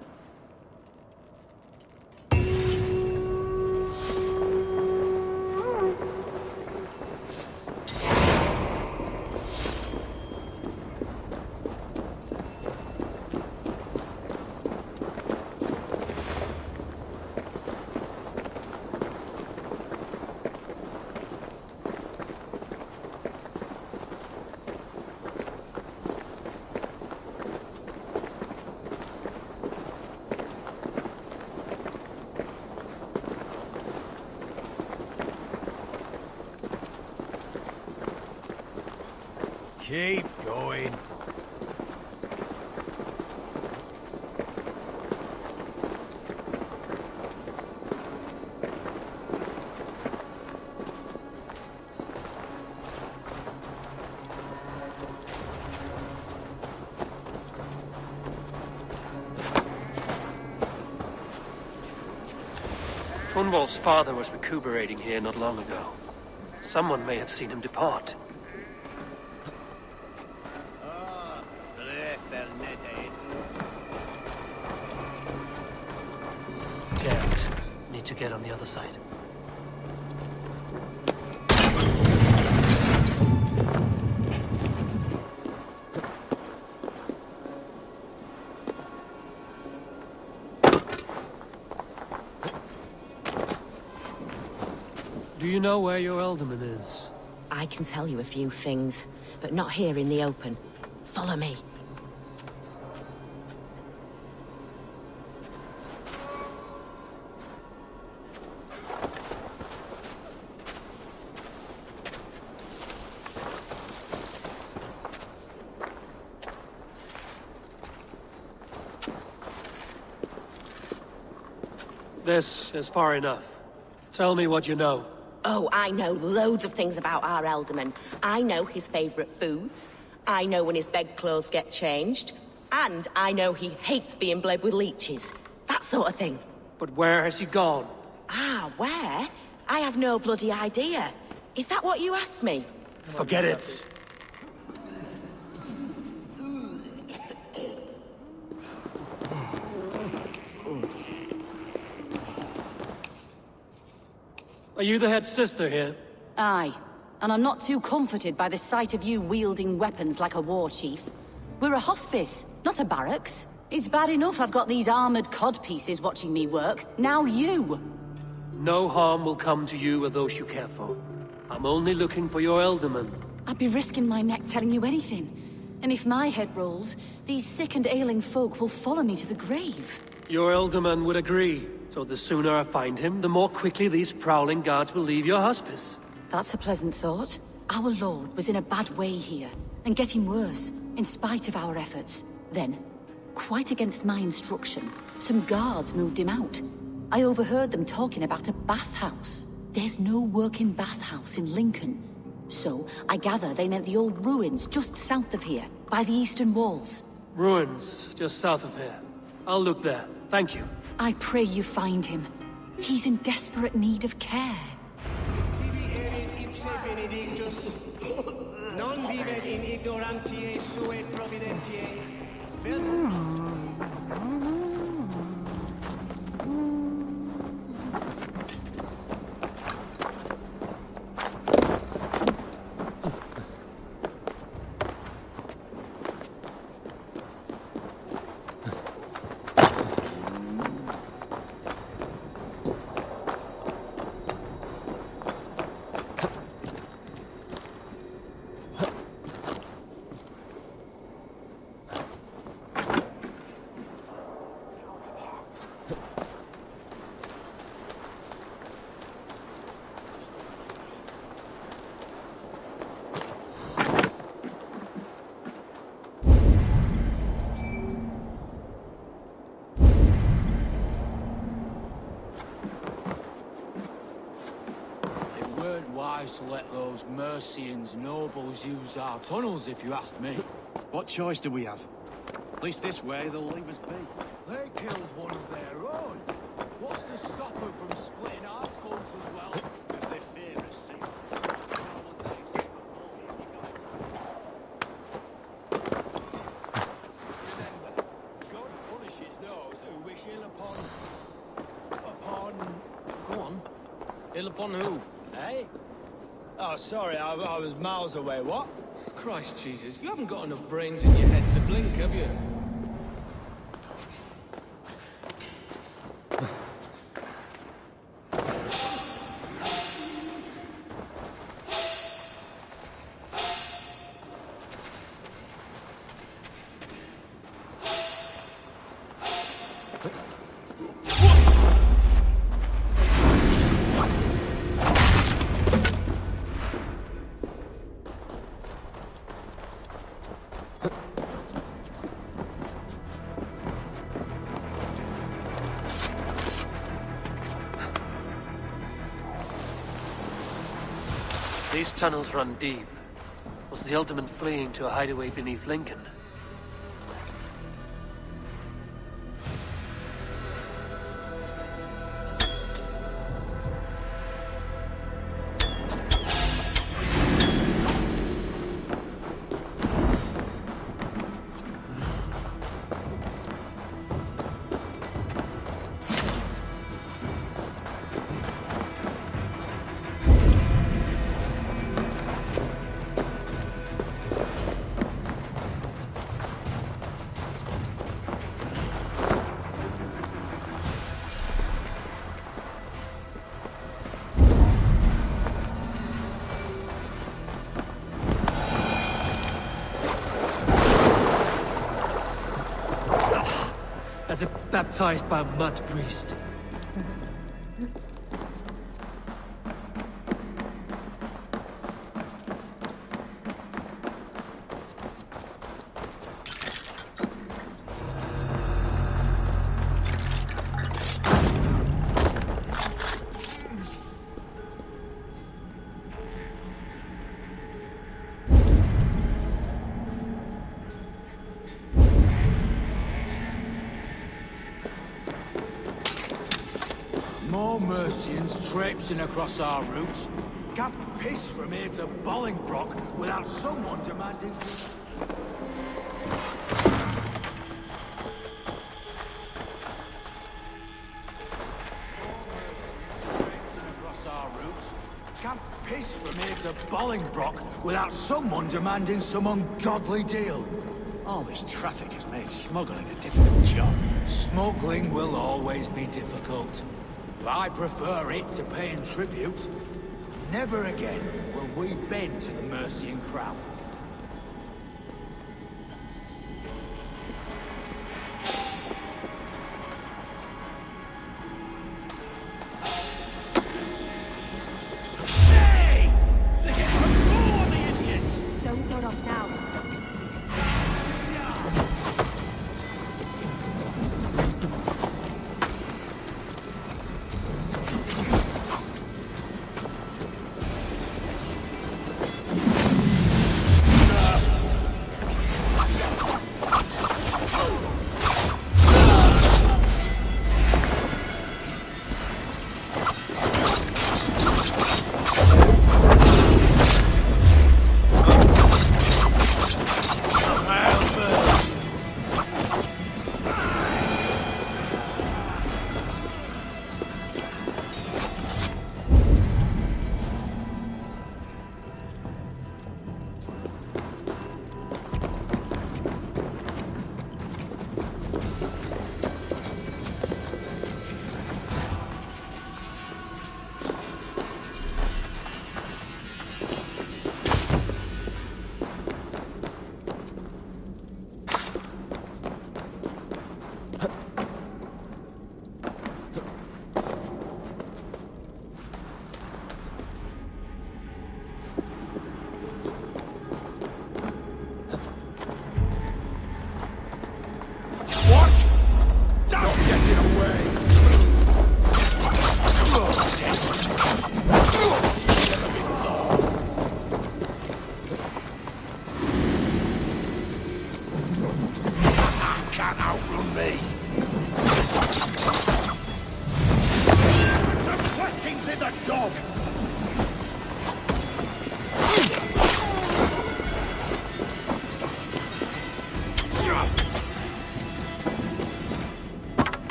Keep going. Hunwald's father was recuperating here not long ago. Someone may have seen him depart. Can't. Need to get on the other side. Do you know where your Elderman is? I can tell you a few things, but not here in the open. Follow me. This is far enough. Tell me what you know. Oh, I know loads of things about our Elderman. I know his favorite foods. I know when his bedclothes get changed. And I know he hates being bled with leeches. That sort of thing. But where has he gone? Ah, where? I have no bloody idea. Is that what you asked me? Forget it. Are you the head sister here? Aye. And I'm not too comforted by the sight of you wielding weapons like a war chief. We're a hospice, not a barracks. It's bad enough I've got these armored codpieces watching me work. Now you! No harm will come to you or those you care for. I'm only looking for your Elderman. I'd be risking my neck telling you anything. And if my head rolls, these sick and ailing folk will follow me to the grave. Your Elderman would agree. So the sooner I find him, the more quickly these prowling guards will leave your hospice. That's a pleasant thought. Our lord was in a bad way here, and getting worse, in spite of our efforts. Then, quite against my instruction, some guards moved him out. I overheard them talking about a bathhouse. There's no working bathhouse in Lincoln. So, I gather they meant the old ruins just south of here, by the eastern walls. Ruins, just south of here. I'll look there. Thank you. I pray you find him. He's in desperate need of care. Non vivet in ignorantiae sue providentiae. To let those Mercians nobles use our tunnels, if you ask me. What choice do we have? At least this way, they'll leave us be. They killed one of their own. What's to stop them from splitting our skulls as well? If they fear us, see. God punishes those who wish ill upon... Go on. Ill upon who? Eh? Oh, sorry, I was miles away. What? Christ Jesus, you haven't got enough brains in your head to blink, have you? These tunnels run deep. Was the Elderman fleeing to a hideaway beneath Lincoln? as if baptized by a mud priest. More Mercians traipsing across our routes. Can't piss from here to Bolingbroke without someone demanding... Can't piss from here to Bolingbroke without someone demanding some ungodly deal. All this traffic has made smuggling a difficult job. Smuggling will always be difficult. But I prefer it to paying tribute. Never again will we bend to the Mercian crown. Don't nod off now.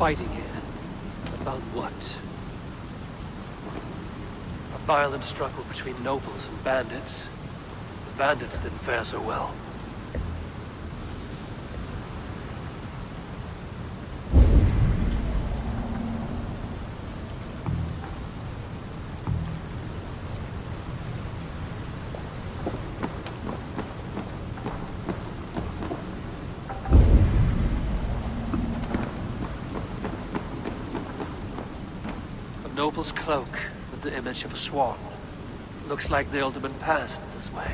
fighting here. About what? A violent struggle between nobles and bandits. The bandits didn't fare so well. Noble's cloak with the image of a swan. Looks like the alderman passed this way.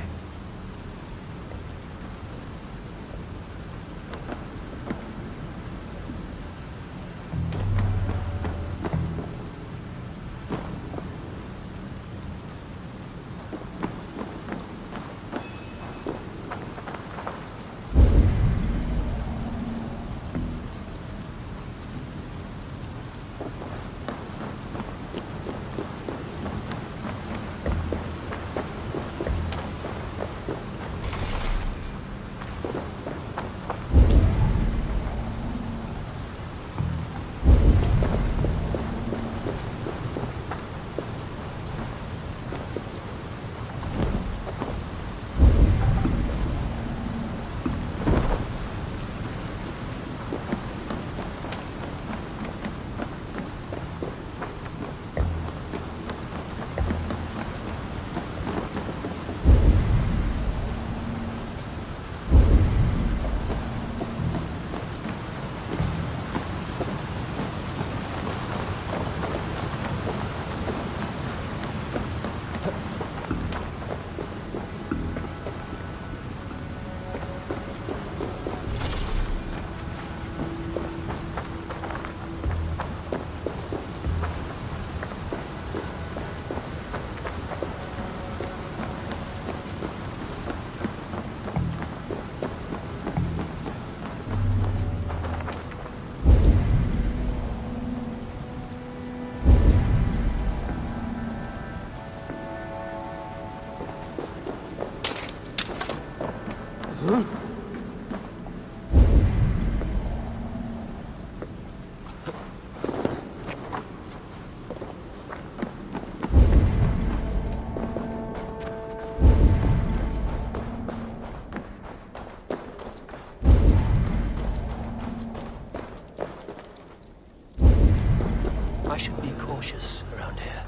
I should be cautious around here.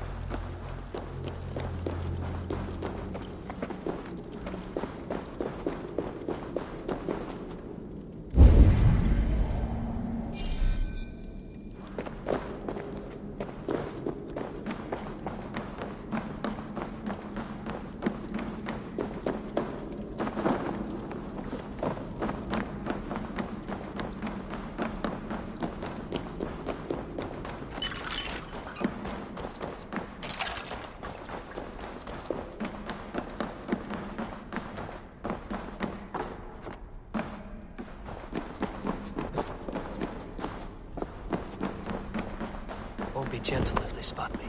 Be gentle if they spot me.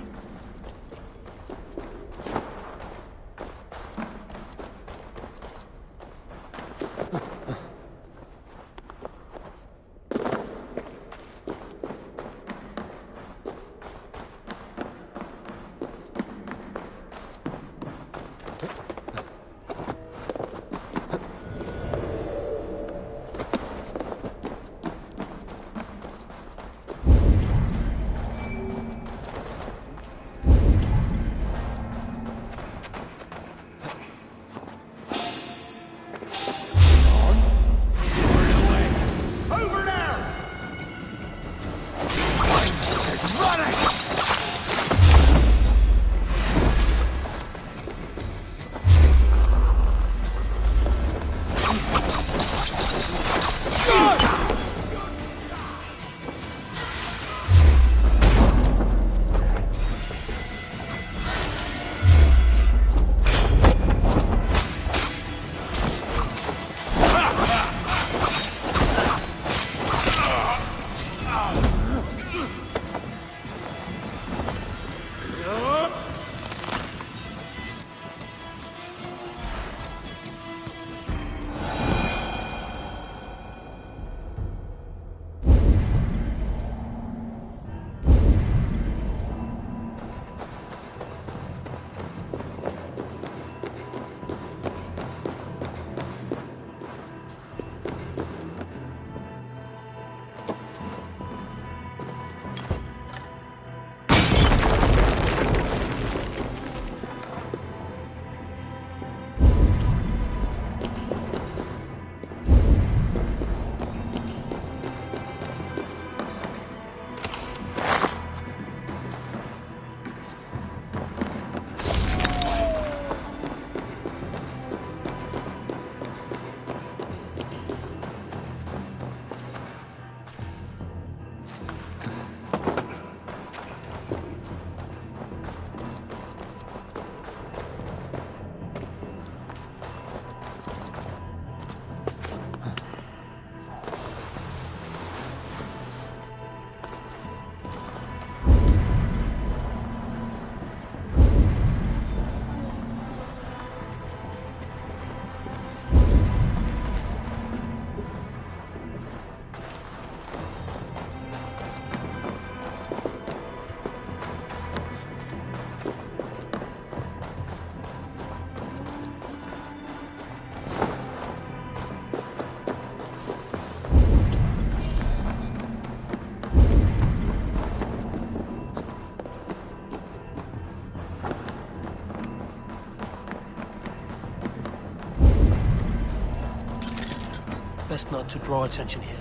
best not to draw attention here.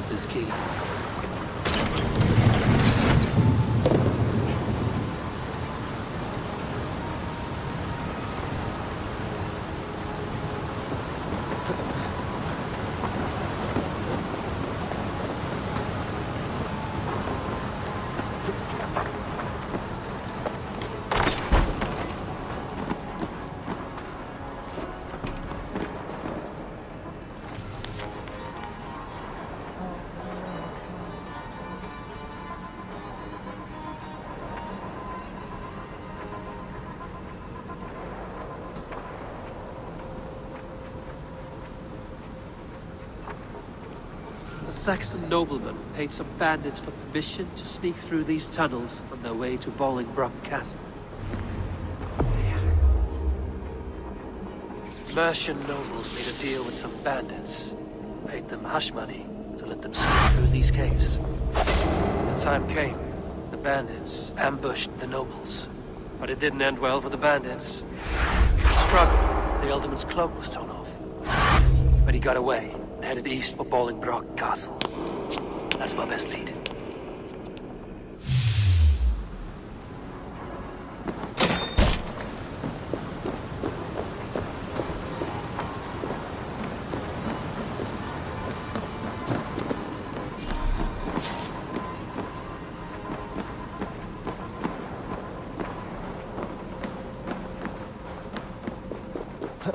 This key. A Saxon nobleman paid some bandits for permission to sneak through these tunnels on their way to Bolingbroke Castle. Mercian nobles made a deal with some bandits, paid them hush money to let them sneak through these caves. When the time came, the bandits ambushed the nobles. But it didn't end well for the bandits. In the struggle, the Alderman's cloak was torn off. But he got away and headed east for Bolingbroke Castle. That's my best lead.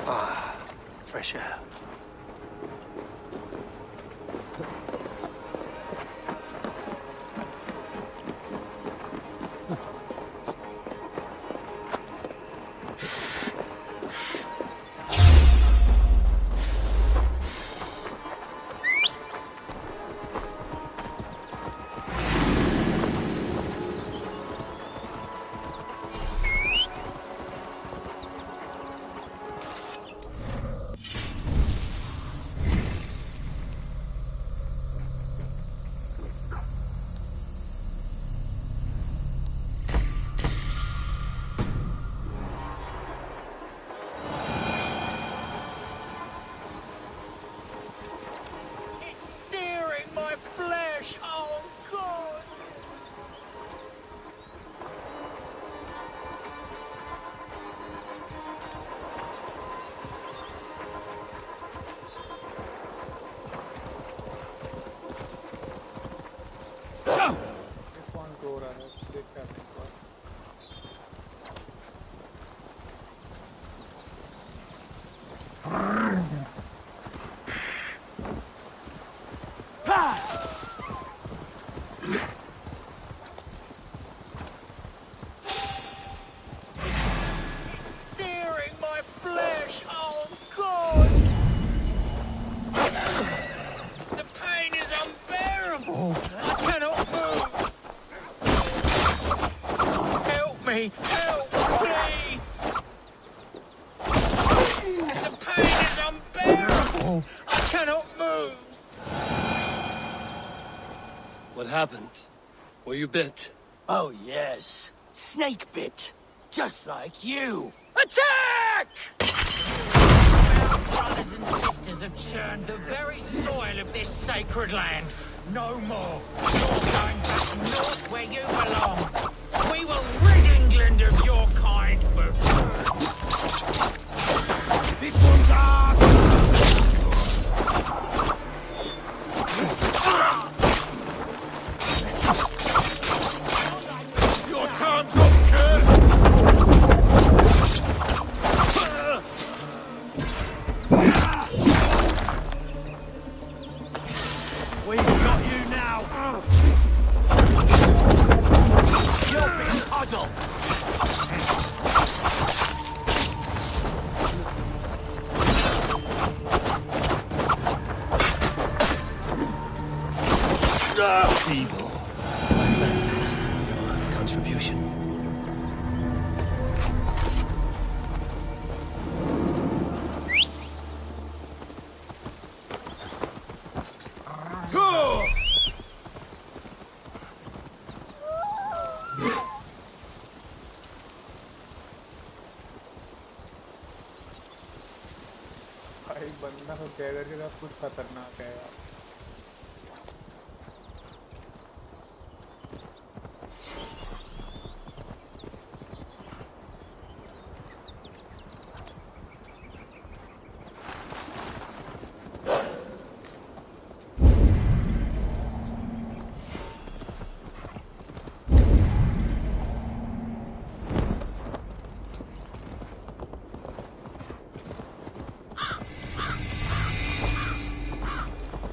Ah, fresh air. me! Help, please! The pain is unbearable! I cannot move! What happened? Were you bit? Oh, yes. Snake bit. Just like you. Attack! Our brothers and sisters have churned the very soil of this sacred land. No more. You're going back north where you belong. We will rid England of your kind for good. This one's ours! Your time's up, kid! We've got you now! You're being huddled! Feeble. Thanks for your contribution. भाई बंदा हो जाएगा कि कुछ खतरनाक है यार।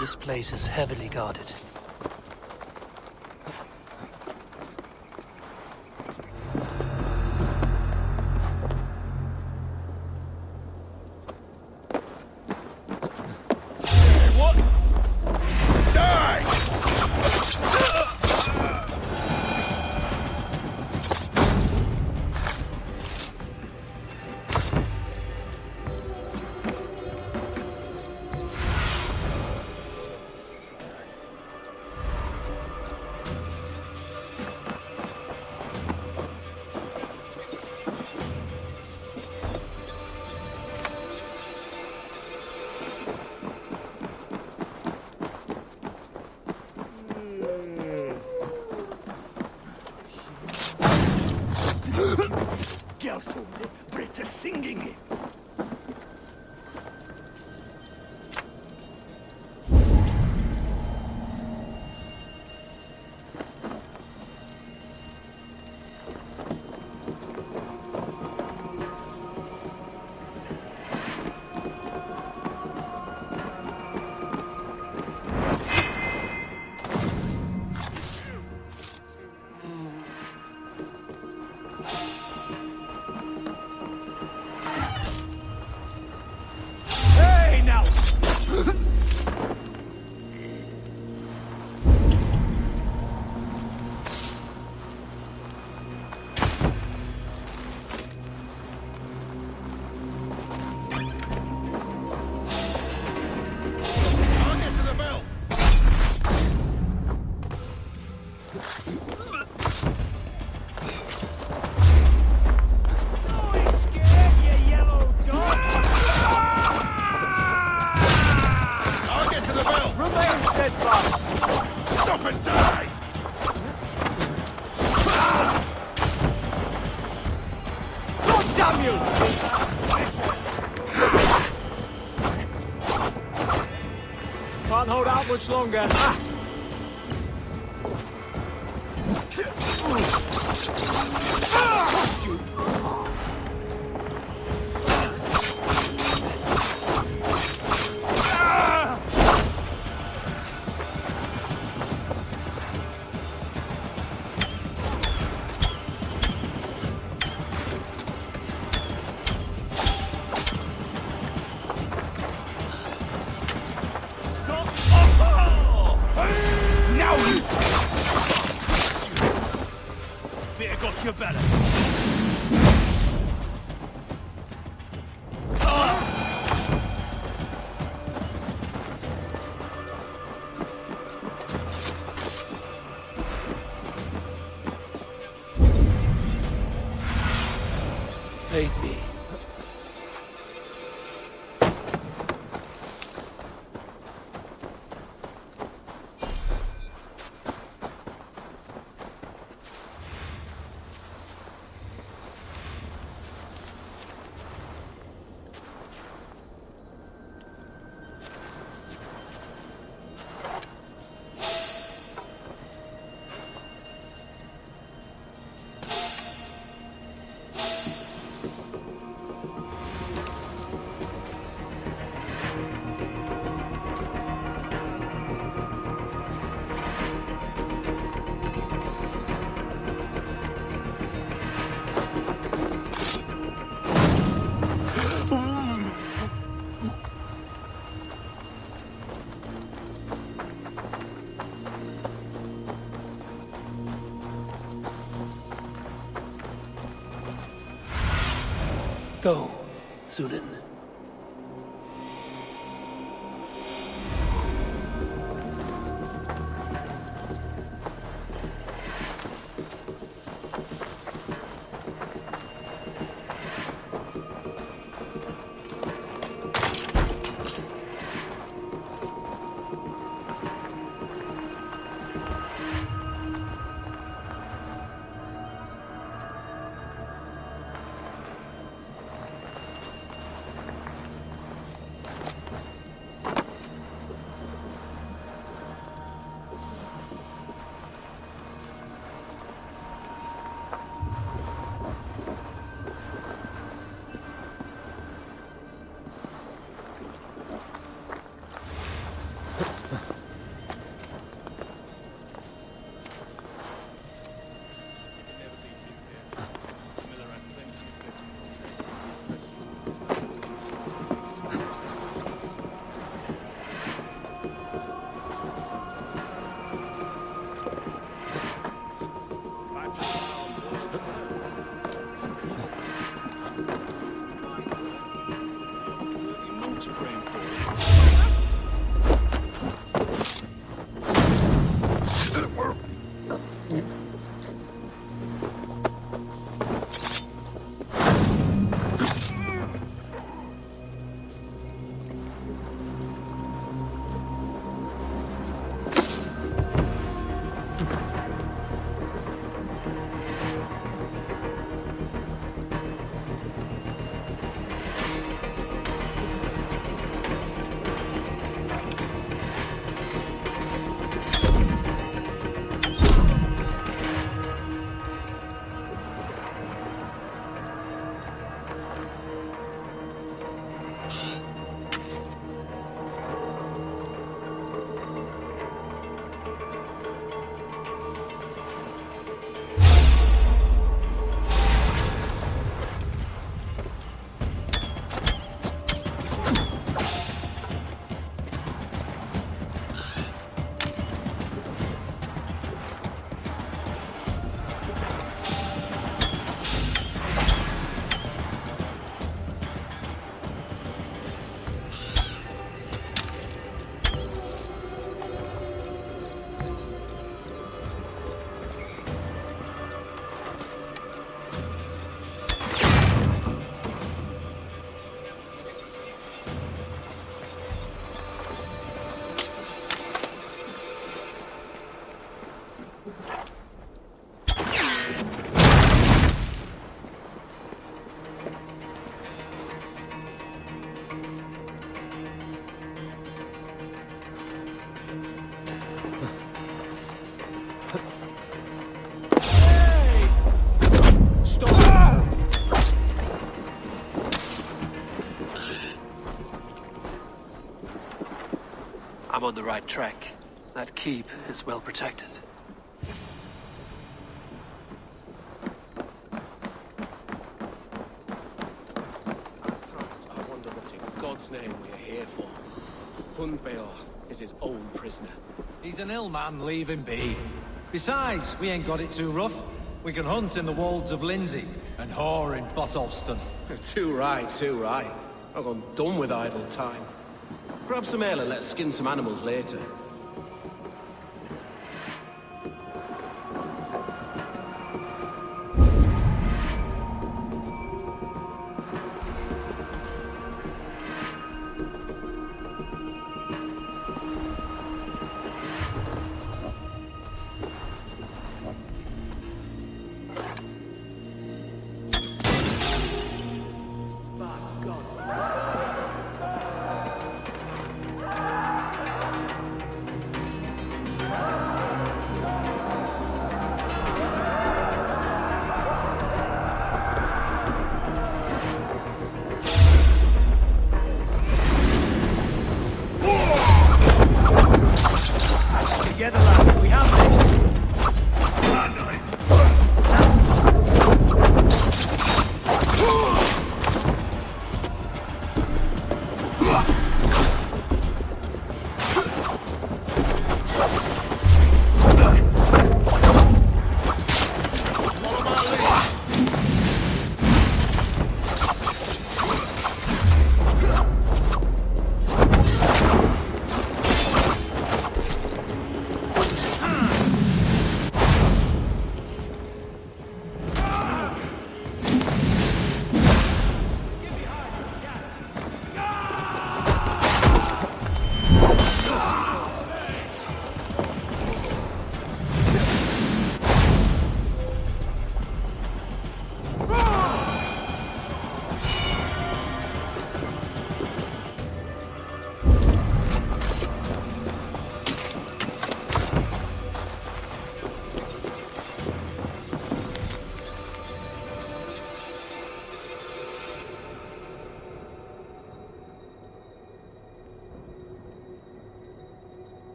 This place is heavily guarded. What? Die! Better singing it. Can't hold out much longer. Stop! BAEBY. Go, Zulin. I'm on the right track. That keep is well protected. I wonder what in God's name we're here for. Hunbeor is his own prisoner. He's an ill man, leave him be. Besides, we ain't got it too rough. We can hunt in the wolds of Lindsey and whore in Botolston. Too right, too right. I've gone done with idle time. Grab some ale and let's skin some animals later.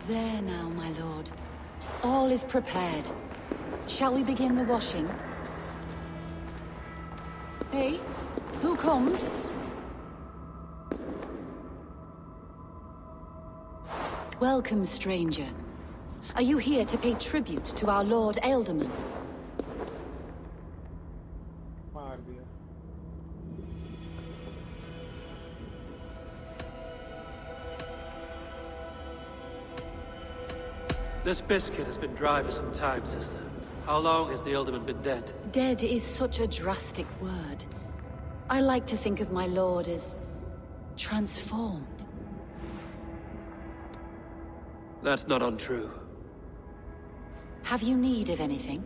There now, my lord. All is prepared. Shall we begin the washing? Hey, who comes? Welcome, stranger. Are you here to pay tribute to our Lord Ealdorman? मार दिया. This biscuit has been dry for some time, sister. How long has the Ealdorman been dead? Dead is such a drastic word. I like to think of my lord as transformed. That's not untrue. Have you need of anything?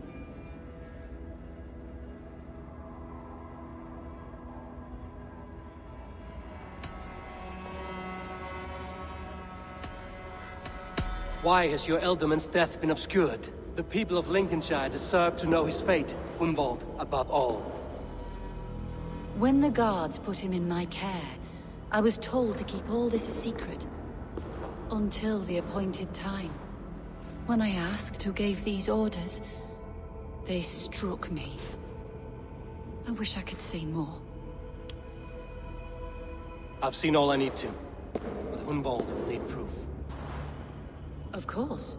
Why has your Ealdorman's death been obscured? The people of Lincolnshire deserve to know his fate, Hunwald above all. When the guards put him in my care, I was told to keep all this a secret. Until the appointed time. When I asked who gave these orders, they struck me. I wish I could say more. I've seen all I need to, but Hunwald will need proof. Of course.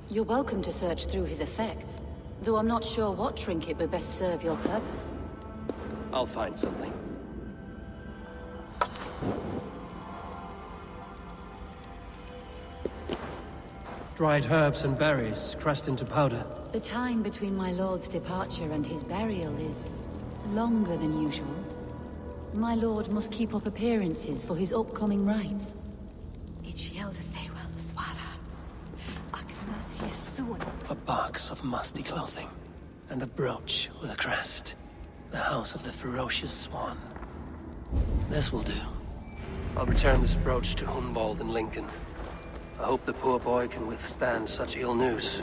You're welcome to search through his effects, though I'm not sure what trinket would best serve your purpose. I'll find something. Dried herbs and berries, crushed into powder. The time between my lord's departure and his burial is longer than usual. My lord must keep up appearances for his upcoming rites. A box of musty clothing, and a brooch with a crest. The house of the ferocious swan. This will do. I'll return this brooch to Hunwald in Lincoln. I hope the poor boy can withstand such ill news.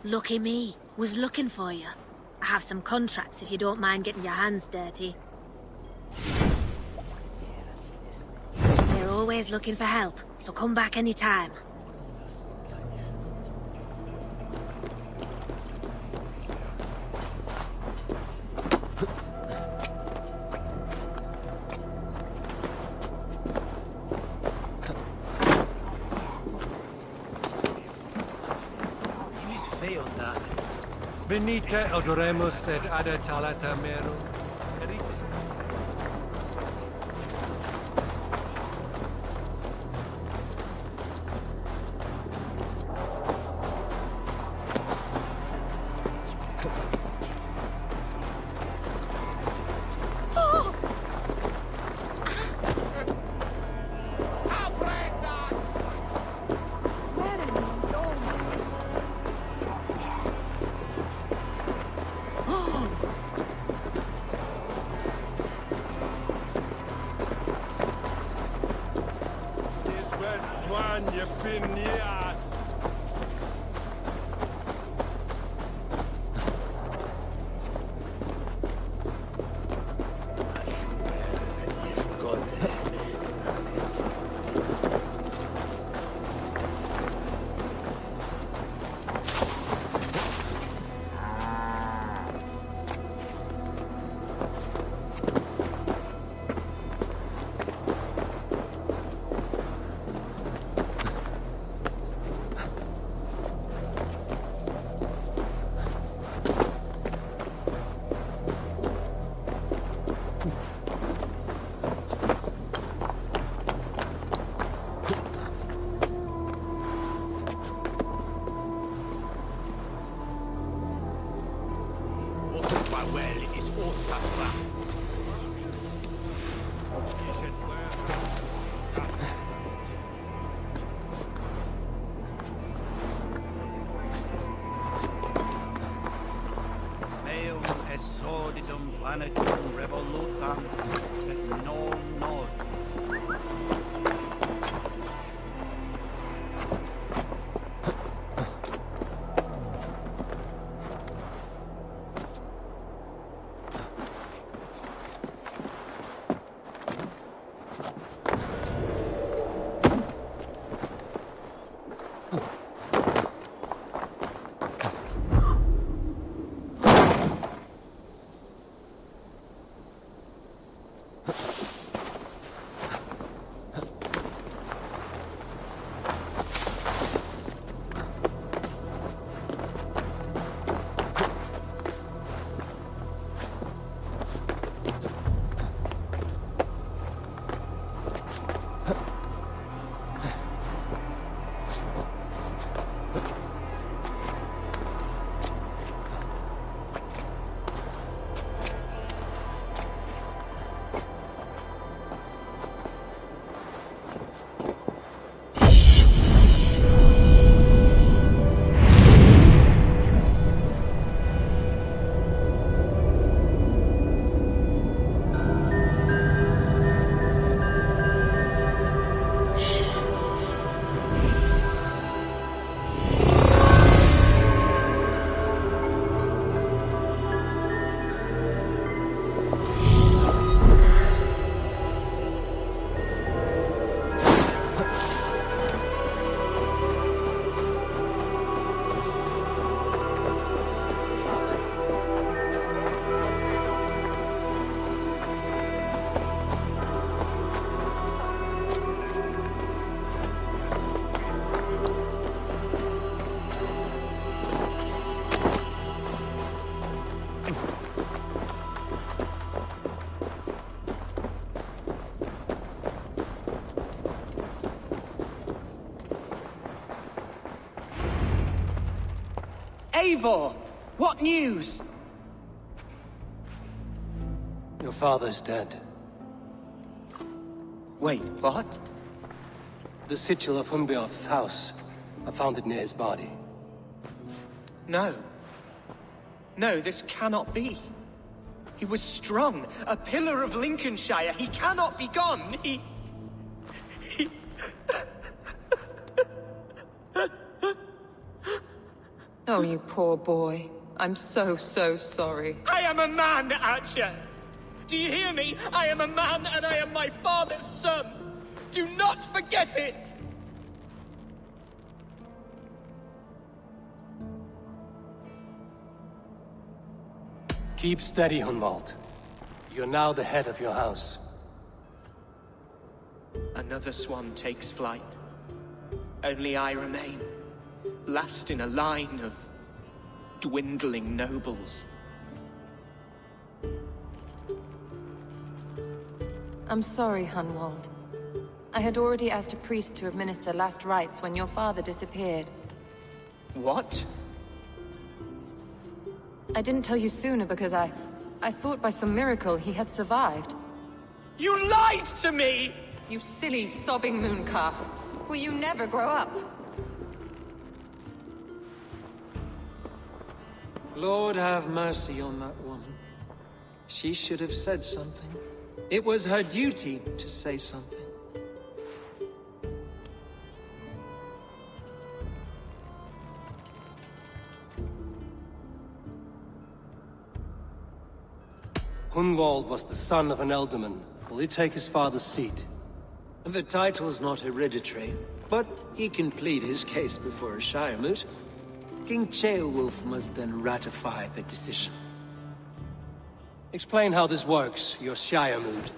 Lucky me. Was looking for you. I have some contracts if you don't mind getting your hands dirty. They're always looking for help, so come back anytime. Venite odoremus et adetalata merum. Farewell is Osaka. Meum es sordidum planetum revolutam, sed non nod. Eivor! What news? Your father's dead. Wait, what? The sigil of Hunbeorth's house. I found it near his body. No. No, this cannot be. He was strong, a pillar of Lincolnshire. He cannot be gone. He... Oh, you poor boy. I'm so sorry. I am a man, Archer! Do you hear me? I am a man and I am my father's son! Do not forget it! Keep steady, Hunwald. You're now the head of your house. Another swan takes flight. Only I remain. Last in a line of dwindling nobles. I'm sorry, Hunwald. I had already asked a priest to administer last rites when your father disappeared. What? I didn't tell you sooner because I thought by some miracle he had survived. You lied to me! You silly, sobbing mooncalf. Will you never grow up? Lord have mercy on that woman. She should have said something. It was her duty to say something. Hunwald was the son of an ealdorman. Will he take his father's seat? The title's not hereditary, but he can plead his case before a Shire moot. King Ceolwulf must then ratify the decision. Explain how this works, your Shire moot.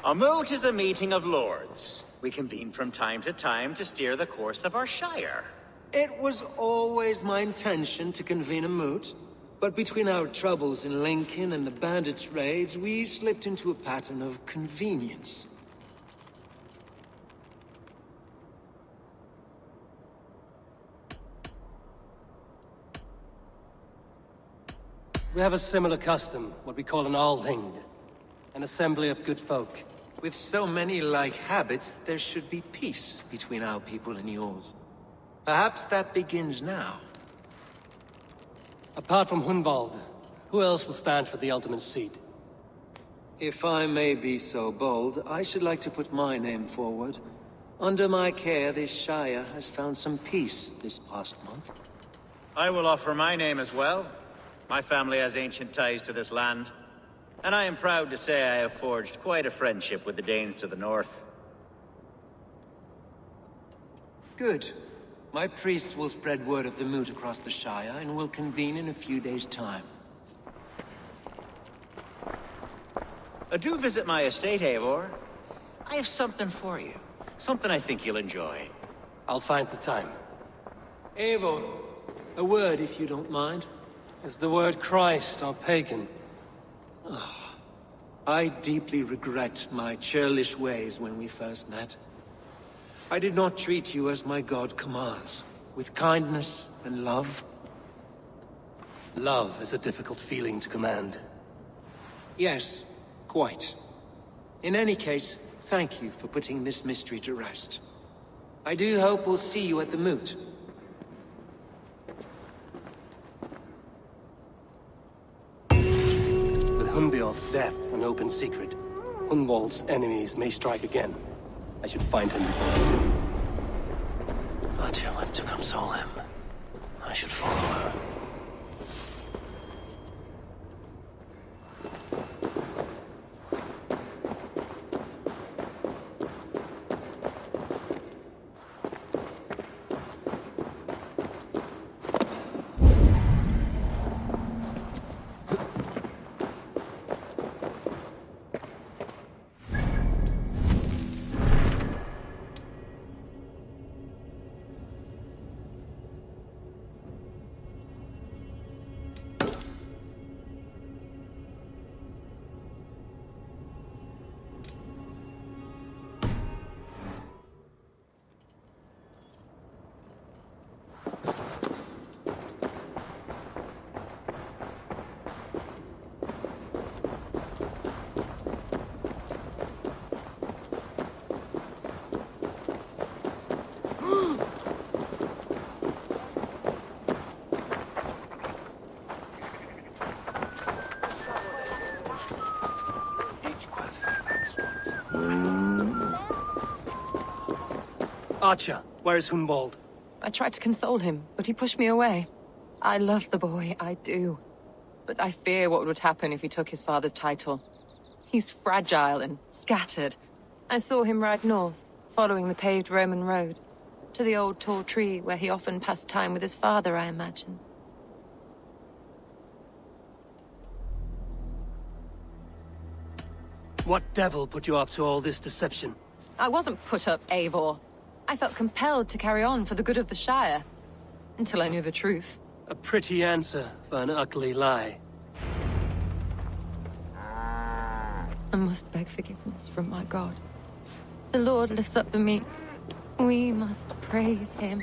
A moot is a meeting of lords. We convene from time to time to steer the course of our Shire. It was always my intention to convene a moot, but between our troubles in Lincoln and the bandits' raids, we slipped into a pattern of convenience. We have a similar custom, what we call an Althing. An assembly of good folk. With so many like habits, there should be peace between our people and yours. Perhaps that begins now. Apart from Hunwald, who else will stand for the ultimate seat? If I may be so bold, I should like to put my name forward. Under my care, this Shire has found some peace this past month. I will offer my name as well. My family has ancient ties to this land. And I am proud to say I have forged quite a friendship with the Danes to the north. Good. My priests will spread word of the moot across the Shire and will convene in a few days' time. Do visit my estate, Eivor. I have something for you. Something I think you'll enjoy. I'll find the time. Eivor, a word if you don't mind. Is the word Christ or pagan? I deeply regret my churlish ways when we first met. I did not treat you as my god commands, with kindness and love. Love is a difficult feeling to command. Yes, quite. In any case, thank you for putting this mystery to rest. I do hope we'll see you at the moot. Hunbeor's death an open secret. Hunwald's enemies may strike again. I should find him before they do. Atya went to console him. I should follow her. Archer, where is Hunwald? I tried to console him, but he pushed me away. I love the boy, I do. But I fear what would happen if he took his father's title. He's fragile and scattered. I saw him ride north, following the paved Roman road. To the old tall tree where he often passed time with his father, I imagine. What devil put you up to all this deception? I wasn't put up, Eivor. I felt compelled to carry on for the good of the Shire. Until I knew the truth. A pretty answer for an ugly lie. I must beg forgiveness from my God. The Lord lifts up the meek. We must praise him.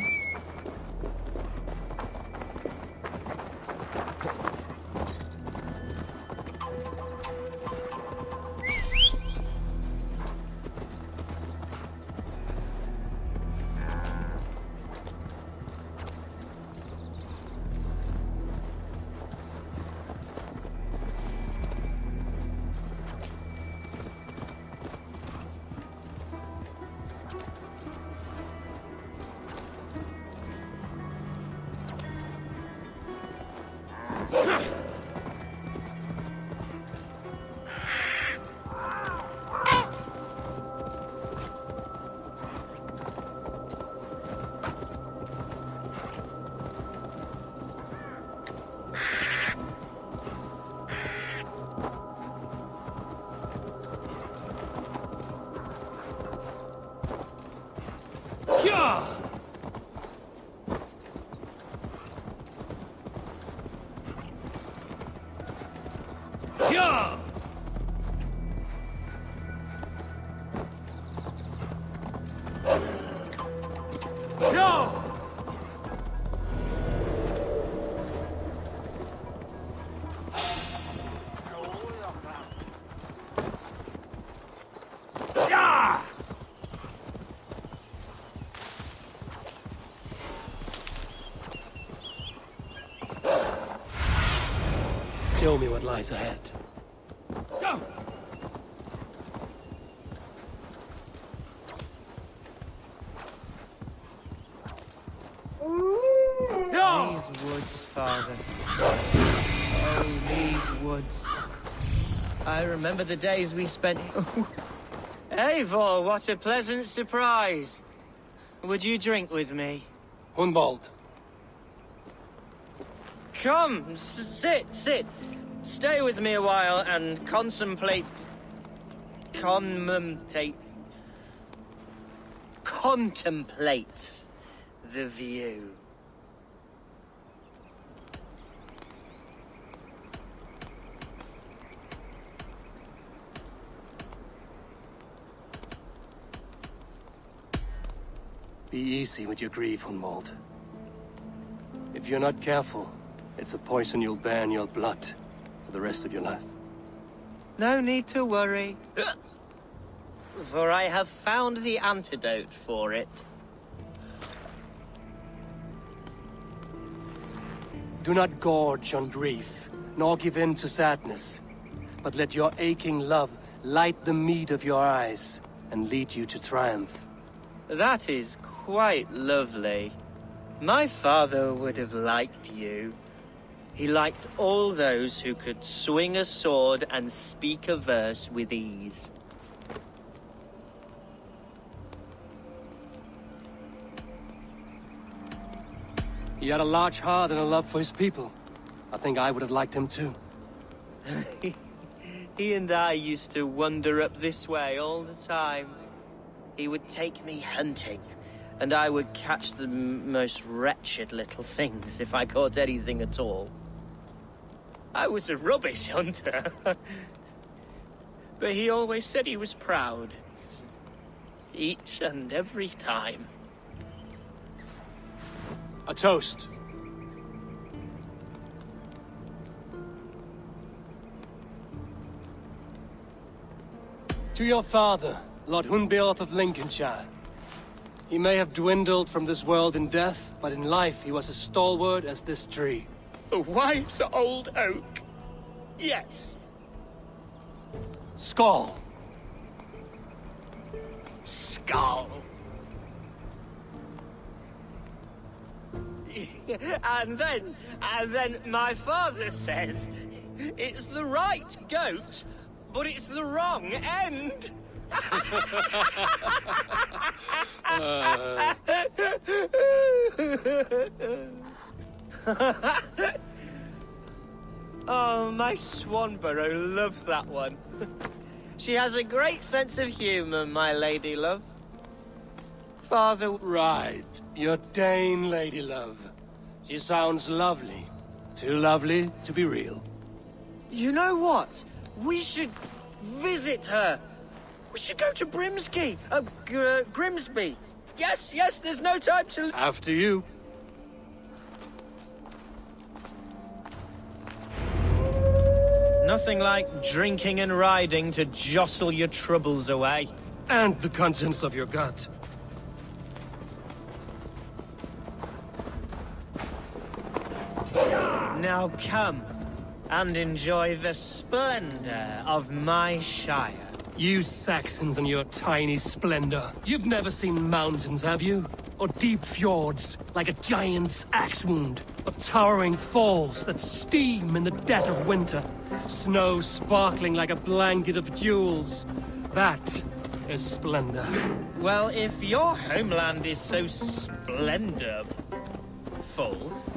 show me what lies ahead. Go! These woods, Father. Oh, these woods. I remember the days we spent... Eivor, what a pleasant surprise. Would you drink with me? Hunwald. Come, sit. Stay with me a while and contemplate the view. Be easy with your grief, Hunwald. If you're not careful, it's a poison you'll bear in your blood for the rest of your life. No need to worry. For I have found the antidote for it. Do not gorge on grief, nor give in to sadness, but let your aching love light the mead of your eyes and lead you to triumph. That is quite lovely. My father would have liked you. He liked all those who could swing a sword and speak a verse with ease. He had a large heart and a love for his people. I think I would have liked him too. He and I used to wander up this way all the time. He would take me hunting, and I would catch the most wretched little things if I caught anything at all. I was a rubbish hunter. But he always said he was proud. Each and every time. A toast. To your father, Lord Hunbeorth of Lincolnshire. He may have dwindled from this world in death, but in life he was as stalwart as this tree. A wise old oak. Yes. Skull. Skull. And then my father says, it's the right goat, but it's the wrong end. Oh, my Swanborough loves that one. She has a great sense of humor, my lady love. Father... Right, your Dane lady love. She sounds lovely. Too lovely to be real. You know what? We should visit her. We should go to Grimsby. Yes, there's no time to... After you. Nothing like drinking and riding to jostle your troubles away. And the contents of your gut. Now come and enjoy the splendor of my shire. You Saxons and your tiny splendor. You've never seen mountains, have you? Or deep fjords, like a giant's axe wound. Or towering falls that steam in the dead of winter. Snow sparkling like a blanket of jewels. That is splendor. Well, if your homeland is so splendorful,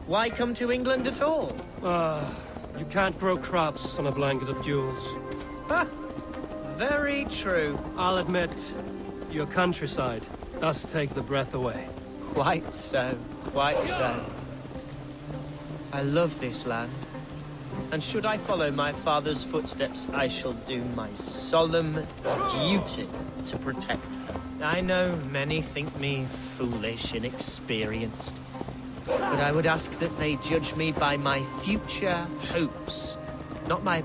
why come to England at all? You can't grow crops on a blanket of jewels. Very true. I'll admit, your countryside does take the breath away. Quite so, quite so. I love this land. And should I follow my father's footsteps, I shall do my solemn duty to protect her. I know many think me foolish, inexperienced. But I would ask that they judge me by my future hopes, not my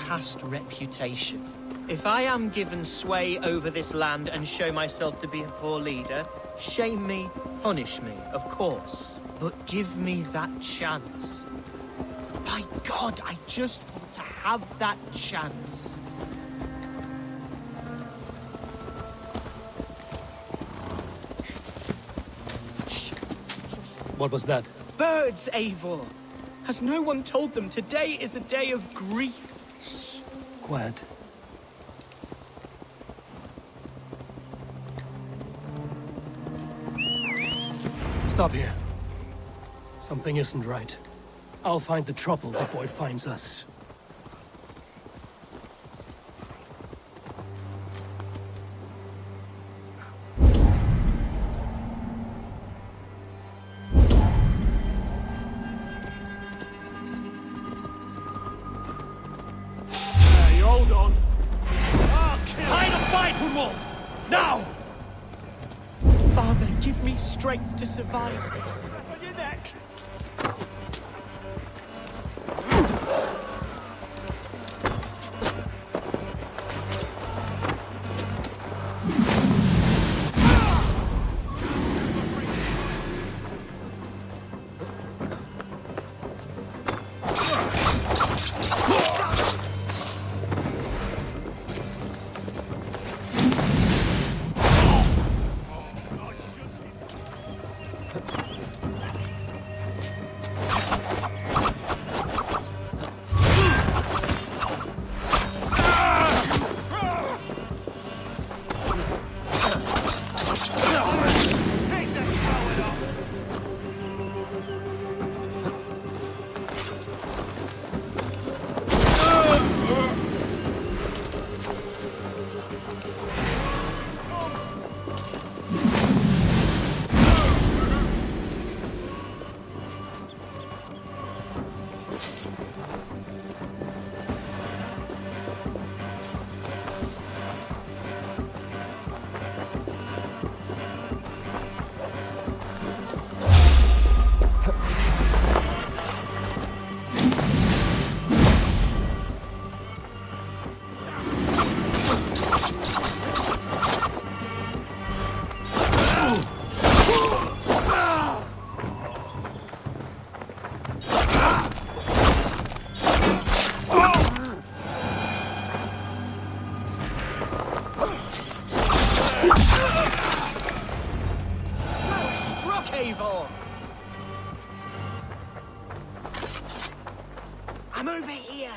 past reputation. If I am given sway over this land and show myself to be a poor leader, shame me, punish me, of course. But give me that chance. By God, I just want to have that chance. What was that? Birds, Eivor. Has no one told them today is a day of grief? Quiet. Stop here. Something isn't right. I'll find the trouble before it finds us. Hey, hold on. Line of fight, Hunwald! Now! Father, give me strength to survive this. On your neck. I'm over here.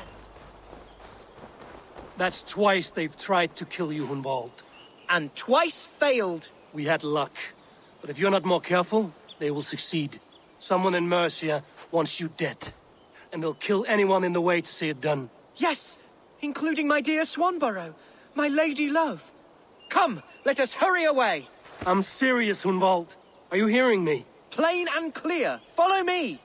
That's twice they've tried to kill you, Hunwald. And twice failed. We had luck. But if you're not more careful, they will succeed. Someone in Mercia wants you dead. And they'll kill anyone in the way to see it done. Yes, including my dear Swanborough, my lady love. Come, let us hurry away. I'm serious, Hunwald. Are you hearing me? Plain and clear. Follow me.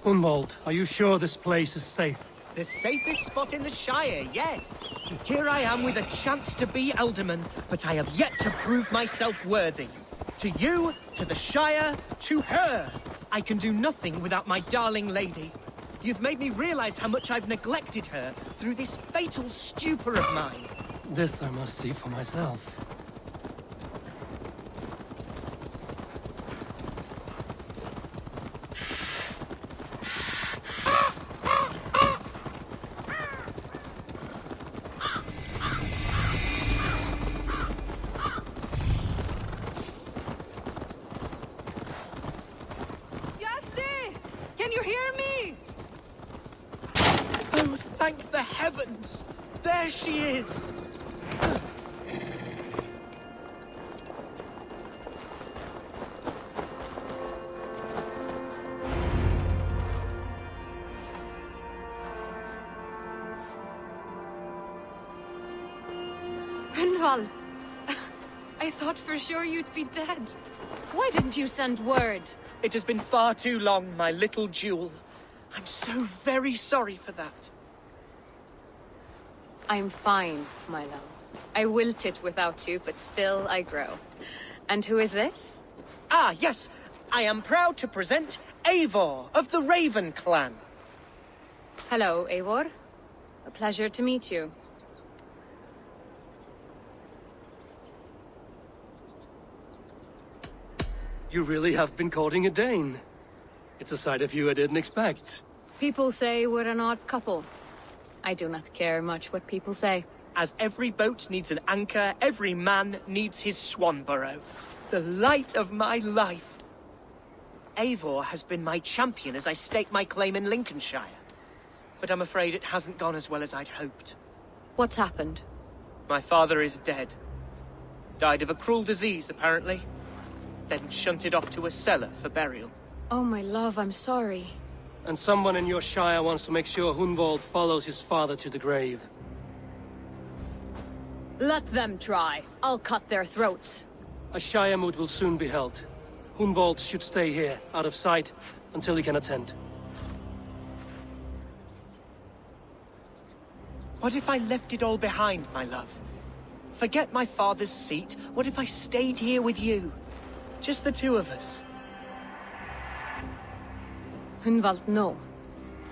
Hunwald, are you sure this place is safe? The safest spot in the Shire, yes. Here I am with a chance to be Alderman, but I have yet to prove myself worthy. To you, to the Shire, to her. I can do nothing without my darling lady. You've made me realize how much I've neglected her through this fatal stupor of mine. This I must see for myself. Thank the heavens! There she is! Hunwald! I thought for sure you'd be dead. Why didn't you send word? It has been far too long, my little jewel. I'm so very sorry for that. I'm fine, my love. I wilted without you, but still I grow. And who is this? Ah, yes. I am proud to present Eivor of the Raven clan. Hello, Eivor. A pleasure to meet you. You really have been courting a Dane. It's a sight of you I didn't expect. People say we're an odd couple. I do not care much what people say. As every boat needs an anchor, every man needs his Swanborough. The light of my life. Eivor has been my champion as I stake my claim in Lincolnshire. But I'm afraid it hasn't gone as well as I'd hoped. What's happened? My father is dead. Died of a cruel disease, apparently. Then shunted off to a cellar for burial. Oh, my love, I'm sorry. And someone in your shire wants to make sure Hunwald follows his father to the grave. Let them try. I'll cut their throats. A shire moot will soon be held. Hunwald should stay here, out of sight, until he can attend. What if I left it all behind, my love? Forget my father's seat. What if I stayed here with you? Just the two of us. Hunwald, no.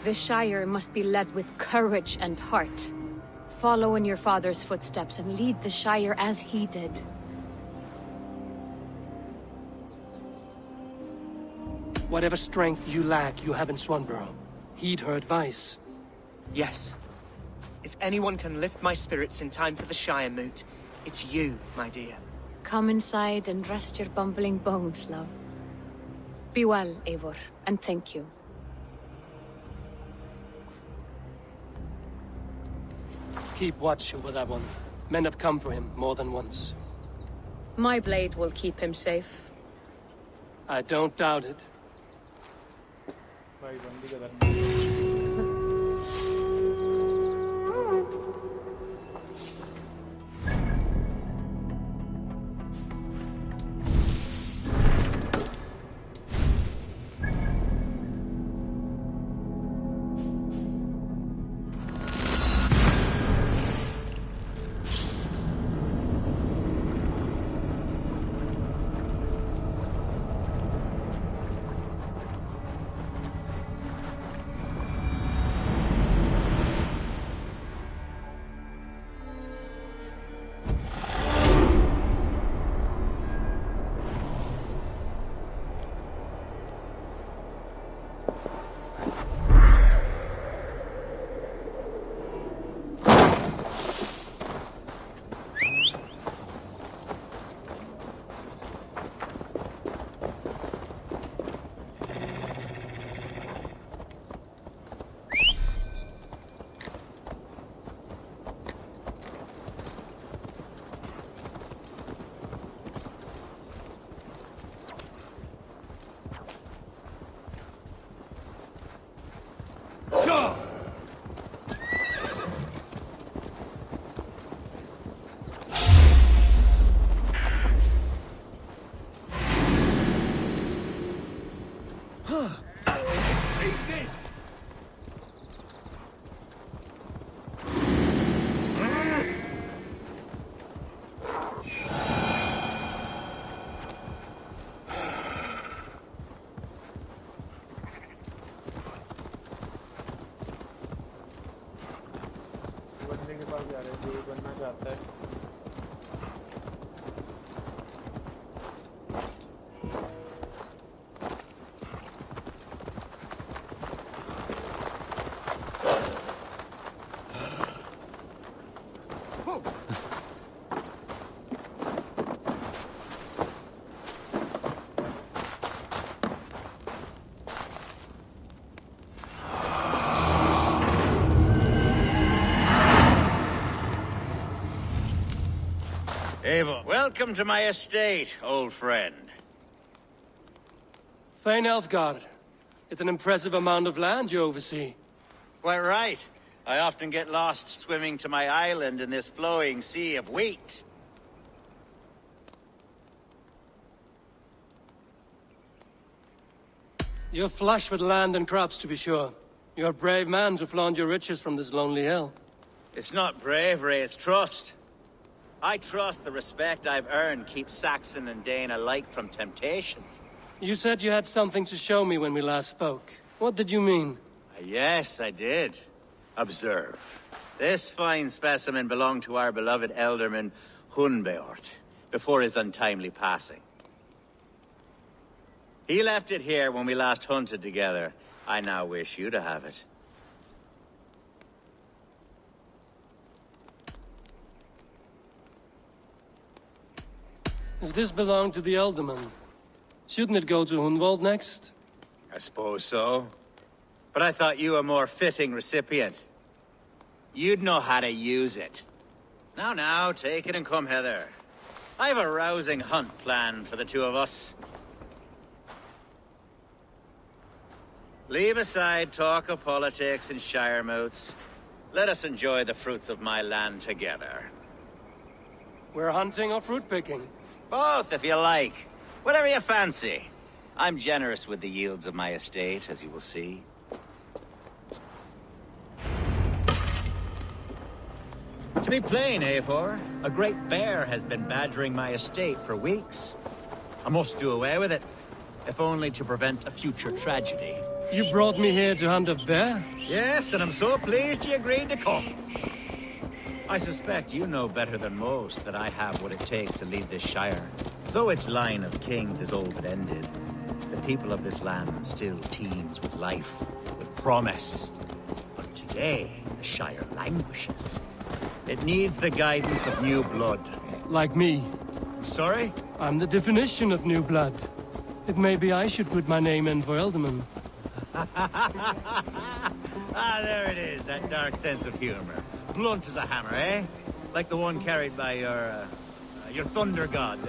The Shire must be led with courage and heart. Follow in your father's footsteps and lead the Shire as he did. Whatever strength you lack, you have in Swanborough. Heed her advice. Yes. If anyone can lift my spirits in time for the Shire moot, it's you, my dear. Come inside and rest your bumbling bones, love. Be well, Eivor, and thank you. Keep watch over that one. Men have come for him more than once. My blade will keep him safe. I don't doubt it. भाई बंदी का धर्म जा रहे हैं, जो बनना चाहता है। Abel, welcome to my estate, old friend. Thane Elfgard. It's an impressive amount of land you oversee. Quite right. I often get lost swimming to my island in this flowing sea of wheat. You're flush with land and crops, to be sure. You're a brave man to flaunt your riches from this lonely hill. It's not bravery, it's trust. I trust the respect I've earned keeps Saxon and Dane alike from temptation. You said you had something to show me when we last spoke. What did you mean? Yes, I did. Observe. This fine specimen belonged to our beloved elderman, Hunbeort, before his untimely passing. He left it here when we last hunted together. I now wish you to have it. If this belonged to the Alderman, shouldn't it go to Hunwald next? I suppose so. But I thought you a more fitting recipient. You'd know how to use it. Now, take it and come hither. I have a rousing hunt planned for the two of us. Leave aside talk of politics and shire moots. Let us enjoy the fruits of my land together. We're hunting or fruit picking? Both, if you like. Whatever you fancy. I'm generous with the yields of my estate, as you will see. To be plain, Eivor, a great bear has been badgering my estate for weeks. I must do away with it, if only to prevent a future tragedy. You brought me here to hunt a bear? Yes, and I'm so pleased you agreed to come. I suspect you know better than most that I have what it takes to lead this shire. Though its line of kings is all but ended, the people of this land still teems with life, with promise. But today, the shire languishes. It needs the guidance of new blood. Like me. I'm sorry? I'm the definition of new blood. If maybe I should put my name in for Alderman. There it is, that dark sense of humor. Blunt as a hammer, eh? Like the one carried by your thunder god.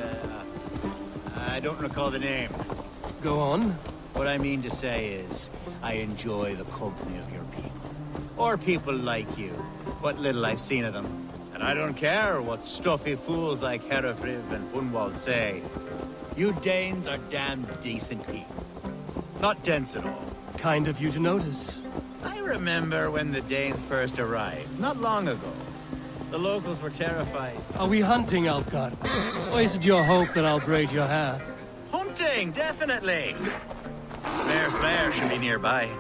I don't recall the name. Go on. What I mean to say is, I enjoy the company of your people. Or people like you. What little I've seen of them. And I don't care what stuffy fools like Herefriv and Hunwald say. You Danes are damned decent people. Not dense at all. Kind of you to notice. I remember when the Danes first arrived, not long ago. The locals were terrified. Are we hunting, Alfgard? Or is it your hope that I'll braid your hair? Hunting, definitely! Mare's Lair should be nearby.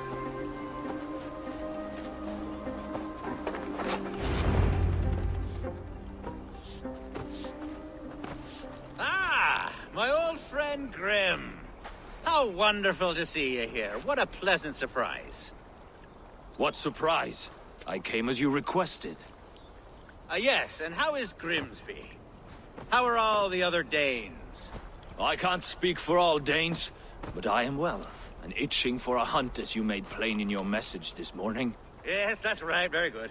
Ah! My old friend Grim. How wonderful to see you here. What a pleasant surprise. What surprise? I came as you requested. Yes, and how is Grimsby? How are all the other Danes? I can't speak for all Danes, but I am well, and itching for a hunt as you made plain in your message this morning. Yes, that's right, very good.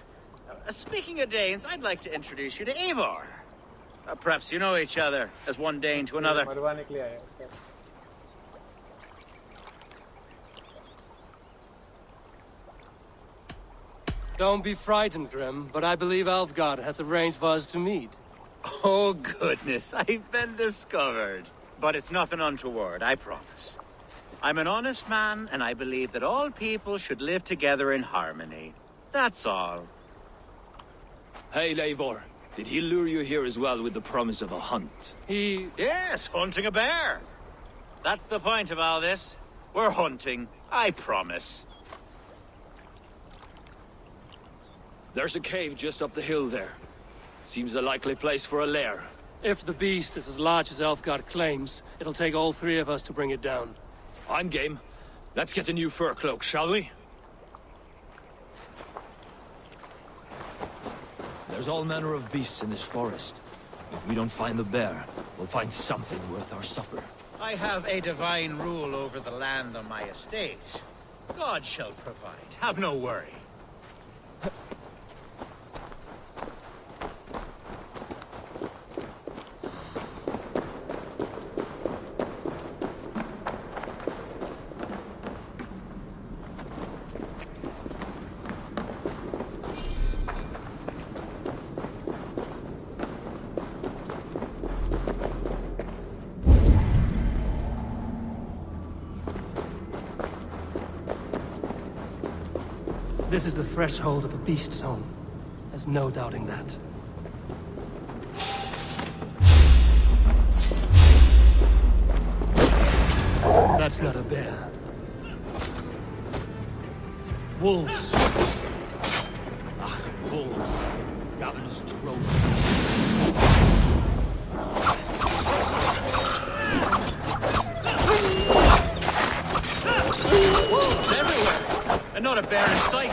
Speaking of Danes, I'd like to introduce you to Eivor. Perhaps you know each other, as one Dane to another. Don't be frightened, Grim, but I believe Alfgard has arranged for us to meet. Oh, goodness, I've been discovered. But it's nothing untoward, I promise. I'm an honest man, and I believe that all people should live together in harmony. That's all. Hey, Eivor. Did he lure you here as well with the promise of a hunt? Yes, hunting a bear. That's the point of all this. We're hunting, I promise. There's a cave just up the hill there. Seems a likely place for a lair. If the beast is as large as Elfgard claims, it'll take all three of us to bring it down. I'm game. Let's get a new fur cloak, shall we? There's all manner of beasts in this forest. If we don't find the bear, we'll find something worth our supper. I have a divine rule over the land on my estate. God shall provide. Have no worry. This is the threshold of the beast zone. There's no doubting that. That's not a bear. Wolves. Ah, wolves. Ravenous trolls. and not a bear in sight.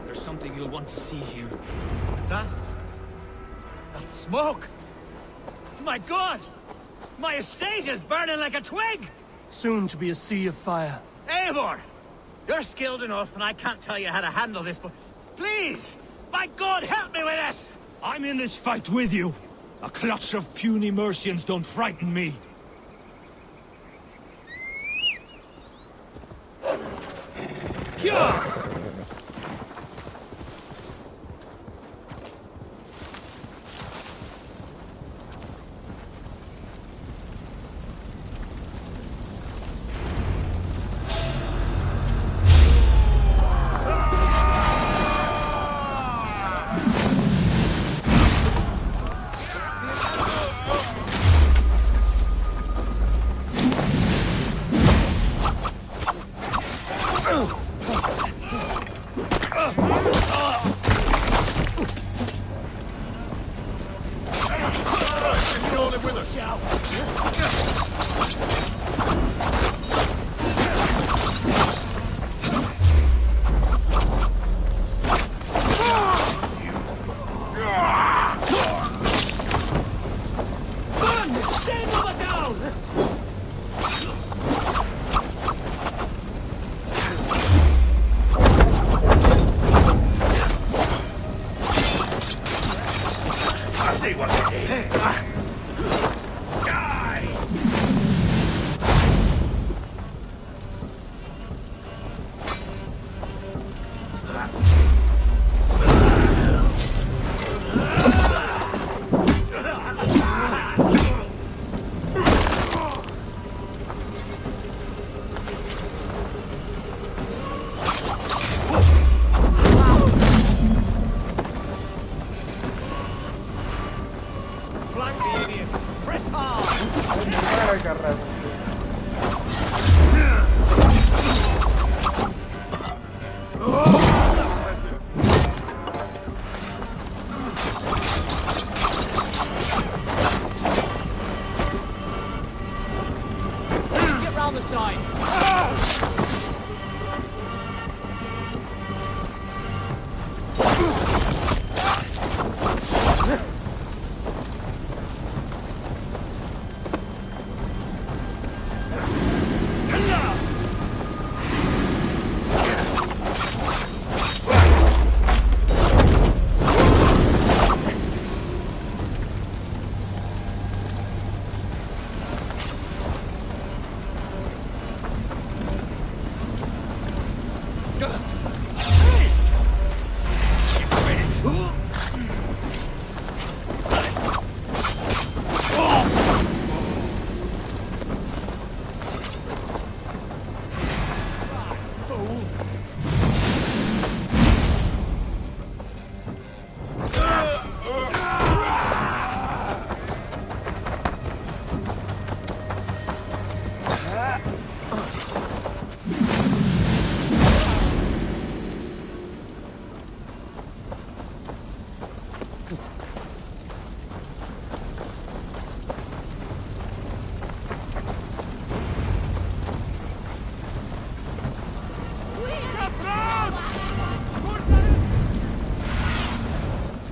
There's something you'll want to see here. Is that? That's smoke! My God! My estate is burning like a twig! Soon to be a sea of fire. Eivor! You're skilled enough, and I can't tell you how to handle this, but please! My God, help me with this! I'm in this fight with you. A clutch of puny Mercians don't frighten me. Yeah!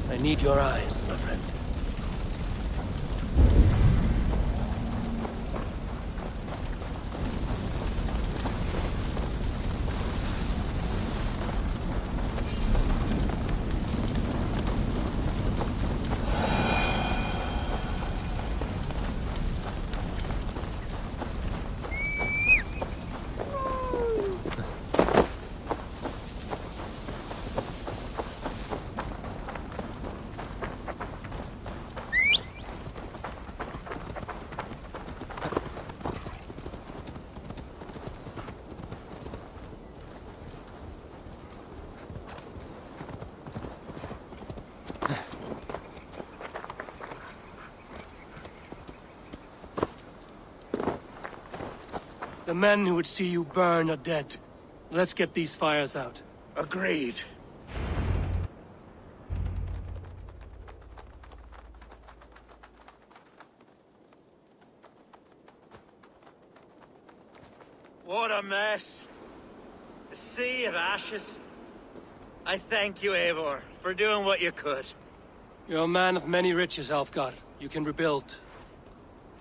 I need your eyes, my friend. The men who would see you burn are dead. Let's get these fires out. Agreed. What a mess. A sea of ashes. I thank you, Eivor, for doing what you could. You're a man of many riches, Alfgar. You can rebuild.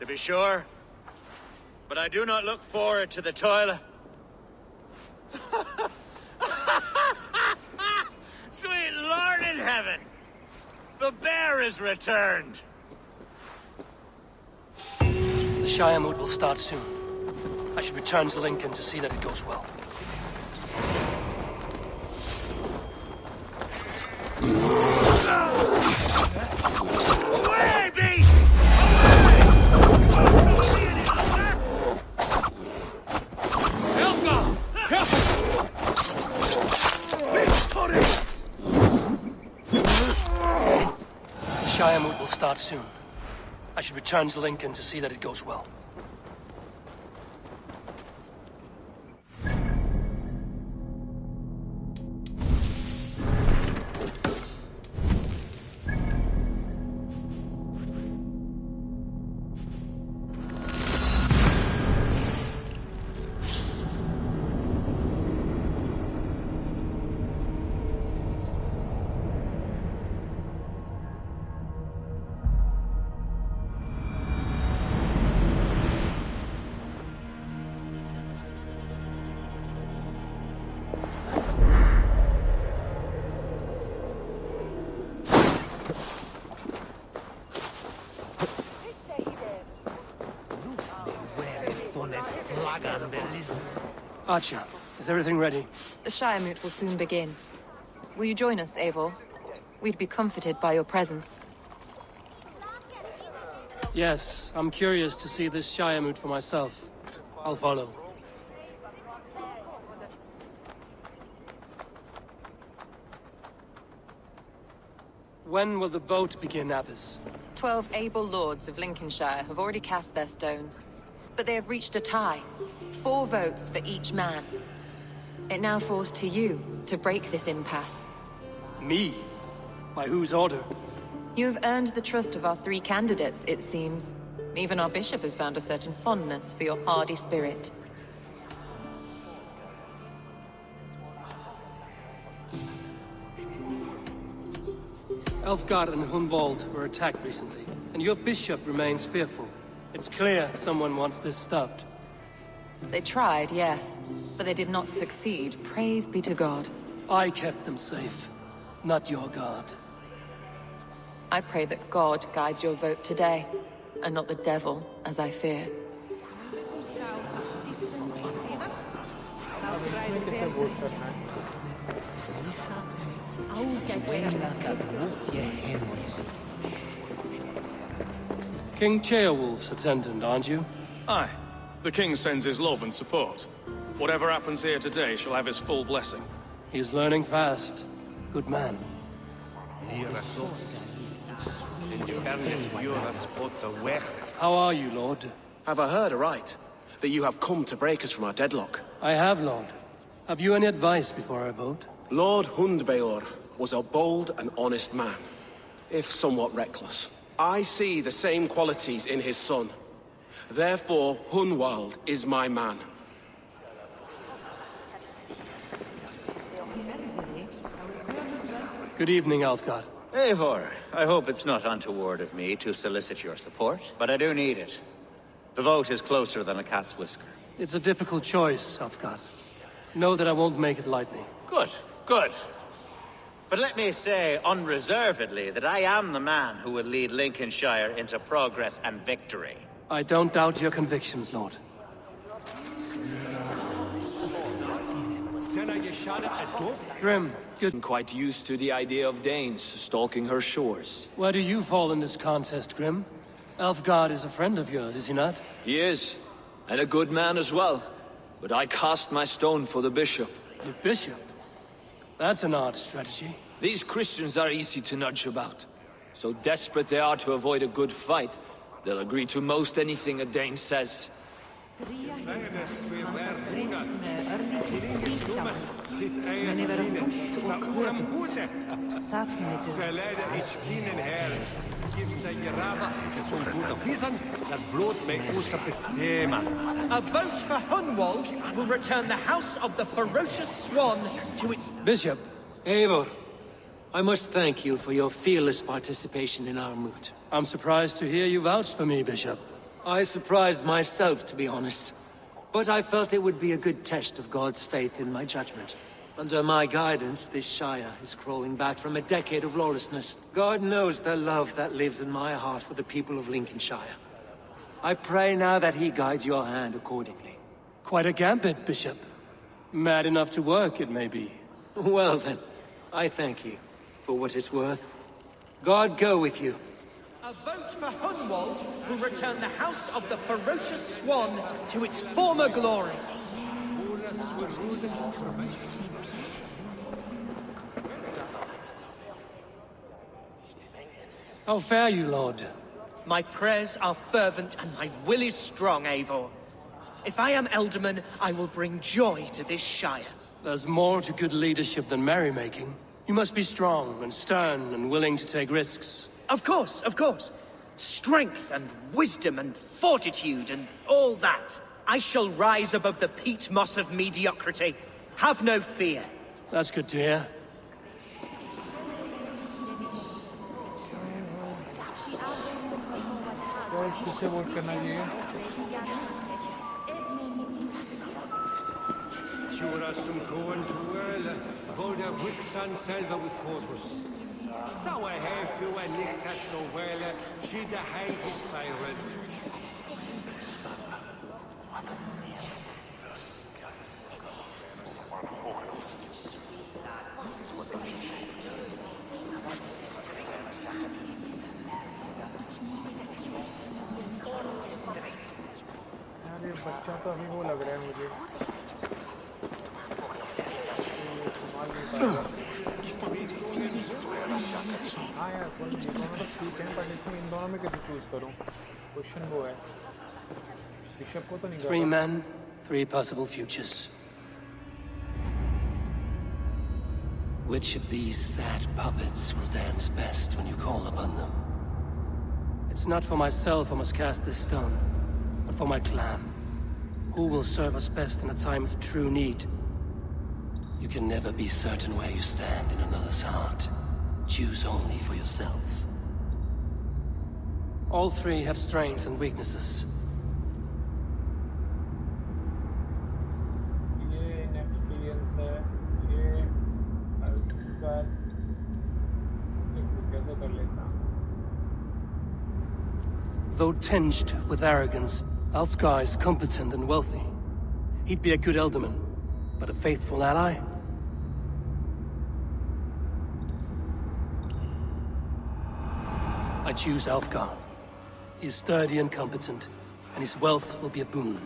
To be sure. But I do not look forward to the toil. Sweet Lord in heaven! The bear is returned! The Shire mood will start soon. I should return to Lincoln to see that it goes well. Away, beast! The Shire mood will start soon. I should return to Lincoln to see that it goes well. Archer, is everything ready? The Shire moot will soon begin. Will you join us, Eivor? We'd be comforted by your presence. Yes, I'm curious to see this Shire moot for myself. I'll follow. When will the boat begin, Abbess? 12 able lords of Lincolnshire have already cast their stones. But they have reached a tie. 4 votes for each man. It now falls to you to break this impasse. Me? By whose order? You have earned the trust of our 3 candidates, it seems. Even our bishop has found a certain fondness for your hardy spirit. Elfgard and Hunwald were attacked recently, and your bishop remains fearful. It's clear someone wants this stopped. They tried, yes, but they did not succeed. Praise be to God. I kept them safe, not your God. I pray that God guides your vote today, and not the devil, as I fear. King Ceolwulf's attendant, aren't you? Aye. The king sends his love and support. Whatever happens here today shall have his full blessing. He's learning fast. Good man. How are you, Lord? Have I heard aright? That you have come to break us from our deadlock? I have, Lord. Have you any advice before our vote? Lord Hundbeor was a bold and honest man, if somewhat reckless. I see the same qualities in his son. Therefore, Hunwald is my man. Good evening, Alfgard. Eivor, I hope it's not untoward of me to solicit your support, but I do need it. The vote is closer than a cat's whisker. It's a difficult choice, Alfgard. Know that I won't make it lightly. Good, good. But let me say unreservedly that I am the man who will lead Lincolnshire into progress and victory. I don't doubt your convictions, Lord. Grim, good. I'm quite used to the idea of Danes stalking her shores. Where do you fall in this contest, Grim? Alfgard is a friend of yours, is he not? He is, and a good man as well. But I cast my stone for the bishop. The bishop? That's an odd strategy. These Christians are easy to nudge about. So desperate they are to avoid a good fight, they'll agree to most anything a Dane says. A vote for Hunwald will return the House of the Ferocious Swan to its... Bishop. Eivor, I must thank you for your fearless participation in our moot. I'm surprised to hear you vouch for me, Bishop. I surprised myself, to be honest. But I felt it would be a good test of God's faith in my judgment. Under my guidance, this Shire is crawling back from a decade of lawlessness. God knows the love that lives in my heart for the people of Lincolnshire. I pray now that he guides your hand accordingly. Quite a gambit, Bishop. Mad enough to work, it may be. Well then, I thank you for what it's worth. God go with you. A vote for Hunwald will return the House of the Ferocious Swan to its former glory. How fare you, Lord? My prayers are fervent and my will is strong, Eivor. If I am Elderman, I will bring joy to this Shire. There's more to good leadership than merrymaking. You must be strong and stern and willing to take risks. Of course, of course. Strength and wisdom and fortitude and all that. I shall rise above the peat moss of mediocrity. Have no fear. That's good to hear. किससे vote करना चाहिए? Jura som Cohen's well, hold a Wixan selva with focus. So I have to a nicht so well, she the hate his pirate. यार ये बच्चा तो अभी वो लग रहा है मुझे हाँ यार दोनों तो ठीक है पर इसमें इन दोनों में कैसे चूज करूँ क्वेश्चन वो है बिशप को तो नहीं 3 men, 3 possible futures. Which of these sad puppets will dance best when you call upon them? It's not for myself I must cast this stone, but for my clan. Who will serve us best in a time of true need? You can never be certain where you stand in another's heart. Choose only for yourself. All 3 have strengths and weaknesses. Though tinged with arrogance, Alfgar is competent and wealthy. He'd be a good Elderman, but a faithful ally? I choose Alfgar. He is sturdy and competent, and his wealth will be a boon.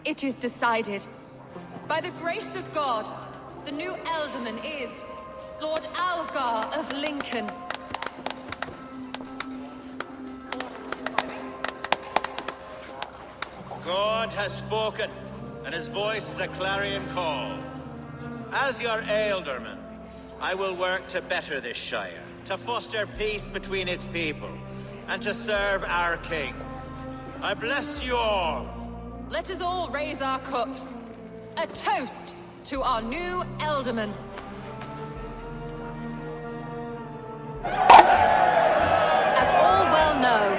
It is decided. By the grace of God, the new Elderman is Lord Alfgar of Lincoln. God has spoken, and his voice is a clarion call. As your Ealdorman, I will work to better this Shire, to foster peace between its people, and to serve our king. I bless you all. Let us all raise our cups. A toast to our new Elderman. As all well know,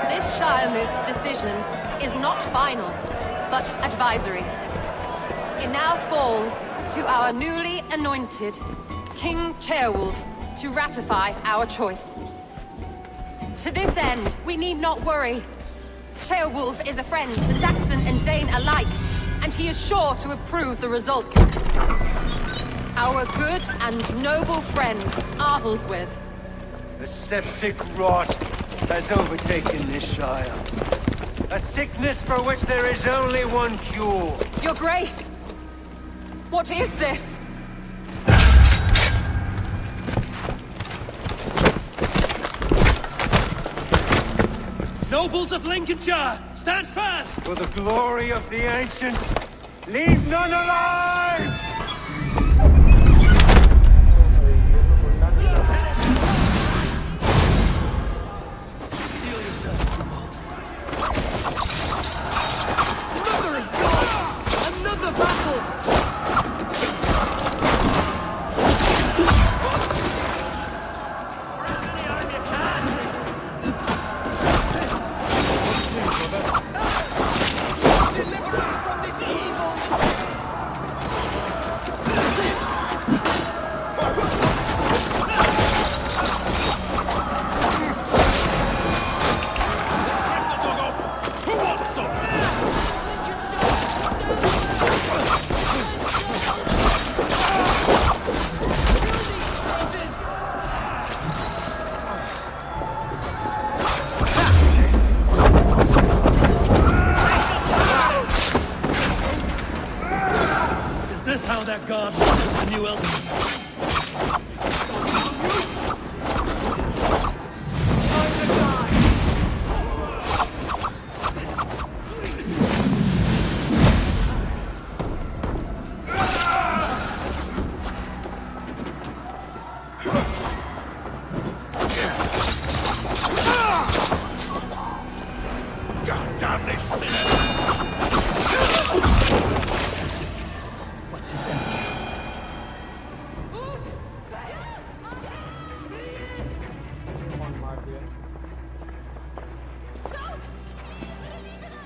this Shiremoot's decision is not final, but advisory. It now falls to our newly anointed King Ceolwulf to ratify our choice. To this end, we need not worry. Ceolwulf is a friend to Saxon and Dane alike, and he is sure to approve the results. Our good and noble friend, Arthelswith. The septic rot has overtaken this Shire. A sickness for which there is only one cure. Your Grace! What is this? Nobles of Lincolnshire, stand fast! For the glory of the ancients, leave none alive!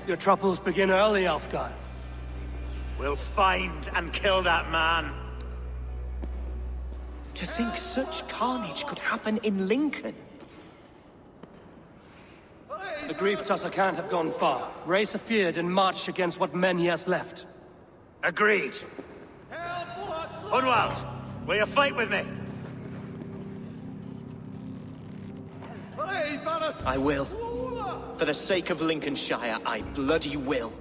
Your troubles begin early, Alfgar. We'll find and kill that man. To think such carnage could happen in Lincoln. The grief Tusser can't have gone far. Raise a feared and march against what men he has left. Agreed. Hunwald, will you fight with me? I will. For the sake of Lincolnshire, I bloody will.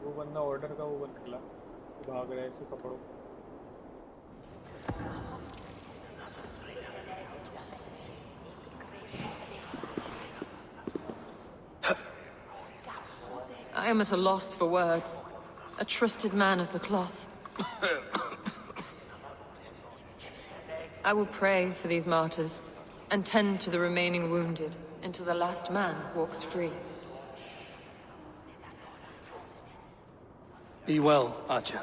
वो बंदा order का वो बंद निकला भाग रहा है ऐसे कपड़ों I am at a loss for words. A trusted man of the cloth. I will pray for these martyrs and tend to the remaining wounded until the last man walks free. Be well, Archer.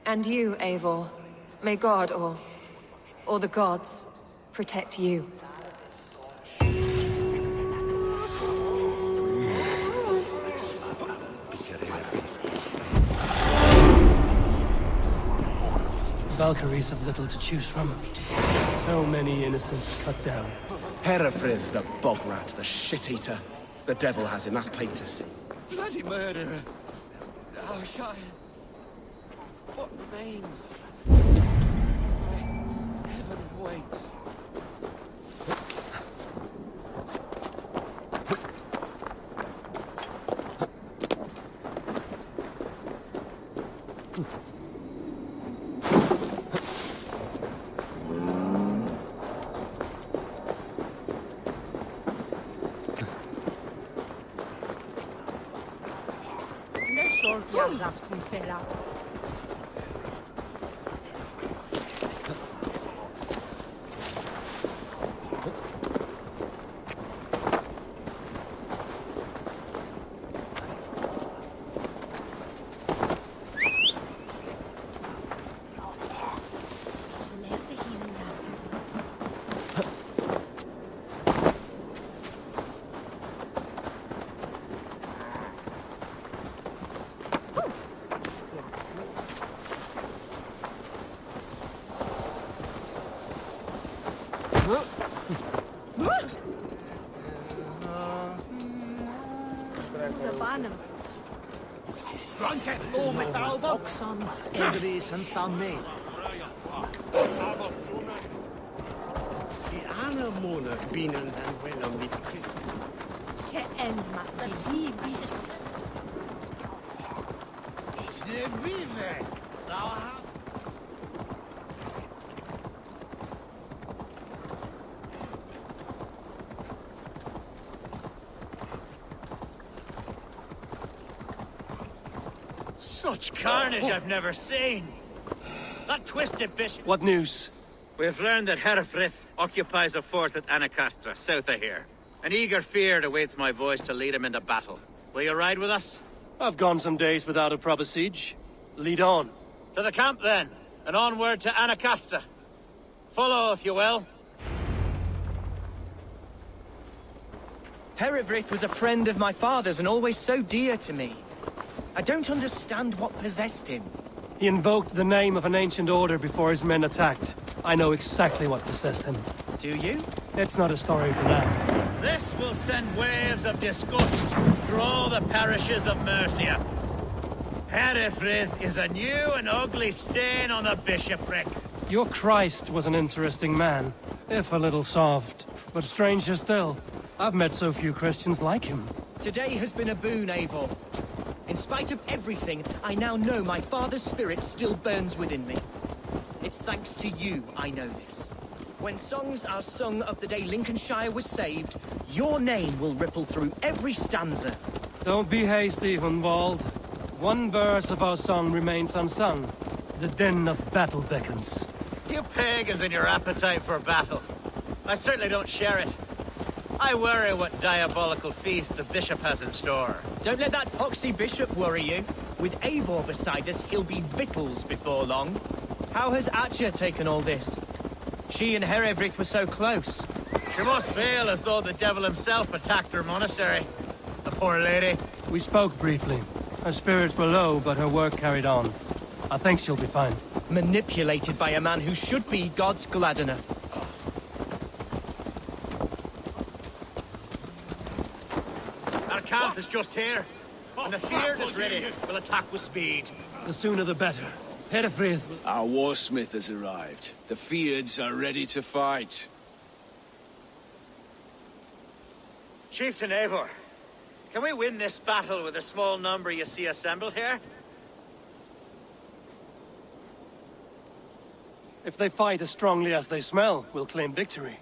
And you, Eivor. May God or the gods protect you. Valkyries have little to choose from. So many innocents cut down. Herefrith, the bog rat, the shit-eater. The devil has him, that's plain to see. Bloody murderer! Our Shire. What remains? Heaven waits. Drunk at all, Metalbo. Oxon, Edris, and Tame. Die Anna Mona binnen and well mit She end master he bis. Such carnage I've never seen. That twisted bishop. What news? We've learned that Herefrith occupies a fort at Anacastra, south of here. An eager fear awaits my voice to lead him into battle. Will you ride with us? I've gone some days without a proper siege. Lead on. To the camp, then, and onward to Anacastra. Follow, if you will. Herefrith was a friend of my father's and always so dear to me. I don't understand what possessed him. He invoked the name of an ancient order before his men attacked. I know exactly what possessed him. Do you? It's not a story for now. This will send waves of disgust through all the parishes of Mercia. Herefrith is a new and ugly stain on the bishopric. Your Christ was an interesting man, if a little soft. But stranger still, I've met so few Christians like him. Today has been a boon, Eivor. In spite of everything, I now know my father's spirit still burns within me. It's thanks to you I know this. When songs are sung of the day Lincolnshire was saved, your name will ripple through every stanza. Don't be hasty, Hunwald. One verse of our song remains unsung. The din of battle beckons. You pagans and your appetite for battle. I certainly don't share it. I worry what diabolical feast the bishop has in store. Don't let that poxy bishop worry you. With Eivor beside us, he'll be victuals before long. How has Atcha taken all this? She and Herefrith were so close. She must feel as though the devil himself attacked her monastery. The poor lady. We spoke briefly. Her spirits were low, but her work carried on. I think she'll be fine. Manipulated by a man who should be God's gladdener. Our camp is just here. And the fear is ready. We'll attack with speed. The sooner the better. Herefrith. Our warsmith has arrived. The Feards are ready to fight. Chieftain Eivor, can we win this battle with the small number you see assembled here? If they fight as strongly as they smell, we'll claim victory.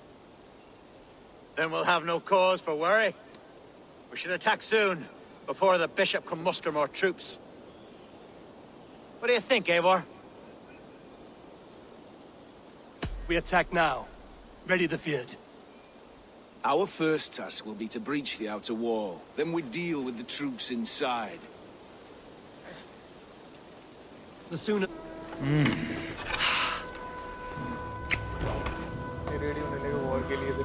Then we'll have no cause for worry. We should attack soon, before the bishop can muster more troops. What do you think, Eivor? We attack now. Ready the Feared. Our first task will be to breach the outer wall. Then we deal with the troops inside. The sooner... ready होने लगे war के लिए तो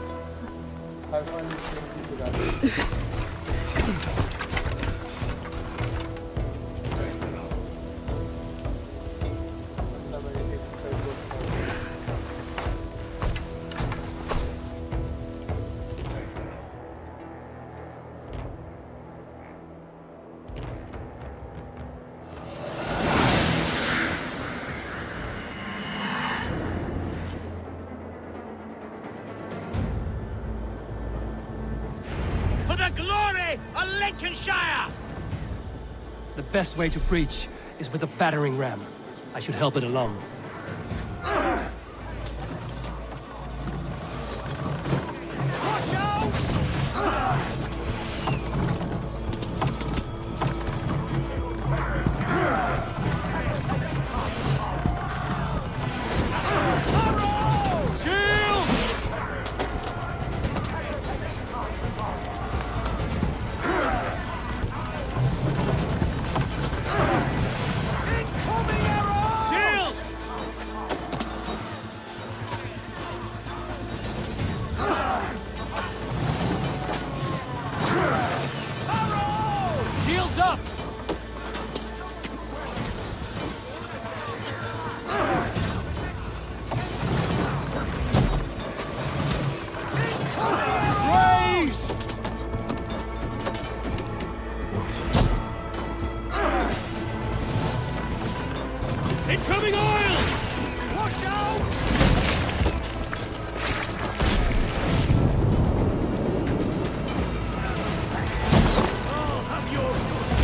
हर बार For the glory of Lincolnshire! The best way to breach is with a battering ram. I should help it along. Watch out! Incoming oil! Watch out! I'll have your goods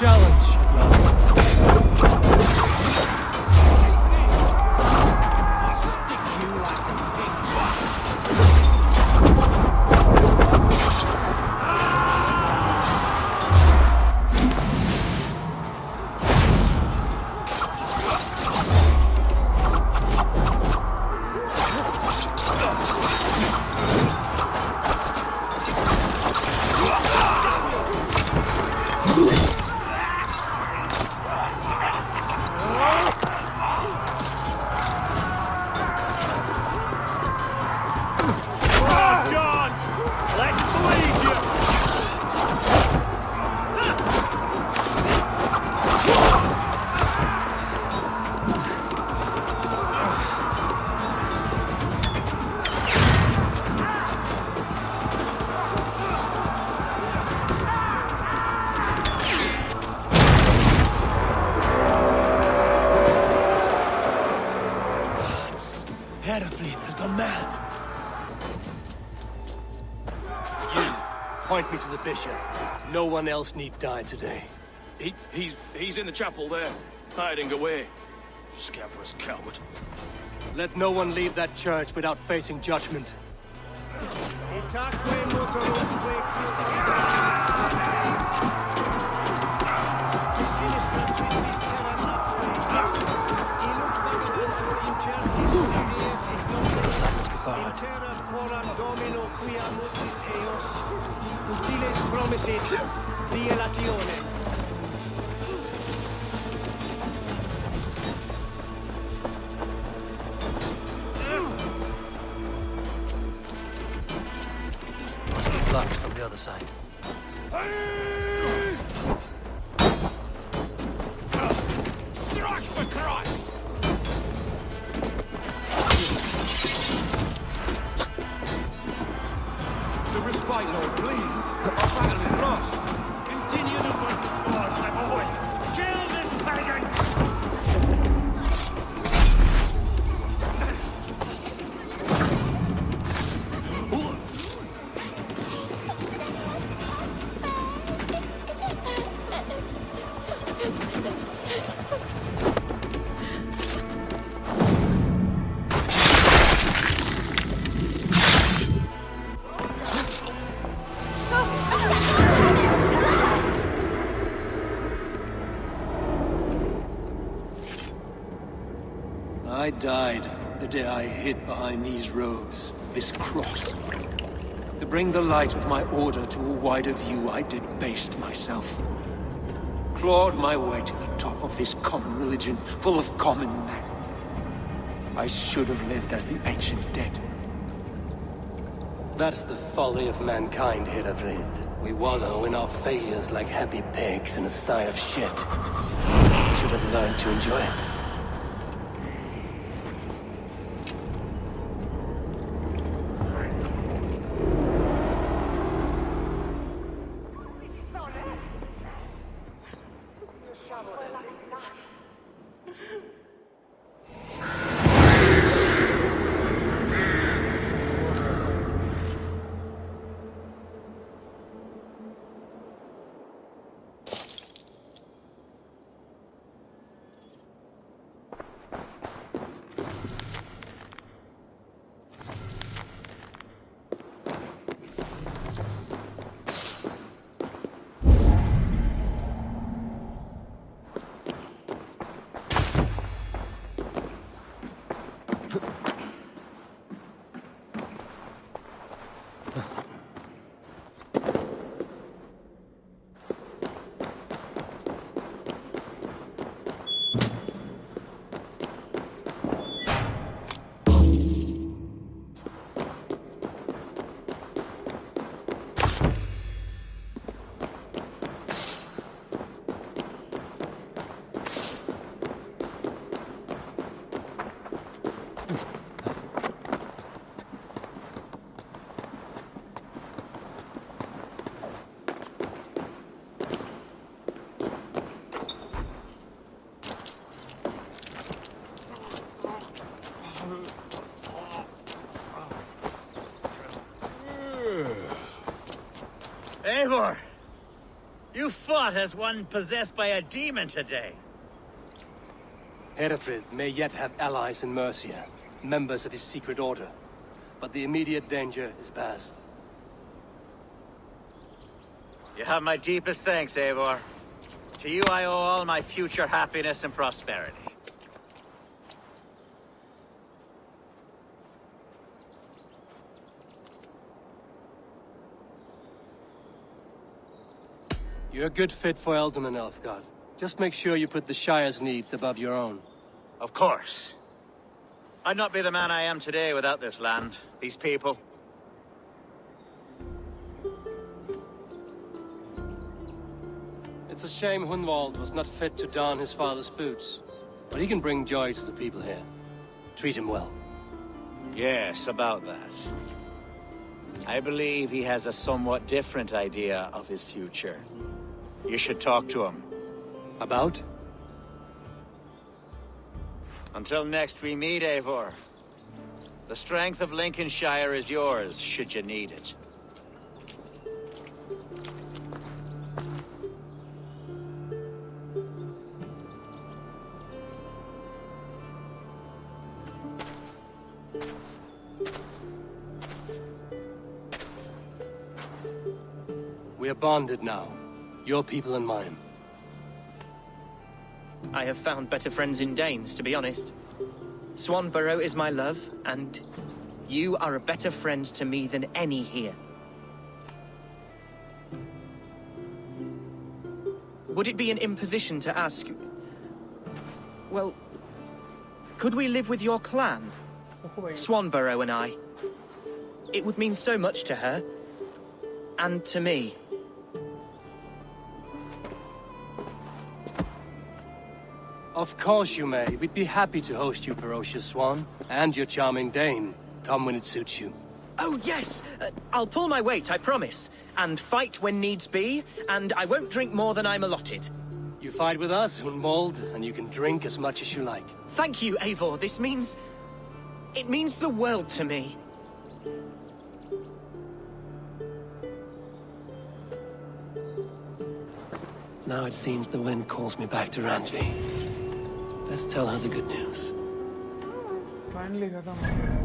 Challenge at last. Hereford has gone mad. You, point me to the bishop. No one else need die today. He's in the chapel there, hiding away. Scabrous coward. Let no one leave that church without facing judgment. Must be blocked from the other side. Strike for Christ! It's a respite, Lord, please. Our battle is lost. Continue the work of God, my boy. Kill this pagan! I died the day I hid behind these robes, this cross. To bring the light of my order to a wider view, I debased myself. Clawed my way to the top of this common religion, full of common men. I should have lived as the ancients did. That's the folly of mankind, Hiravrid. We wallow in our failures like happy pigs in a sty of shit. We should have learned to enjoy it. Eivor! You fought as one possessed by a demon today. Herefrid may yet have allies in Mercia, members of his secret order. But the immediate danger is past. You have my deepest thanks, Eivor. To you I owe all my future happiness and prosperity. You're a good fit for Eldon, Elfgard. Just make sure you put the Shire's needs above your own. Of course. I'd not be the man I am today without this land, these people. It's a shame Hunwald was not fit to don his father's boots. But he can bring joy to the people here. Treat him well. Yes, about that. I believe he has a somewhat different idea of his future. You should talk to him. About? Until next we meet, Eivor. The strength of Lincolnshire is yours, should you need it. We are bonded now. Your people and mine. I have found better friends in Danes, to be honest. Swanborough is my love, and you are a better friend to me than any here. Would it be an imposition to ask... Well, could we live with your clan? Swanborough and I. It would mean so much to her. And to me. Of course you may. We'd be happy to host you, ferocious Swan. And your charming Dane. Come when it suits you. Oh, yes! I'll pull my weight, I promise. And fight when needs be, and I won't drink more than I'm allotted. You fight with us, Hunwald, and you can drink as much as you like. Thank you, Eivor. This means... it means the world to me. Now it seems the wind calls me back to Randvi. Let's tell her the good news. Finally खत्म हो गया।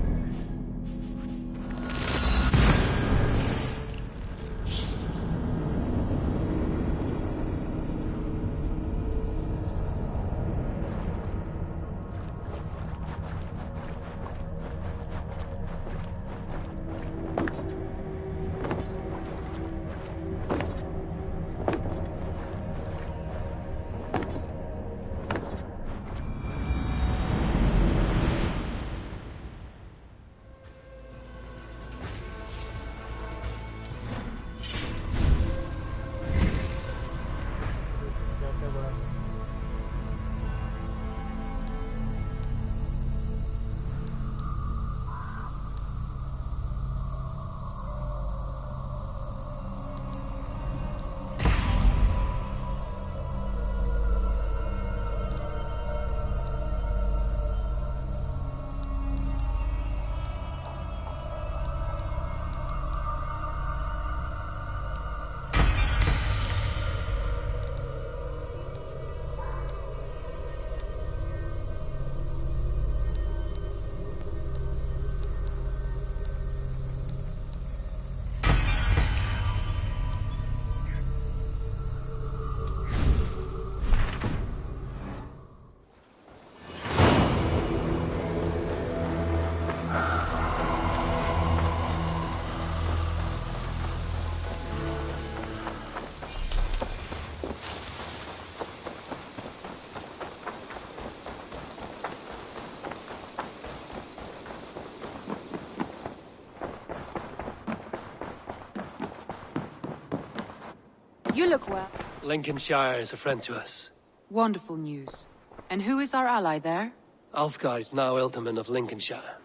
You look well. Lincolnshire is a friend to us. Wonderful news. And who is our ally there? Alfgar is now Ealdorman of Lincolnshire.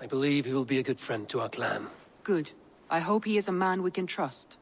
I believe he will be a good friend to our clan. Good. I hope he is a man we can trust.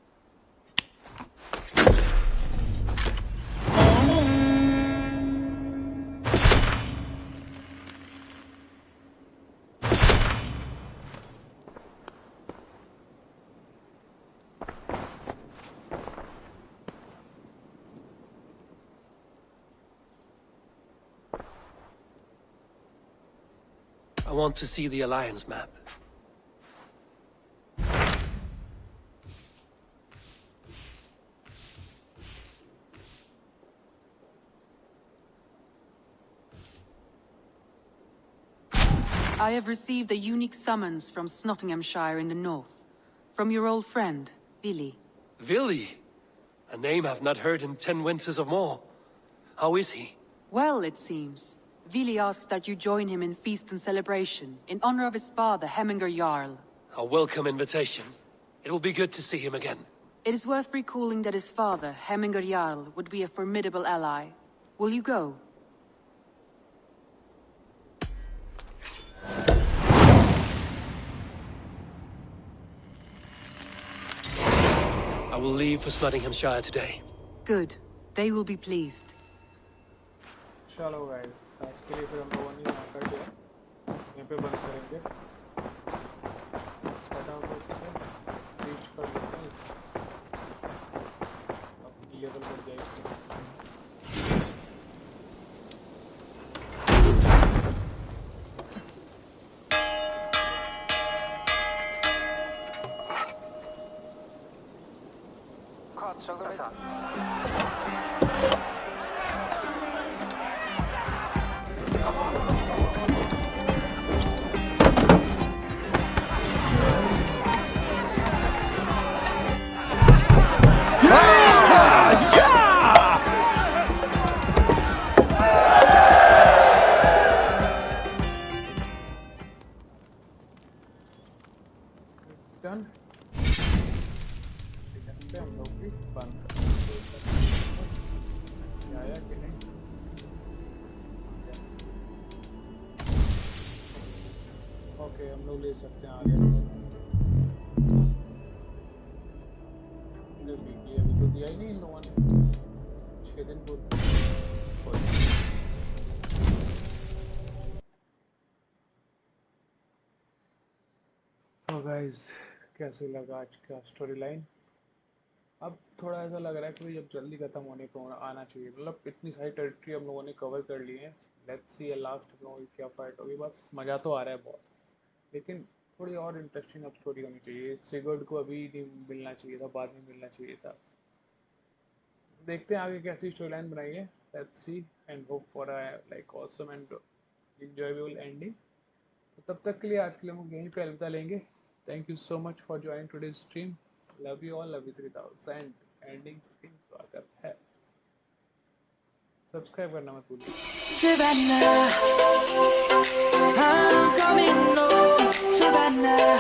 I want to see the Alliance map. I have received a unique summons from Nottinghamshire in the north. From your old friend, Vili. Vili? A name I've not heard in 10 winters or more. How is he? Well, it seems. Vili asks that you join him in feast and celebration, in honor of his father, Hemminger Jarl. A welcome invitation. It will be good to see him again. It is worth recalling that his father, Hemminger Jarl, would be a formidable ally. Will you go? I will leave for Nottinghamshire today. Good. They will be pleased. चलो guys आज के लिए फिर हम लोगों ने यहाँ कर दिया यहाँ पे बंद करेंगे फटाफट से रीच कर लेते हैं अपनी लेवल बढ़ जाएगी It's done. हम लोग भी बंद कर आया कि नहीं? ओके, हम लोग ले सकते हैं आगे। अभी तो दिया ही नहीं इन लोगों ने। 6 दिन पूरे। तो गाइस, कैसे लगा आज का स्टोरी लाइन? अब थोड़ा ऐसा लग रहा है कि जब जल्दी खत्म होने को आना चाहिए। मतलब इतनी सारी टेरिटरी हम लोगों ने कवर कर ली है। लेट्स सी लास्ट हम लोगों की क्या फाइट होगी। बस मज़ा तो आ रहा है बहुत, लेकिन थोड़ी और इंटरेस्टिंग अब स्टोरी होनी चाहिए। सिगर्ड को अभी नहीं मिलना चाहिए था, बाद में मिलना चाहिए था। देखते हैं आगे कैसी स्टोरी लाइन बनाई है। Let's see and hope for a like awesome and enjoyable ending. तो तब तक के लिए आज के लिए हम यहीं पे अलविदा लेंगे। Thank you so much for joining today's stream. Love you all, love you 3000 and ending screen स्वागत है। सब्सक्राइब करना मत भूलिए। Savannah, I'm coming home. Savannah,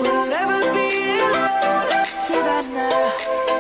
we'll never be alone. Savannah.